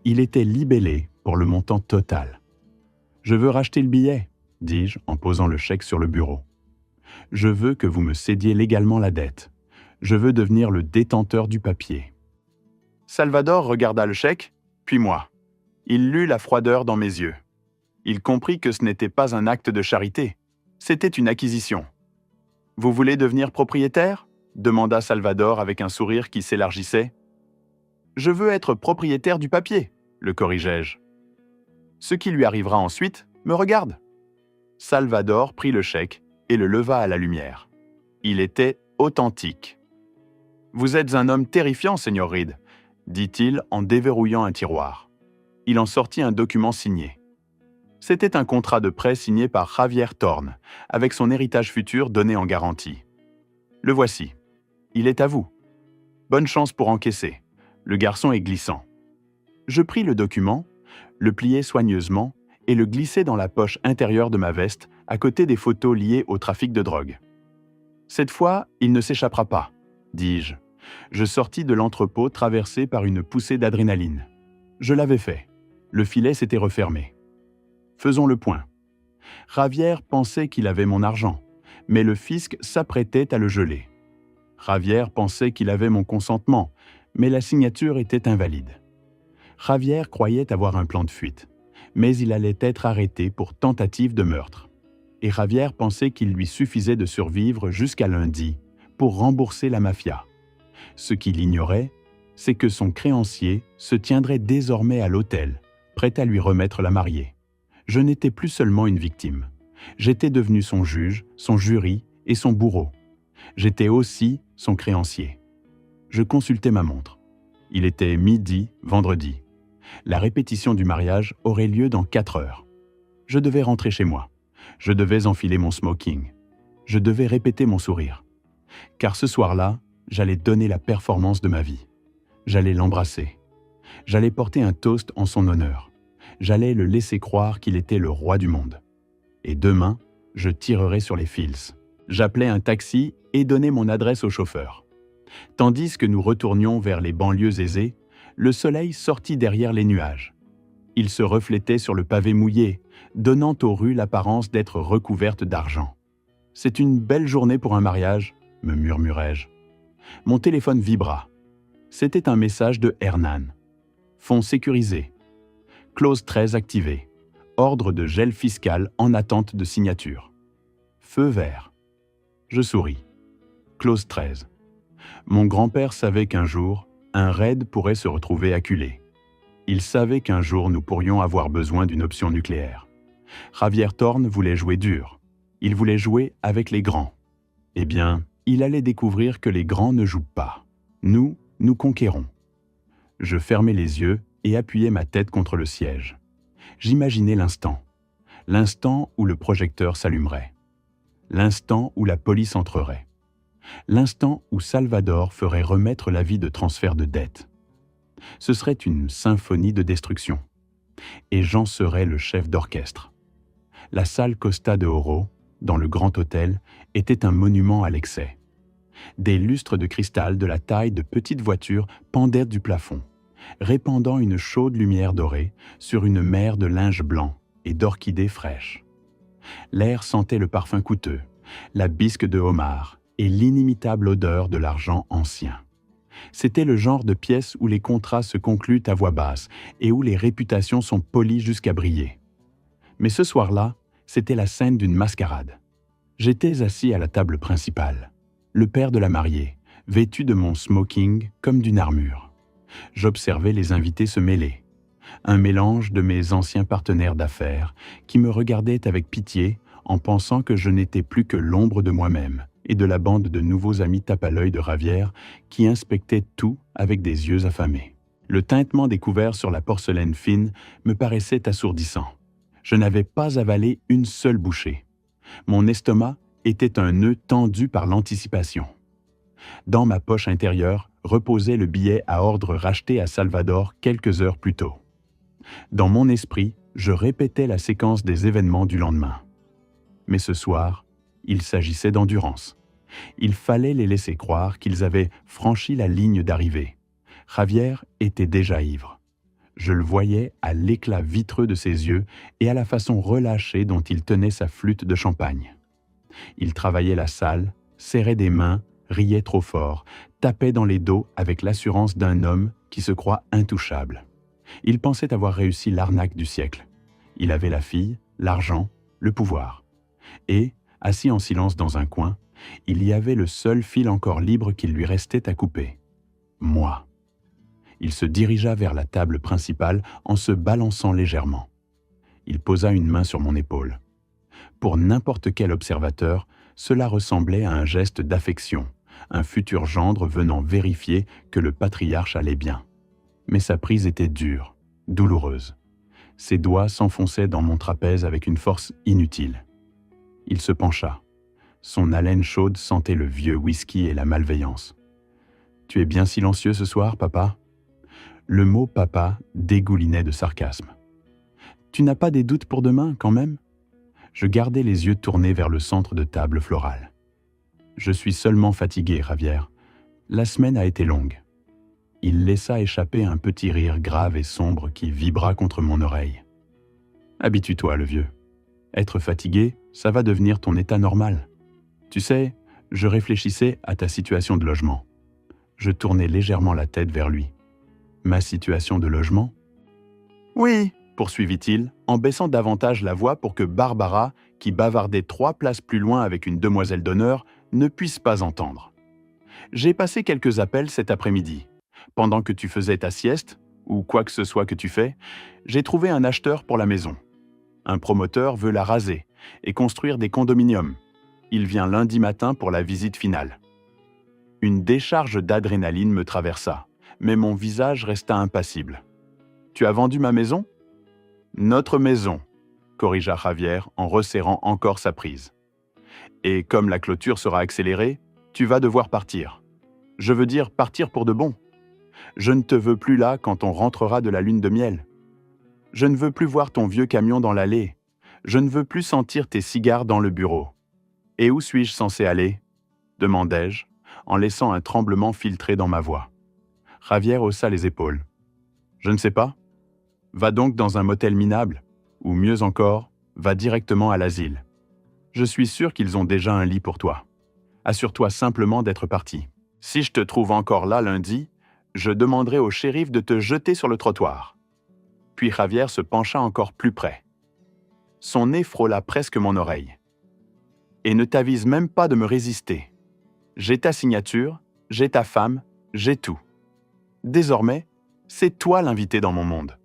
Il était libellé pour le montant total. « Je veux racheter le billet, » dis-je en posant le chèque sur le bureau. « Je veux que vous me cédiez légalement la dette. Je veux devenir le détenteur du papier. » Salvador regarda le chèque, puis moi. Il lut la froideur dans mes yeux. Il comprit que ce n'était pas un acte de charité. C'était une acquisition. « Vous voulez devenir propriétaire ?» demanda Salvador avec un sourire qui s'élargissait. « Je veux être propriétaire du papier, » le corrigeai-je. « Ce qui lui arrivera ensuite me regarde. » Salvador prit le chèque et le leva à la lumière. Il était authentique. « Vous êtes un homme terrifiant, Seigneur Reed, » dit-il en déverrouillant un tiroir. Il en sortit un document signé. C'était un contrat de prêt signé par Javier Thorne, avec son héritage futur donné en garantie. Le voici. Il est à vous. Bonne chance pour encaisser. Le garçon est glissant. Je pris le document, le pliai soigneusement et le glissai dans la poche intérieure de ma veste, à côté des photos liées au trafic de drogue. Cette fois, il ne s'échappera pas, dis-je. Je sortis de l'entrepôt traversé par une poussée d'adrénaline. Je l'avais fait. Le filet s'était refermé. Faisons le point. Javier pensait qu'il avait mon argent, mais le fisc s'apprêtait à le geler. Javier pensait qu'il avait mon consentement, mais la signature était invalide. Javier croyait avoir un plan de fuite, mais il allait être arrêté pour tentative de meurtre. Et Javier pensait qu'il lui suffisait de survivre jusqu'à lundi pour rembourser la mafia. Ce qu'il ignorait, c'est que son créancier se tiendrait désormais à l'hôtel, prêt à lui remettre la mariée. Je n'étais plus seulement une victime. J'étais devenu son juge, son jury et son bourreau. J'étais aussi son créancier. Je consultai ma montre. Il était midi, vendredi. La répétition du mariage aurait lieu dans 4 heures. Je devais rentrer chez moi. Je devais enfiler mon smoking. Je devais répéter mon sourire. Car ce soir-là, j'allais donner la performance de ma vie. J'allais l'embrasser. J'allais porter un toast en son honneur. J'allais le laisser croire qu'il était le roi du monde. Et demain, je tirerai sur les fils. J'appelai un taxi et donnai mon adresse au chauffeur. Tandis que nous retournions vers les banlieues aisées, le soleil sortit derrière les nuages. Il se reflétait sur le pavé mouillé, donnant aux rues l'apparence d'être recouvertes d'argent. « C'est une belle journée pour un mariage », me murmurai-je. Mon téléphone vibra. C'était un message de Hernan. Fonds sécurisés. Clause 13 activée. Ordre de gel fiscal en attente de signature. Feu vert. Je souris. Clause 13. Mon grand-père savait qu'un jour, un raid pourrait se retrouver acculé. Il savait qu'un jour nous pourrions avoir besoin d'une option nucléaire. Javier Thorne voulait jouer dur. Il voulait jouer avec les grands. Eh bien, il allait découvrir que les grands ne jouent pas. Nous, nous conquérons. Je fermai les yeux et appuyai ma tête contre le siège. J'imaginais l'instant où le projecteur s'allumerait, l'instant où la police entrerait, l'instant où Salvador ferait remettre l'avis de transfert de dette. Ce serait une symphonie de destruction, et j'en serais le chef d'orchestre. La salle Costa de Oro, dans le grand hôtel, était un monument à l'excès. Des lustres de cristal de la taille de petites voitures pendaient du plafond. répandant une chaude lumière dorée sur une mer de linge blanc et d'orchidées fraîches. L'air sentait le parfum coûteux, la bisque de homard et l'inimitable odeur de l'argent ancien. C'était le genre de pièce où les contrats se concluent à voix basse et où les réputations sont polies jusqu'à briller. Mais ce soir-là, c'était la scène d'une mascarade. J'étais assis à la table principale, le père de la mariée, vêtu de mon smoking comme d'une armure. J'observais les invités se mêler. Un mélange de mes anciens partenaires d'affaires qui me regardaient avec pitié en pensant que je n'étais plus que l'ombre de moi-même et de la bande de nouveaux amis tape-à-l'œil de Ravière qui inspectaient tout avec des yeux affamés. Le tintement des couverts sur la porcelaine fine me paraissait assourdissant. Je n'avais pas avalé une seule bouchée. Mon estomac était un nœud tendu par l'anticipation. Dans ma poche intérieure reposait le billet à ordre racheté à Salvador quelques heures plus tôt. Dans mon esprit, je répétais la séquence des événements du lendemain. Mais ce soir, il s'agissait d'endurance. Il fallait les laisser croire qu'ils avaient franchi la ligne d'arrivée. Javier était déjà ivre. Je le voyais à l'éclat vitreux de ses yeux et à la façon relâchée dont il tenait sa flûte de champagne. Il travaillait la salle, serrait des mains, riait trop fort, tapait dans les dos avec l'assurance d'un homme qui se croit intouchable. Il pensait avoir réussi l'arnaque du siècle. Il avait la fille, l'argent, le pouvoir. Et, assis en silence dans un coin, il y avait le seul fil encore libre qu'il lui restait à couper. Moi. Il se dirigea vers la table principale en se balançant légèrement. Il posa une main sur mon épaule. Pour n'importe quel observateur, cela ressemblait à un geste d'affection, un futur gendre venant vérifier que le patriarche allait bien. Mais sa prise était dure, douloureuse. Ses doigts s'enfonçaient dans mon trapèze avec une force inutile. Il se pencha. Son haleine chaude sentait le vieux whisky et la malveillance. « Tu es bien silencieux ce soir, papa ?» Le mot « papa » dégoulinait de sarcasme. « Tu n'as pas des doutes pour demain, quand même ?» Je gardais les yeux tournés vers le centre de table florale. « Je suis seulement fatigué, Javier. La semaine a été longue. » Il laissa échapper un petit rire grave et sombre qui vibra contre mon oreille. « Habitue-toi, le vieux. Être fatigué, ça va devenir ton état normal. Tu sais, je réfléchissais à ta situation de logement. » Je tournai légèrement la tête vers lui. « Ma situation de logement ?»« Oui, » poursuivit-il, en baissant davantage la voix pour que Barbara, qui bavardait 3 places plus loin avec une demoiselle d'honneur, ne puisse pas entendre. « J'ai passé quelques appels cet après-midi. Pendant que tu faisais ta sieste, ou quoi que ce soit que tu fais, j'ai trouvé un acheteur pour la maison. Un promoteur veut la raser et construire des condominiums. Il vient lundi matin pour la visite finale. » Une décharge d'adrénaline me traversa, mais mon visage resta impassible. « Tu as vendu ma maison ?»« Notre maison, » corrigea Javier en resserrant encore sa prise. « Et comme la clôture sera accélérée, tu vas devoir partir. Je veux dire partir pour de bon. Je ne te veux plus là quand on rentrera de la lune de miel. Je ne veux plus voir ton vieux camion dans l'allée. Je ne veux plus sentir tes cigares dans le bureau. Et où suis-je censé aller ?» demandai-je, en laissant un tremblement filtrer dans ma voix. Javier haussa les épaules. « Je ne sais pas. Va donc dans un motel minable, ou mieux encore, va directement à l'asile. Je suis sûr qu'ils ont déjà un lit pour toi. Assure-toi simplement d'être parti. Si je te trouve encore là lundi, je demanderai au shérif de te jeter sur le trottoir. » Puis Javier se pencha encore plus près. Son nez frôla presque mon oreille. « Et ne t'avise même pas de me résister. J'ai ta signature, j'ai ta femme, j'ai tout. Désormais, c'est toi l'invité dans mon monde. »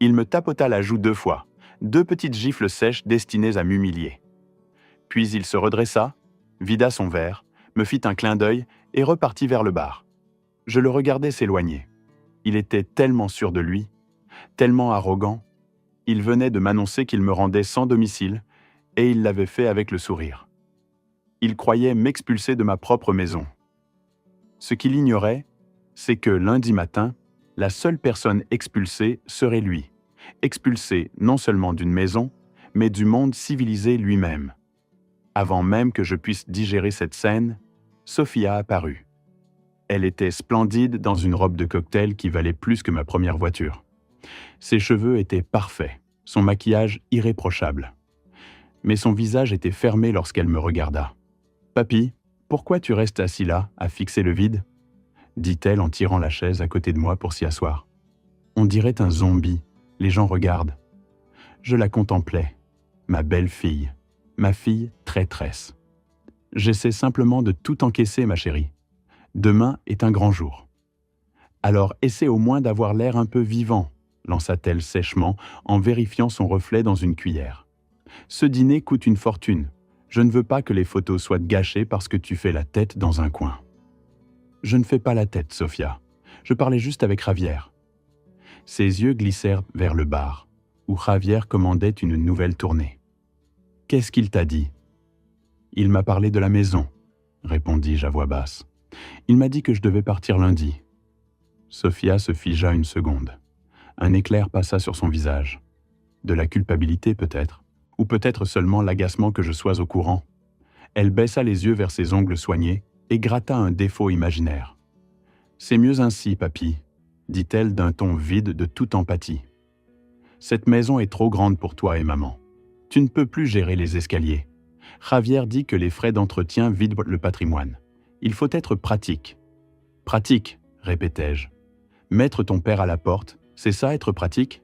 Il me tapota la joue 2 fois, 2 petites gifles sèches destinées à m'humilier. Puis il se redressa, vida son verre, me fit un clin d'œil et repartit vers le bar. Je le regardais s'éloigner. Il était tellement sûr de lui, tellement arrogant. Il venait de m'annoncer qu'il me rendait sans domicile, et il l'avait fait avec le sourire. Il croyait m'expulser de ma propre maison. Ce qu'il ignorait, c'est que lundi matin, la seule personne expulsée serait lui, expulsé non seulement d'une maison, mais du monde civilisé lui-même. Avant même que je puisse digérer cette scène, Sophia apparut. Elle était splendide dans une robe de cocktail qui valait plus que ma première voiture. Ses cheveux étaient parfaits, son maquillage irréprochable. Mais son visage était fermé lorsqu'elle me regarda. « Papy, pourquoi tu restes assis là, à fixer le vide ?» dit-elle en tirant la chaise à côté de moi pour s'y asseoir. On dirait un zombie, les gens regardent. Je la contemplais, ma belle-fille, ma fille traîtresse. J'essaie simplement de tout encaisser, ma chérie. Demain est un grand jour. Alors essaie au moins d'avoir l'air un peu vivant, lança-t-elle sèchement en vérifiant son reflet dans une cuillère. Ce dîner coûte une fortune. Je ne veux pas que les photos soient gâchées parce que tu fais la tête dans un coin. Je ne fais pas la tête, Sofia. Je parlais juste avec Javier. Ses yeux glissèrent vers le bar, où Javier commandait une nouvelle tournée. Qu'est-ce qu'il t'a dit ? Il m'a parlé de la maison, répondis-je à voix basse. Il m'a dit que je devais partir lundi. Sofia se figea une seconde. Un éclair passa sur son visage. De la culpabilité peut-être, ou peut-être seulement l'agacement que je sois au courant. Elle baissa les yeux vers ses ongles soignés et gratta un défaut imaginaire. « C'est mieux ainsi, papy, » dit-elle d'un ton vide de toute empathie. « Cette maison est trop grande pour toi et maman. Tu ne peux plus gérer les escaliers. Javier dit que les frais d'entretien vident le patrimoine. Il faut être pratique. »« Pratique, » répétai-je. « Mettre ton père à la porte, c'est ça être pratique ?»«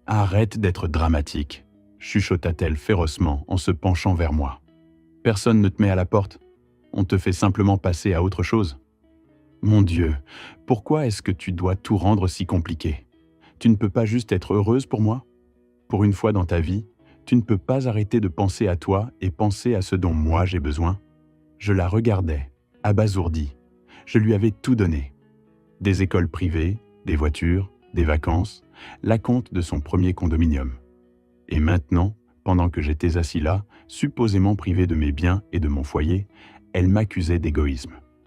Arrête d'être dramatique, » chuchota-t-elle férocement en se penchant vers moi. « Personne ne te met à la porte. On te fait simplement passer à autre chose. » Mon Dieu, pourquoi est-ce que tu dois tout rendre si compliqué ? Tu ne peux pas juste être heureuse pour moi ? Pour une fois dans ta vie, tu ne peux pas arrêter de penser à toi et penser à ce dont moi j'ai besoin ? Je la regardais, abasourdie. Je lui avais tout donné. Des écoles privées, des voitures, des vacances, l'acompte de son premier condominium. Et maintenant, pendant que j'étais assis là, supposément privé de mes biens et de mon foyer, elle m'accusait d'égoïsme.